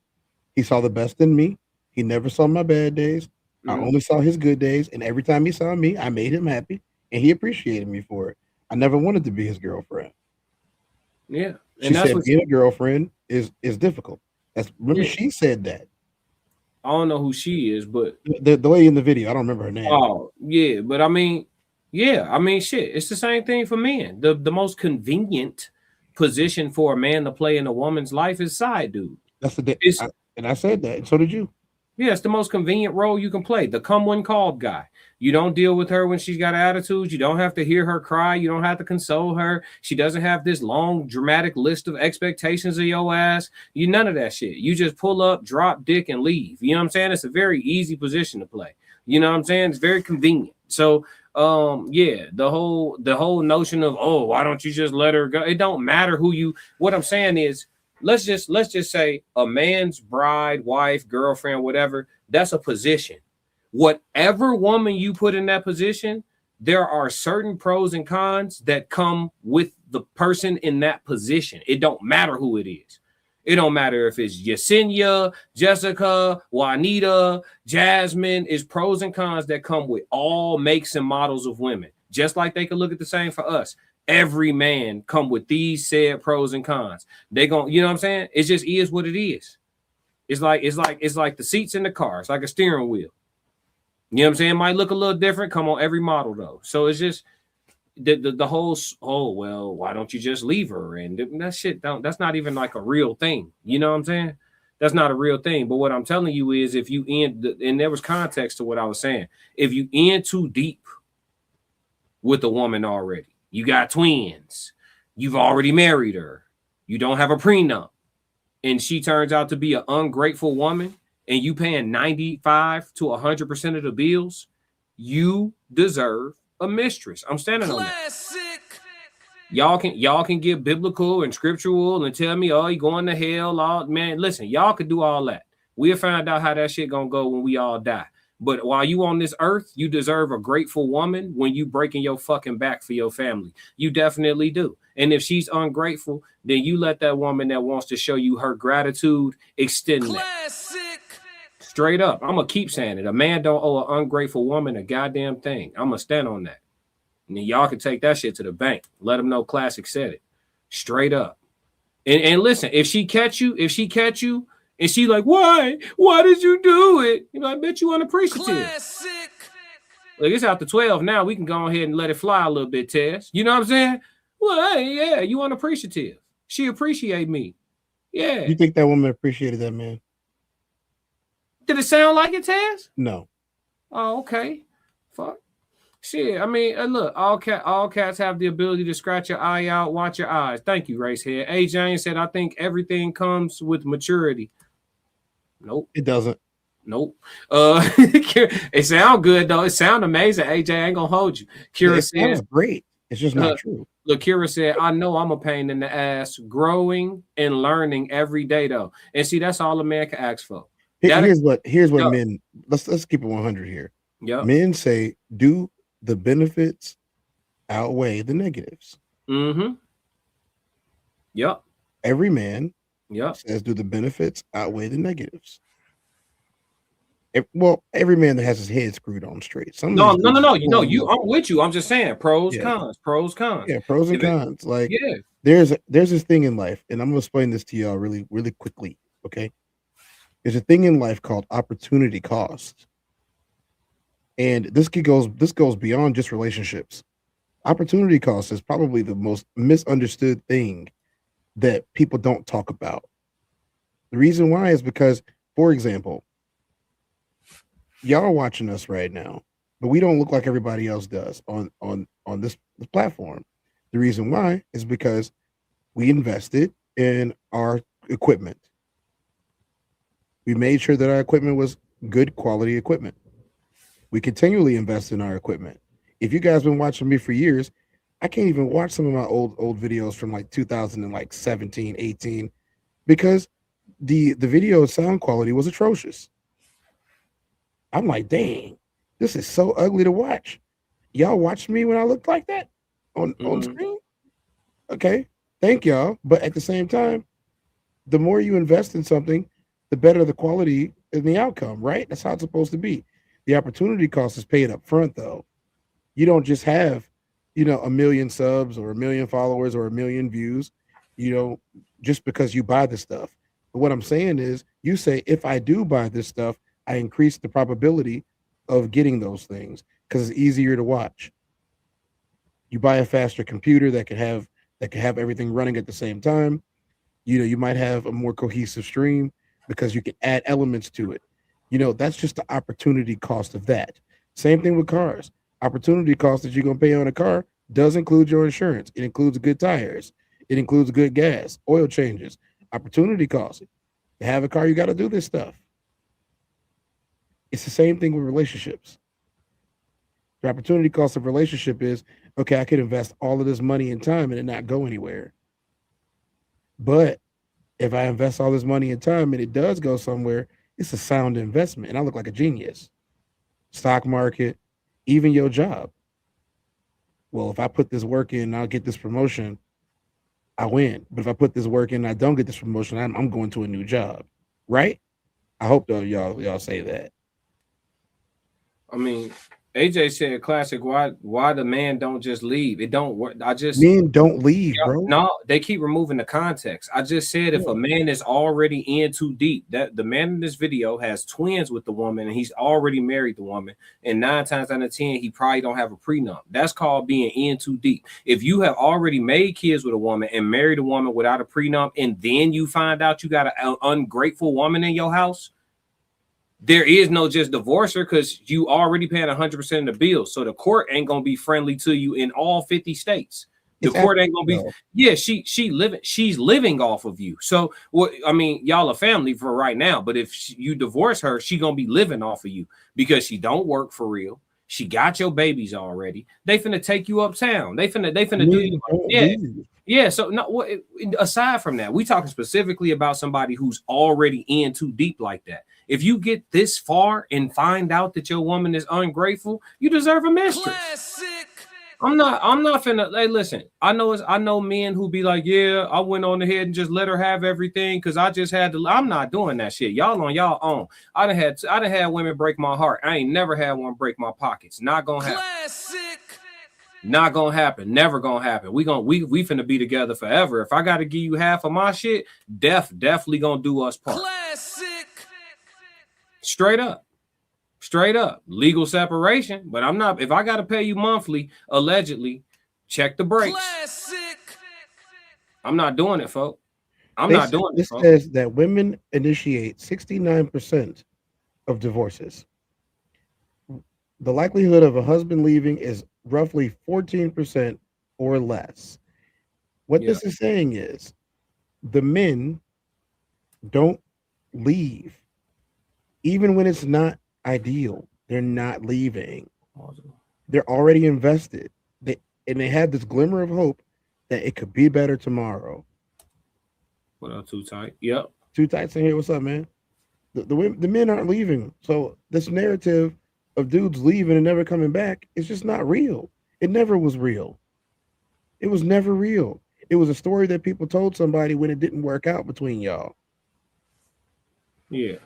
He saw the best in me. He never saw my bad days. I only saw his good days. And every time he saw me, I made him happy. And he appreciated me for it. I never wanted to be his girlfriend." Yeah. She said being a girlfriend is difficult. Remember, Yeah. she said that. I don't know who she is, but the lady in the video, I don't remember her name. Oh, yeah. But I mean, shit. It's the same thing for men. The most convenient position for a man to play in a woman's life is side dude. That's and I said that, and so did you. Yeah, it's the most convenient role you can play. The come when called guy. You don't deal with her when she's got attitudes. You don't have to hear her cry. You don't have to console her. She doesn't have this long, dramatic list of expectations of your ass. None of that shit. You just pull up, drop dick, and leave. You know what I'm saying? It's a very easy position to play. You know what I'm saying? It's very convenient. So, yeah, the whole notion of, oh, why don't you just let her go? It don't matter who you. What I'm saying is, let's just say a man's bride, wife, girlfriend, whatever, that's a position. Whatever woman you put in that position, there are certain pros and cons that come with the person in that position. It don't matter who it is. It don't matter if it's Yesenia, Jessica, Juanita, Jasmine. It's pros and cons that come with all makes and models of women. Just like they could look at the same for us. Every man come with these said pros and cons. They gon', you know what I'm saying? It just is what it is. It's like the seats in the car. It's like a steering wheel. You know what I'm saying? It might look a little different. Come on, every model though. So it's just the whole. Oh well, why don't you just leave her? And that shit that's not even like a real thing. You know what I'm saying? That's not a real thing. But what I'm telling you is, if you end, and there was context to what I was saying. If you in too deep with a woman already. You got twins. You've already married her. You don't have a prenup. And she turns out to be an ungrateful woman and you paying 95 to 100% of the bills. You deserve a mistress. I'm standing on that. Y'all can get biblical and scriptural and tell me, oh, you going to hell. Man, listen, y'all can do all that. We'll find out how that shit gonna go when we all die. But while you on this earth, you deserve a grateful woman when you breaking your fucking back for your family. You definitely do. And if she's ungrateful, then you let that woman that wants to show you her gratitude extend that. Straight up. I'm going to keep saying it. A man don't owe an ungrateful woman a goddamn thing. I'm going to stand on that. And then y'all can take that shit to the bank. Let them know Classic said it. Straight up. And listen, if she catch you, and she like, why did you do it? You know, I bet you unappreciative. Classic. Look, it's out to 12 now. We can go ahead and let it fly a little bit, Tess. You know what I'm saying? Well, hey, yeah, you unappreciative. She appreciate me. Yeah. You think that woman appreciated that man? Did it sound like it, Taz? No. Oh, okay. Fuck. Shit. I mean, look, all cats have the ability to scratch your eye out, watch your eyes. Thank you, Racehead. A. Jane said, I think everything comes with maturity. Nope. It doesn't. Nope. It sound good though. It sound amazing. AJ ain't gonna hold you. Kira said, sounds great. It's just not true. Look, Kira said, I know I'm a pain in the ass, growing and learning every day though. And see, that's all a man can ask for. Here's what men. Let's keep it 100 here. Yeah. Men say, do the benefits outweigh the negatives? Mm-hmm. Yep. Every man says, do the benefits outweigh the negatives? Every man that has his head screwed on straight. No. I'm with you. I'm just saying pros, cons. Yeah, pros and cons. Like, yeah, there's this thing in life, and I'm gonna explain this to y'all really, really quickly. Okay, there's a thing in life called opportunity cost, and this goes beyond just relationships. Opportunity cost is probably the most misunderstood thing that people don't talk about. The reason why is because, for example, y'all are watching us right now, but we don't look like everybody else does on this platform. The reason why is because we invested in our equipment. We made sure that our equipment was good quality equipment. We continually invest in our equipment. If you guys been watching me for years, I can't even watch some of my old videos from like 2017, 18, because the video sound quality was atrocious. I'm like, dang, this is so ugly to watch. Y'all watched me when I looked like that on screen? Okay, thank y'all. But at the same time, the more you invest in something, the better the quality and the outcome, right? That's how it's supposed to be. The opportunity cost is paid up front, though. You don't just have, 1 million subs or 1 million followers or 1 million views, just because you buy the stuff. But what I'm saying is, you say, if I do buy this stuff, I increase the probability of getting those things because it's easier to watch. You buy a faster computer that can have everything running at the same time. You might have a more cohesive stream because you can add elements to it. That's just the opportunity cost of that. Same thing with cars. Opportunity cost that you're gonna pay on a car does include your insurance. It includes good tires. It includes good gas, oil changes. Opportunity cost. To have a car, you got to do this stuff. It's the same thing with relationships. The opportunity cost of relationship is, okay, I could invest all of this money and time and it not go anywhere. But if I invest all this money and time and it does go somewhere, it's a sound investment and I look like a genius. Stock market, even your job. Well, if I put this work in and I'll get this promotion, I win. But if I put this work in and I don't get this promotion, I'm going to a new job. Right? I hope though y'all say that. I mean, AJ said classic, why the man don't just leave? It don't work. Men don't leave, bro. No, they keep removing the context. I just said if a man is already in too deep, that the man in this video has twins with the woman and he's already married the woman, and 9 times out of 10 he probably don't have a prenup. That's called being in too deep. If you have already made kids with a woman and married a woman without a prenup, and then you find out you got an ungrateful woman in your house, there is no just divorce her because you already paying 100% of the bills. So the court ain't gonna be friendly to you in all 50 states. The court ain't gonna be. She's living off of you. So what? I mean, y'all are family for right now. But if you divorce her, she gonna be living off of you because she don't work for real. She got your babies already. They finna take you uptown. They finna do. Yeah. So no. Aside from that, we talking specifically about somebody who's already in too deep like that. If you get this far and find out that your woman is ungrateful, you deserve a mistress. Classic. I'm not finna. Hey, listen. I know men who be like, yeah, I went on ahead and just let her have everything because I just had to. I'm not doing that shit. Y'all on y'all own. I done had women break my heart. I ain't never had one break my pockets. Not gonna happen. Classic. Not gonna happen. Never gonna happen. We finna be together forever. If I gotta give you half of my shit, definitely gonna do us part. Classic. Straight up legal separation, but I'm not. If I got to pay you monthly, allegedly, check the brakes. Classic. I'm not doing it, folks. I'm not doing this. This Says that women initiate 69% of divorces. The likelihood of a husband leaving is roughly 14% or less. What this is saying is the men don't leave. Even when it's not ideal, they're not leaving. They're already invested. And they have this glimmer of hope that it could be better tomorrow. What up, Too Tight? Yep. Too Tight's in here. What's up, man? The men aren't leaving. So this narrative of dudes leaving and never coming back is just not real. It never was real. It was never real. It was a story that people told somebody when it didn't work out between y'all. Yeah.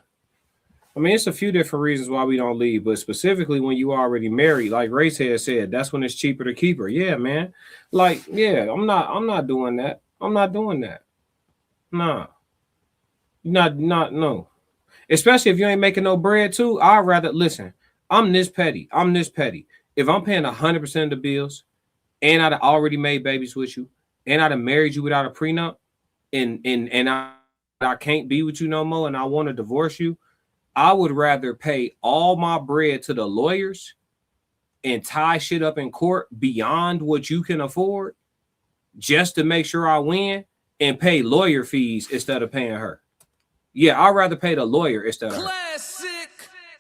I mean, it's a few different reasons why we don't leave, but specifically when you already married, like Race had said, that's when it's cheaper to keep her. Yeah, man. Like, yeah, I'm not doing that. I'm not doing that. Nah. No. Especially if you ain't making no bread too. I'd rather listen. I'm this petty. If I'm paying 100% of the bills, and I'd already made babies with you, and I'd have married you without a prenup, and I can't be with you no more, and I want to divorce you, I would rather pay all my bread to the lawyers and tie shit up in court beyond what you can afford just to make sure I win and pay lawyer fees instead of paying her. Yeah, I'd rather pay the lawyer instead of her.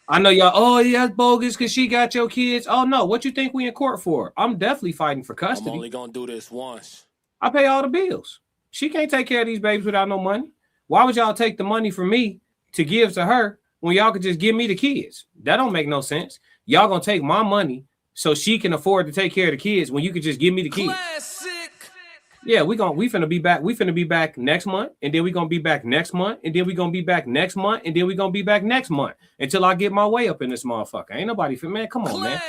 I know y'all, oh, yeah, that's bogus because she got your kids. Oh, no, what you think we in court for? I'm definitely fighting for custody. I'm only going to do this once. I pay all the bills. She can't take care of these babies without no money. Why would y'all take the money from me to give to her when y'all could just give me the kids? That don't make no sense. Y'all gonna take my money so she can afford to take care of the kids when you could just give me the kids. Yeah, we finna be back. We finna be back next month, and then we gonna be back next month, and then we gonna be back next month, and then we gonna be back next month until I get my way up in this motherfucker. Ain't nobody man. Come on, man.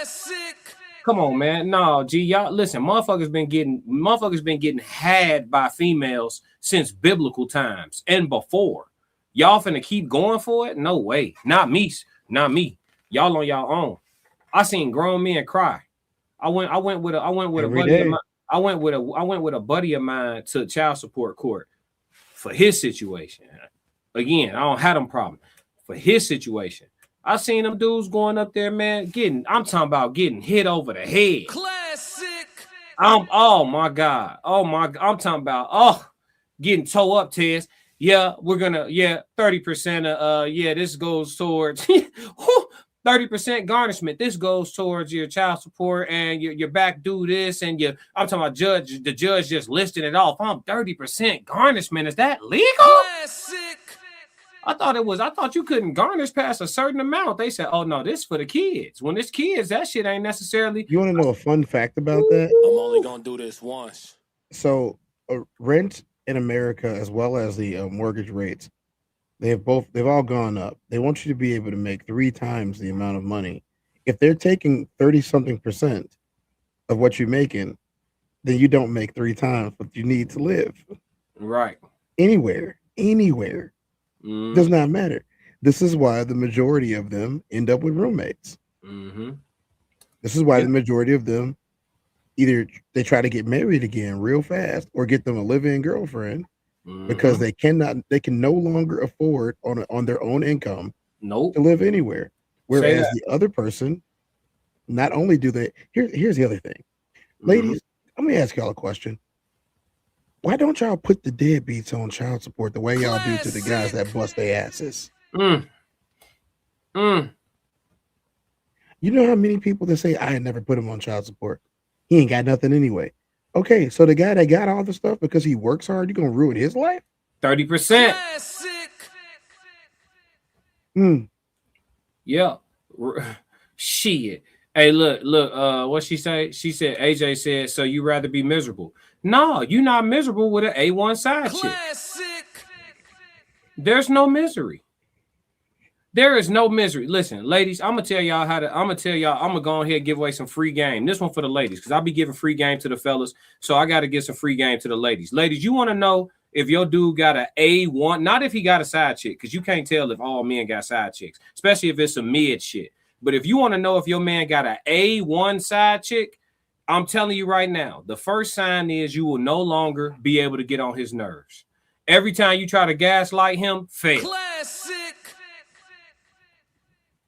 Come on, man. No, G, y'all listen. Motherfuckers been getting had by females since biblical times and before. Y'all finna keep going for it? No way. Not me. Y'all on y'all own. I seen grown men cry. I went with a buddy of mine to child support court for his situation. Again, I don't have them problem. For his situation. I seen them dudes going up there, man, I'm talking about getting hit over the head. Classic. Oh my God. I'm talking about getting toe up, Tez. Yeah, we're gonna 30% of this goes towards 30% garnishment. This goes towards your child support and your back due this and I'm talking about the judge just listing it off. 30% garnishment. Is that legal? Classic. I thought you couldn't garnish past a certain amount. They said, oh no, this is for the kids. When it's kids, that shit ain't necessarily. You want to know a fun fact about that? I'm only gonna do this once. So rent in America, as well as the mortgage rates, they've all gone up. They want you to be able to make 3 times the amount of money. If they're taking 30-something% of what you're making, then you don't make 3 times what you need to live. Right. Anywhere. Does not matter. This is why the majority of them end up with roommates. Mm-hmm. This is why the majority of them either they try to get married again real fast or get them a live-in girlfriend because they can no longer afford on their own income to live anywhere. Whereas the other person, not only do they here's the other thing. Ladies, let me ask y'all a question. Why don't y'all put the deadbeats on child support the way y'all do to the guys that bust their asses? You know how many people that say, I never put him on child support. He ain't got nothing anyway. Okay, so the guy that got all the stuff because he works hard, you gonna ruin his life? 30%. Yeah. Shit. Hey, look, what she say? She said, AJ said, so you rather be miserable. No, you're not miserable with an A1 side chick. There's no misery. There is no misery. Listen, ladies, I'm gonna go ahead and give away some free game. This one for the ladies, because I'll be giving free game to the fellas. So I gotta get some free game to the ladies. Ladies, you want to know if your dude got an A1, not if he got a side chick, because you can't tell if all men got side chicks, especially if it's some mid shit. But if you want to know if your man got an A1 side chick, I'm telling you right now, the first sign is you will no longer be able to get on his nerves. Every time you try to gaslight him, fail. Classic.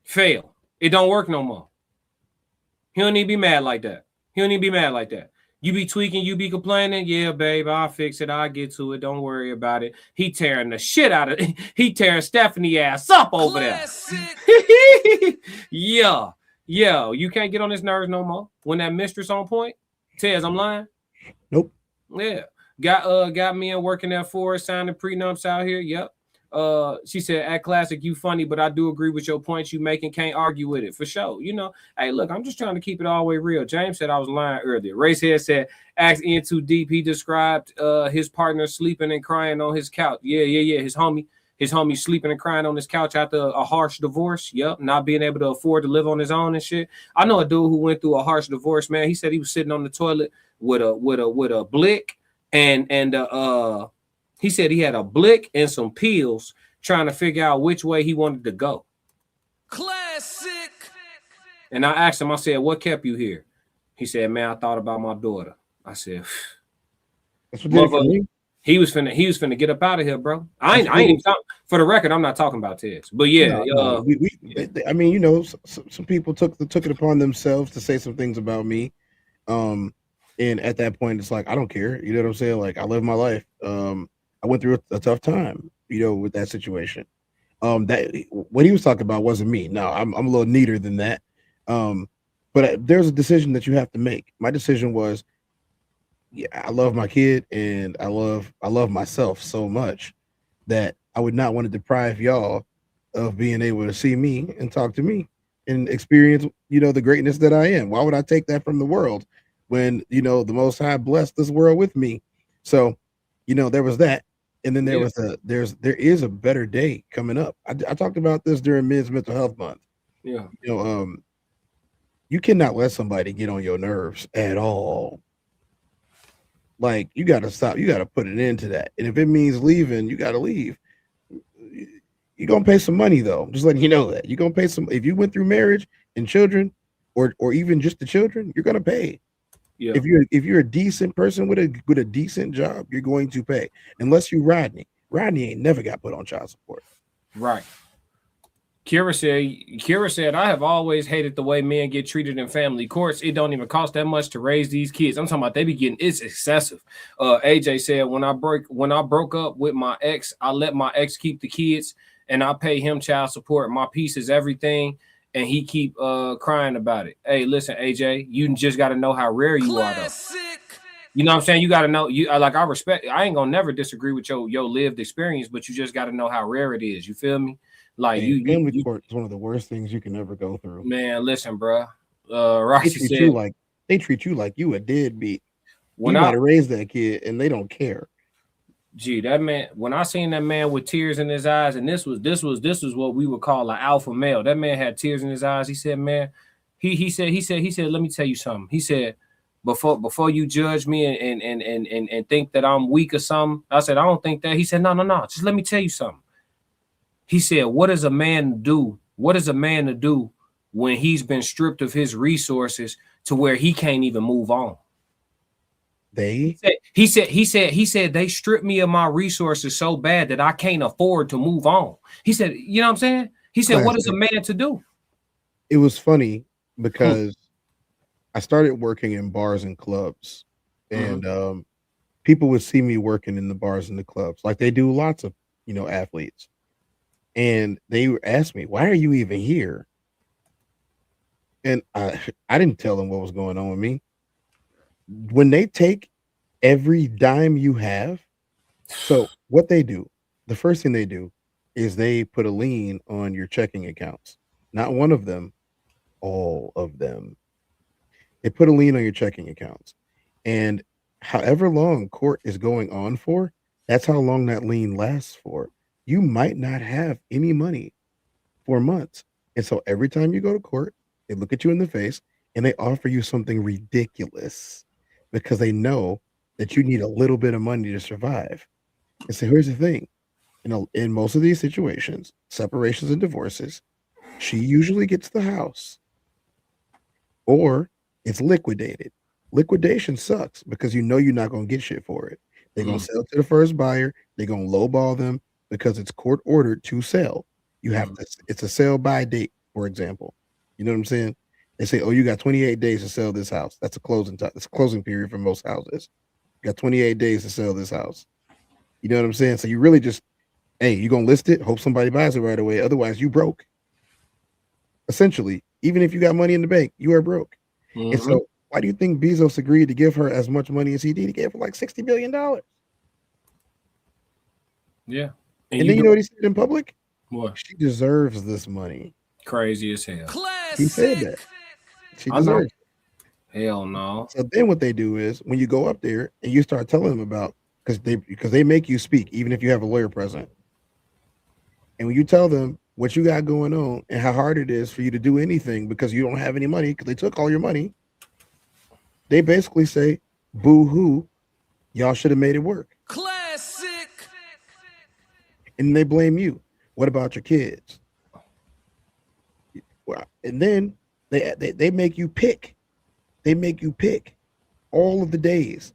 Fail. It don't work no more. He don't need to be mad like that. He don't need to be mad like that. You be tweaking, you be complaining. Yeah, babe, I'll fix it. I'll get to it. Don't worry about it. He tearing the shit out of it. He tearing Stephanie ass up over Classic. there. Yeah. Yeah. You can't get on his nerves no more. When that mistress on point, Tez, I'm lying. Nope. Yeah. Got me and working at Forest, signing prenups out here. Yep. She said, at Classic, you funny, but I do agree with your points you making. Can't argue with it for sure. You know, hey, look, I'm just trying to keep it all the way real. James said I was lying earlier. Racehead said, ask in too deep. He described his partner sleeping and crying on his couch. Yeah. His homie sleeping and crying on his couch after a harsh divorce. Yep, not being able to afford to live on his own and shit. I know a dude who went through a harsh divorce, man. He said he was sitting on the toilet with a blick and he said he had a blick and some pills trying to figure out which way he wanted to go. Classic. And I asked him, I said, what kept you here? He said, man, I thought about my daughter. I said, that's what did it for me. He was finna get up out of here, bro. I ain't even talking, for the record, I'm not talking about Tez. But yeah, I mean, you know, some people took it upon themselves to say some things about me. And at that point, it's like, I don't care. You know what I'm saying? Like, I live my life. I went through a tough time, you know, with that situation. That what he was talking about wasn't me. No, I'm a little neater than that. But there's a decision that you have to make. My decision was, yeah, I love my kid and I love myself so much that I would not want to deprive y'all of being able to see me and talk to me and experience, you know, the greatness that I am. Why would I take that from the world when, you know, the Most High blessed this world with me? So, you know, there was that. And then there is a better day coming up. I talked about this during Men's Mental Health Month. Yeah. You know, you cannot let somebody get on your nerves at all. Like, you got to stop. You got to put an end to that. And if it means leaving, you got to leave. You're going to pay some money, though. Just letting you know that. You're going to pay some. If you went through marriage and children or even just the children, you're going to pay. Yeah. If you're a decent person with a decent job, you're going to pay. Unless you Rodney. Rodney ain't never got put on child support. Right. Kira said, I have always hated the way men get treated in family courts. It don't even cost that much to raise these kids. I'm talking about they be getting, it's excessive. AJ said, when I broke up with my ex, I let my ex keep the kids and I pay him child support. My piece is everything. And he keep crying about it. Hey, listen, AJ, you just got to know how rare you are, though. You know what I'm saying? You got to know. I respect. I ain't gonna never disagree with your lived experience, but you just got to know how rare it is. You feel me? Like, family court is one of the worst things you can ever go through. Man, listen, bro. Roxy said they treat you like you a deadbeat. You When might have raised that kid, and they don't care. Gee, that man, when I seen that man with tears in his eyes, and this was what we would call an alpha male. That man had tears in his eyes. He said, man, he said, let me tell you something. He said, before you judge me and think that I'm weak or something. I said, I don't think that. He said, no. Just let me tell you something. He said, what is a man to do? What is a man to do when he's been stripped of his resources to where he can't even move on? He said they stripped me of my resources so bad that I can't afford to move on. He said, you know what I'm saying? He said, what is a man to do? It was funny because I started working in bars and clubs, and people would see me working in the bars and the clubs, like they do lots of, you know, athletes. And they asked me, why are you even here? And I didn't tell them what was going on with me. When they take every dime you have, so what they do, the first thing they do is they put a lien on your checking accounts. Not one of them, all of them. They put a lien on your checking accounts. And however long court is going on for, that's how long that lien lasts for. You might not have any money for months. And so every time you go to court, they look at you in the face and they offer you something ridiculous because they know that you need a little bit of money to survive. And so here's the thing, you know, in most of these situations, separations and divorces, she usually gets the house or it's liquidated. Liquidation sucks because you know you're not going to get shit for it. They're gonna sell to the first buyer. They're gonna lowball them because it's court ordered to sell. You have to. It's a sell by date, for example. You know what I'm saying? They say, "Oh, you got 28 days to sell this house." That's a closing time. That's a closing period for most houses. You got 28 days to sell this house. You know what I'm saying? So you really just, hey, you gonna list it, hope somebody buys it right away. Otherwise, you broke. Essentially, even if you got money in the bank, you are broke. And so, why do you think Bezos agreed to give her as much money as he did? He gave her like $60 billion. Yeah. And then you know what he said in public? What? She deserves this money. Crazy as hell. He said that. She deserves it. Hell no. So then what they do is when you go up there and you start telling them about, because they make you speak, even if you have a lawyer present. And when you tell them what you got going on and how hard it is for you to do anything because you don't have any money, because they took all your money, they basically say, boo-hoo, y'all should have made it work. Classic. And they blame you. What about your kids? Well, and then they make you pick. They make you pick all of the days.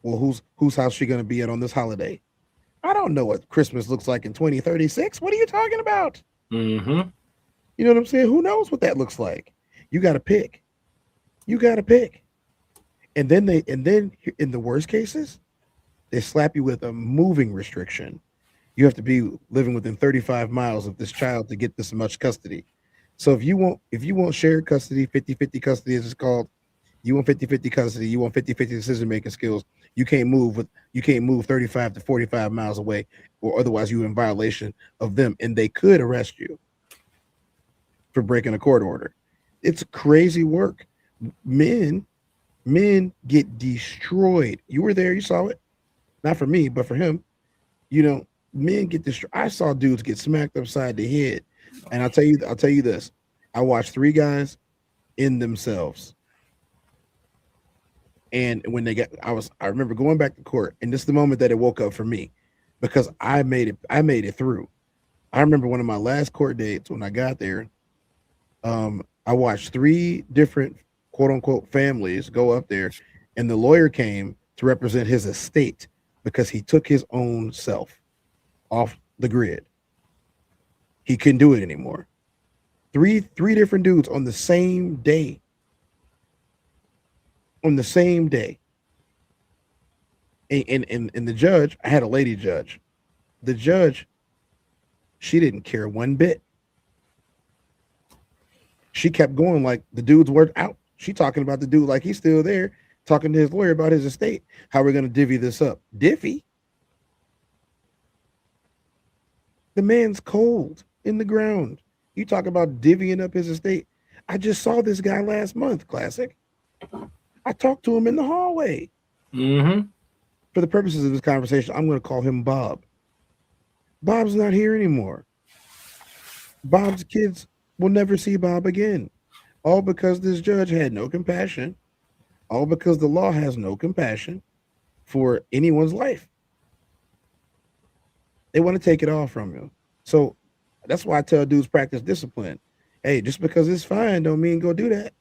Well, whose house she gonna be at on this holiday? I don't know what Christmas looks like in 2036. What are you talking about? You know what I'm saying? Who knows what that looks like? You got to pick. You got to pick. And then in the worst cases, they slap you with a moving restriction. You have to be living within 35 miles of this child to get this much custody. So if you want shared custody, 50-50 custody as it's called, you want 50-50 custody, you want 50-50 decision-making skills, you can't move 35 to 45 miles away, or otherwise you're in violation of them, and they could arrest you for breaking a court order. It's crazy work. Men get destroyed. You were there, you saw it. Not for me, but for him. You know, men get destroyed. I saw dudes get smacked upside the head. And I'll tell you this. I watched 3 guys end themselves. And when I remember going back to court, and this is the moment that it woke up for me, because I made it through. I remember one of my last court dates when I got there. I watched 3 different quote unquote families go up there, and the lawyer came to represent his estate because he took his own self off the grid. He couldn't do it anymore. Three different dudes on the same day. On the same day. And the judge, I had a lady judge. The judge, she didn't care one bit. She kept going like the dudes were out. She talking about the dude like he's still there, talking to his lawyer about his estate. How we're gonna divvy this up. Diffie? The man's cold in the ground. You talk about divvying up his estate. I just saw this guy last month, Classic. I talked to him in the hallway. For the purposes of this conversation, I'm going to call him Bob. Bob's not here anymore. Bob's kids will never see Bob again. All because this judge had no compassion. All because the law has no compassion for anyone's life. They want to take it all from you. So that's why I tell dudes practice discipline. Hey, just because it's fine don't mean go do that.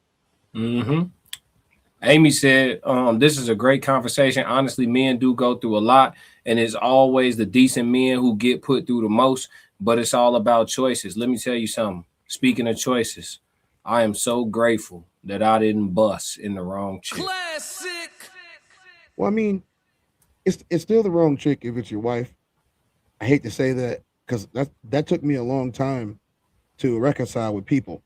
Amy said, this is a great conversation. Honestly, men do go through a lot, and it's always the decent men who get put through the most, but it's all about choices. Let me tell you something. Speaking of choices, I am so grateful that I didn't bust in the wrong chick. Classic. Well, I mean, it's still the wrong chick if it's your wife. I hate to say that because that took me a long time to reconcile with people,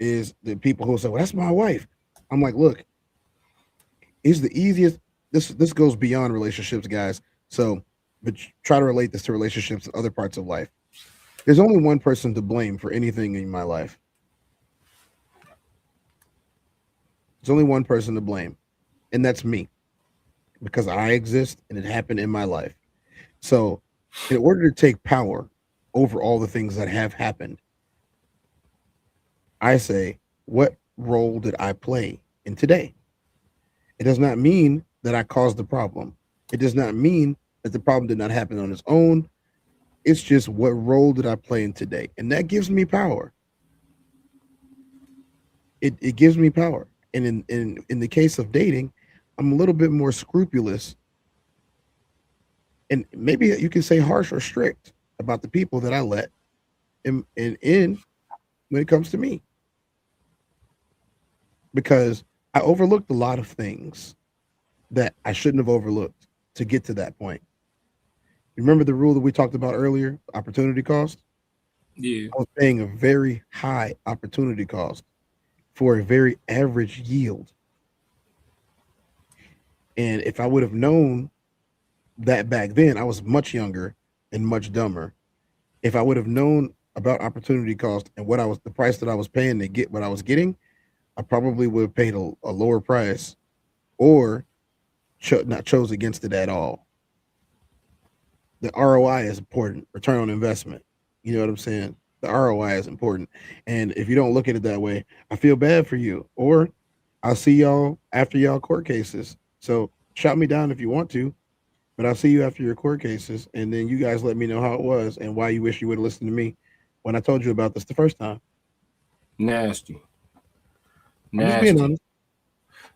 is the people who say, well, that's my wife. I'm like, look, it's the easiest. This goes beyond relationships, guys. So, but try to relate this to relationships and other parts of life. There's only one person to blame for anything in my life. There's only one person to blame, and that's me, because I exist and it happened in my life. So, in order to take power over all the things that have happened, I say, what role did I play in today? It does not mean that I caused the problem. It does not mean that the problem did not happen on its own. It's just what role did I play in today? And that gives me power. It gives me power. And in the case of dating, I'm a little bit more scrupulous And maybe you can say harsh or strict about the people that I let in when it comes to me, because I overlooked a lot of things that I shouldn't have overlooked to get to that point. Remember the rule that we talked about earlier, opportunity cost? Yeah. I was paying a very high opportunity cost for a very average yield. And if I would have known that back then, I was much younger and much dumber. If I would have known about opportunity cost and what I was the price that I was paying to get what I was getting, I probably would have paid a lower price or not chose against it at all. The ROI is important, return on investment. You know what I'm saying? The ROI is important. And if you don't look at it that way, I feel bad for you. Or I'll see y'all after y'all court cases. So shout me down if you want to, but I'll see you after your court cases. And then you guys let me know how it was and why you wish you would have listened to me when I told you about this the first time. Nasty. I'm just being honest.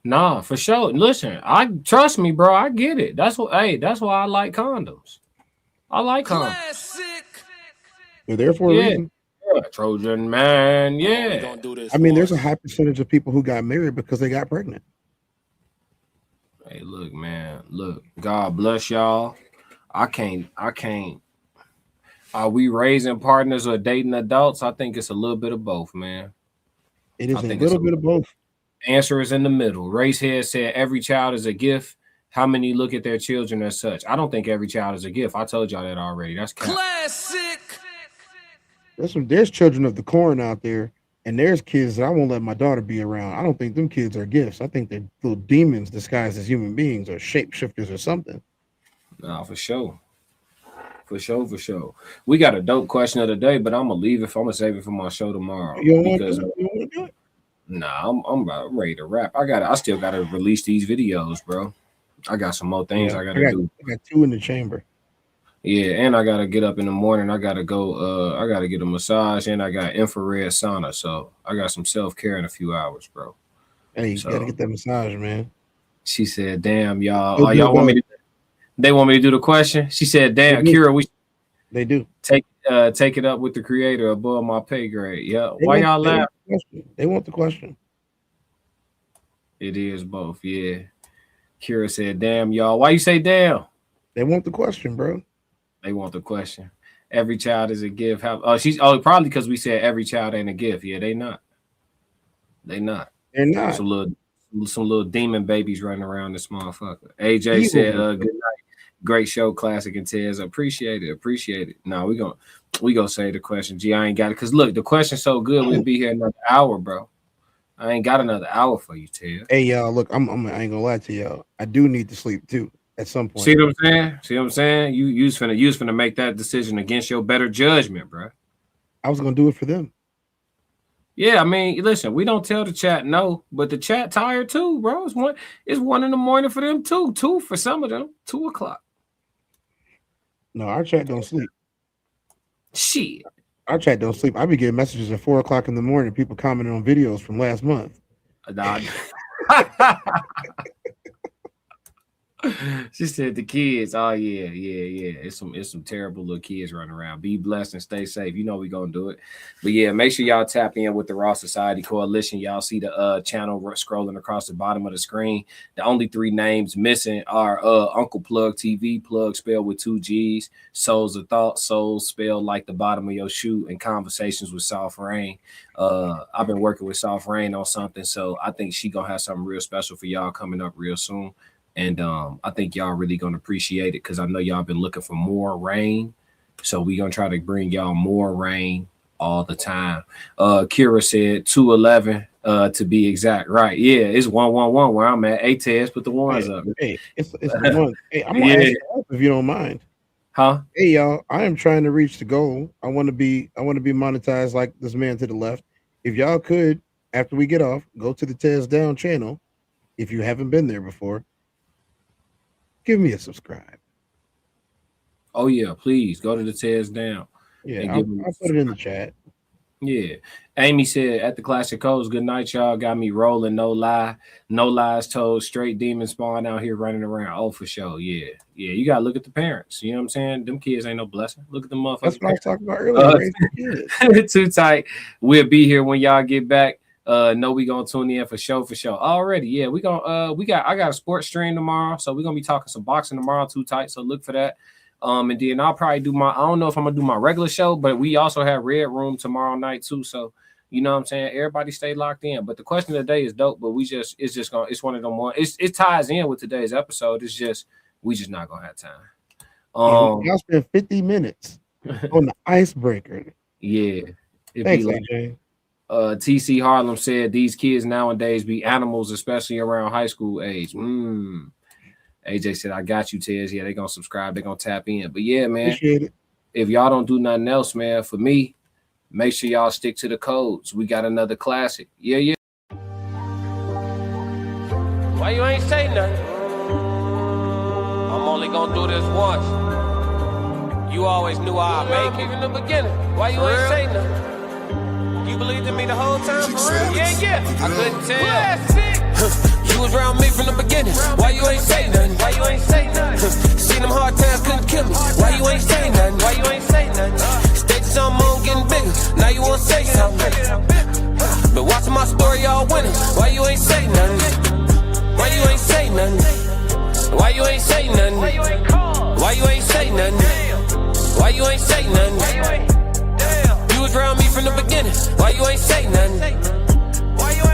Nah, for sure. Listen, I trust me, bro. I get it. That's why I like condoms. I like condoms. They're there for a reason. Yeah, Trojan man. Yeah. I mean, there's a high percentage of people who got married because they got pregnant. Hey, look, man. Look, God bless y'all. I can't. Are we raising partners or dating adults? I think it's a little bit of both, man. It is a little bit of both. Answer is in the middle. Racehead said every child is a gift. How many look at their children as such? I don't think every child is a gift. I told y'all that already. That's classic. There's children of the corn out there, and there's kids that I won't let my daughter be around. I don't think them kids are gifts. I think they're little demons disguised as human beings or shapeshifters or something. No, for sure. For sure. We got a dope question of the day, but I'm gonna save it for my show tomorrow. You don't want to do it? Nah, I'm ready to rap. I still gotta release these videos, bro. I got some more things I gotta do. I got 2 in the chamber. Yeah, and I gotta get up in the morning. I gotta go. I gotta get a massage, and I got infrared sauna. So I got some self-care in a few hours, bro. Hey, you gotta get that massage, man. She said, "Damn, y'all. Y'all want me to? They want me to do the question." She said, "Damn, Kira, they do take it up with the creator above my pay grade." Yeah, why y'all laugh? They want the question. It is both. Yeah. Kira said, "Damn, y'all. Why you say damn?" They want the question, bro. They want the question. Every child is a gift. Probably because we said every child ain't a gift. Yeah, they not. They're not. Some little demon babies running around this motherfucker. AJ said, "Good night. Great show, classic and Tez. Appreciate it. No, we gonna say the question. G, I ain't got it. Cause look, the question's so good, we'll be here another hour, bro. I ain't got another hour for you, Tez. Hey, y'all, look, I ain't gonna lie to y'all. I do need to sleep too at some point. See what I'm saying? You was finna make that decision against your better judgment, bro. I was gonna do it for them. Yeah, I mean, listen, we don't tell the chat no, but the chat tired too, bro. It's 1 in the morning for them too. 2 for some of them. 2 o'clock. No, our chat don't sleep. Shit. Our chat don't sleep. I be getting messages at 4 o'clock in the morning. People commenting on videos from last month. She said the kids. Oh yeah. It's some terrible little kids running around. Be blessed and stay safe. You know we gonna do it. But yeah, make sure y'all tap in with the Raw Society Coalition. Y'all see the channel scrolling across the bottom of the screen. The only 3 names missing are Uncle Plug TV, Plug spelled with 2 G's, Souls of Thought, Souls spelled like the bottom of your shoe, and Conversations with Soft Rain. I've been working with Soft Rain on something, so I think she gonna have something real special for y'all coming up real soon. And I think y'all really gonna appreciate it because I know y'all been looking for more rain. So we gonna try to bring y'all more rain all the time. Kira said 211 to be exact. Right. Yeah, it's 111 where I'm at. ATS, put the ones up. Hey, it's the one. Hey, I'm gonna ask you help if you don't mind. Huh? Hey y'all, I am trying to reach the goal. I want to be monetized like this man to the left. If y'all could, after we get off, go to the Tez Down channel. If you haven't been there before, give me a subscribe. Oh yeah, please go to the Tez Down. Yeah, I'll put it in the chat. Yeah. Amy said at the Classic Codes, good night, y'all. Got me rolling, no lie. No lies told. Straight demon spawn out here running around. Oh, for sure. Yeah. Yeah. You got to look at the parents. You know what I'm saying? Them kids ain't no blessing. Look at the motherfuckers. That's what I was talking about earlier. Too tight. We'll be here when y'all get back. No, we gonna tune in for sure. Already. Yeah, I got a sports stream tomorrow. So we're gonna be talking some boxing tomorrow, Too Tight. So look for that. And then I'll probably I don't know if I'm gonna do my regular show, but we also have Red Room tomorrow night too. So you know what I'm saying? Everybody stay locked in. But the question of the day is dope, but it's one of them one. It ties in with today's episode. We just not gonna have time. Y'all spent 50 minutes on the icebreaker. Yeah. Thanks, AJ. TC Harlem said these kids nowadays be animals, especially around high school age. AJ said, I got you, Tez. Yeah, they gonna subscribe, they gonna tap in. But yeah, man, if y'all don't do nothing else, man, for me, make sure y'all stick to the codes. We got another classic. Yeah. Why you ain't say nothing? I'm only gonna do this once. You always knew I'd make it in the beginning. Why you ain't say nothing? You believed in me the whole time, for real? Yeah. I couldn't tell. You was around me from the beginning. Why you ain't say nothing? Seen them hard times couldn't kill me. Why you ain't say nothing? Stages I'm on getting bigger. Now you wanna say something. Been watching my story all winter. Why you ain't say nothing? Why you ain't say nothing? Why you ain't say nothing? Why you ain't call? Why you ain't say nothing? Why you ain't say nothing? You was around me from the beginning. Why you ain't say nothing?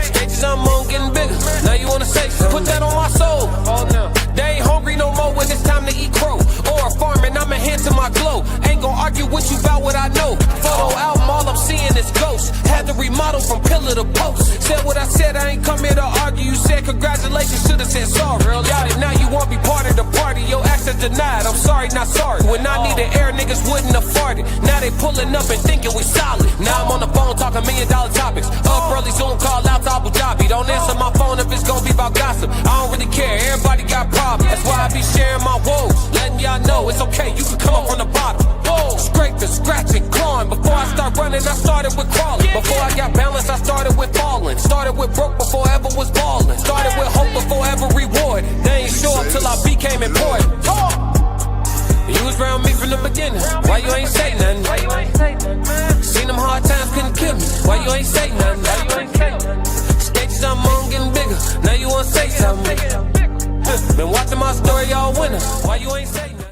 Stages I'm on getting bigger. Now you wanna say something. Put that on my soul. Oh no. They ain't hungry no more when it's time to eat crow. Or farming, I'm enhancing my glow. Ain't gon' argue with you about what I know. Photo album, all I'm seeing is ghosts. Had to remodel from pillar to post. Said what I said, I ain't come here to argue. You said congratulations, should've said sorry. Got it, now you won't be part of the party. Your access denied, I'm sorry, not sorry. When I needed air, niggas wouldn't afford it. Now they pulling up and thinking we solid. Now I'm on the phone talking $1 million topics. Up early, Zoom call out to Abu Dhabi. Don't answer my phone if it's gonna be about gossip. I don't really care, everybody got problems. That's why I be sharing my woes, letting y'all know it's okay, you can come up from the bottom. Whoa. Scraping, scratching, clawing. Before I start running, I started with crawling. Before I got balance, I started with falling. Started with broke before I ever was balling. Started with hope before ever reward. They ain't show up till I became important. You was around me from the beginning. Why you ain't say nothing? Seen them hard times couldn't kill me. Why you ain't say nothing? Stages I'm on getting bigger. Now you wanna say something. Been watching my story all winter. Why you ain't say nothing?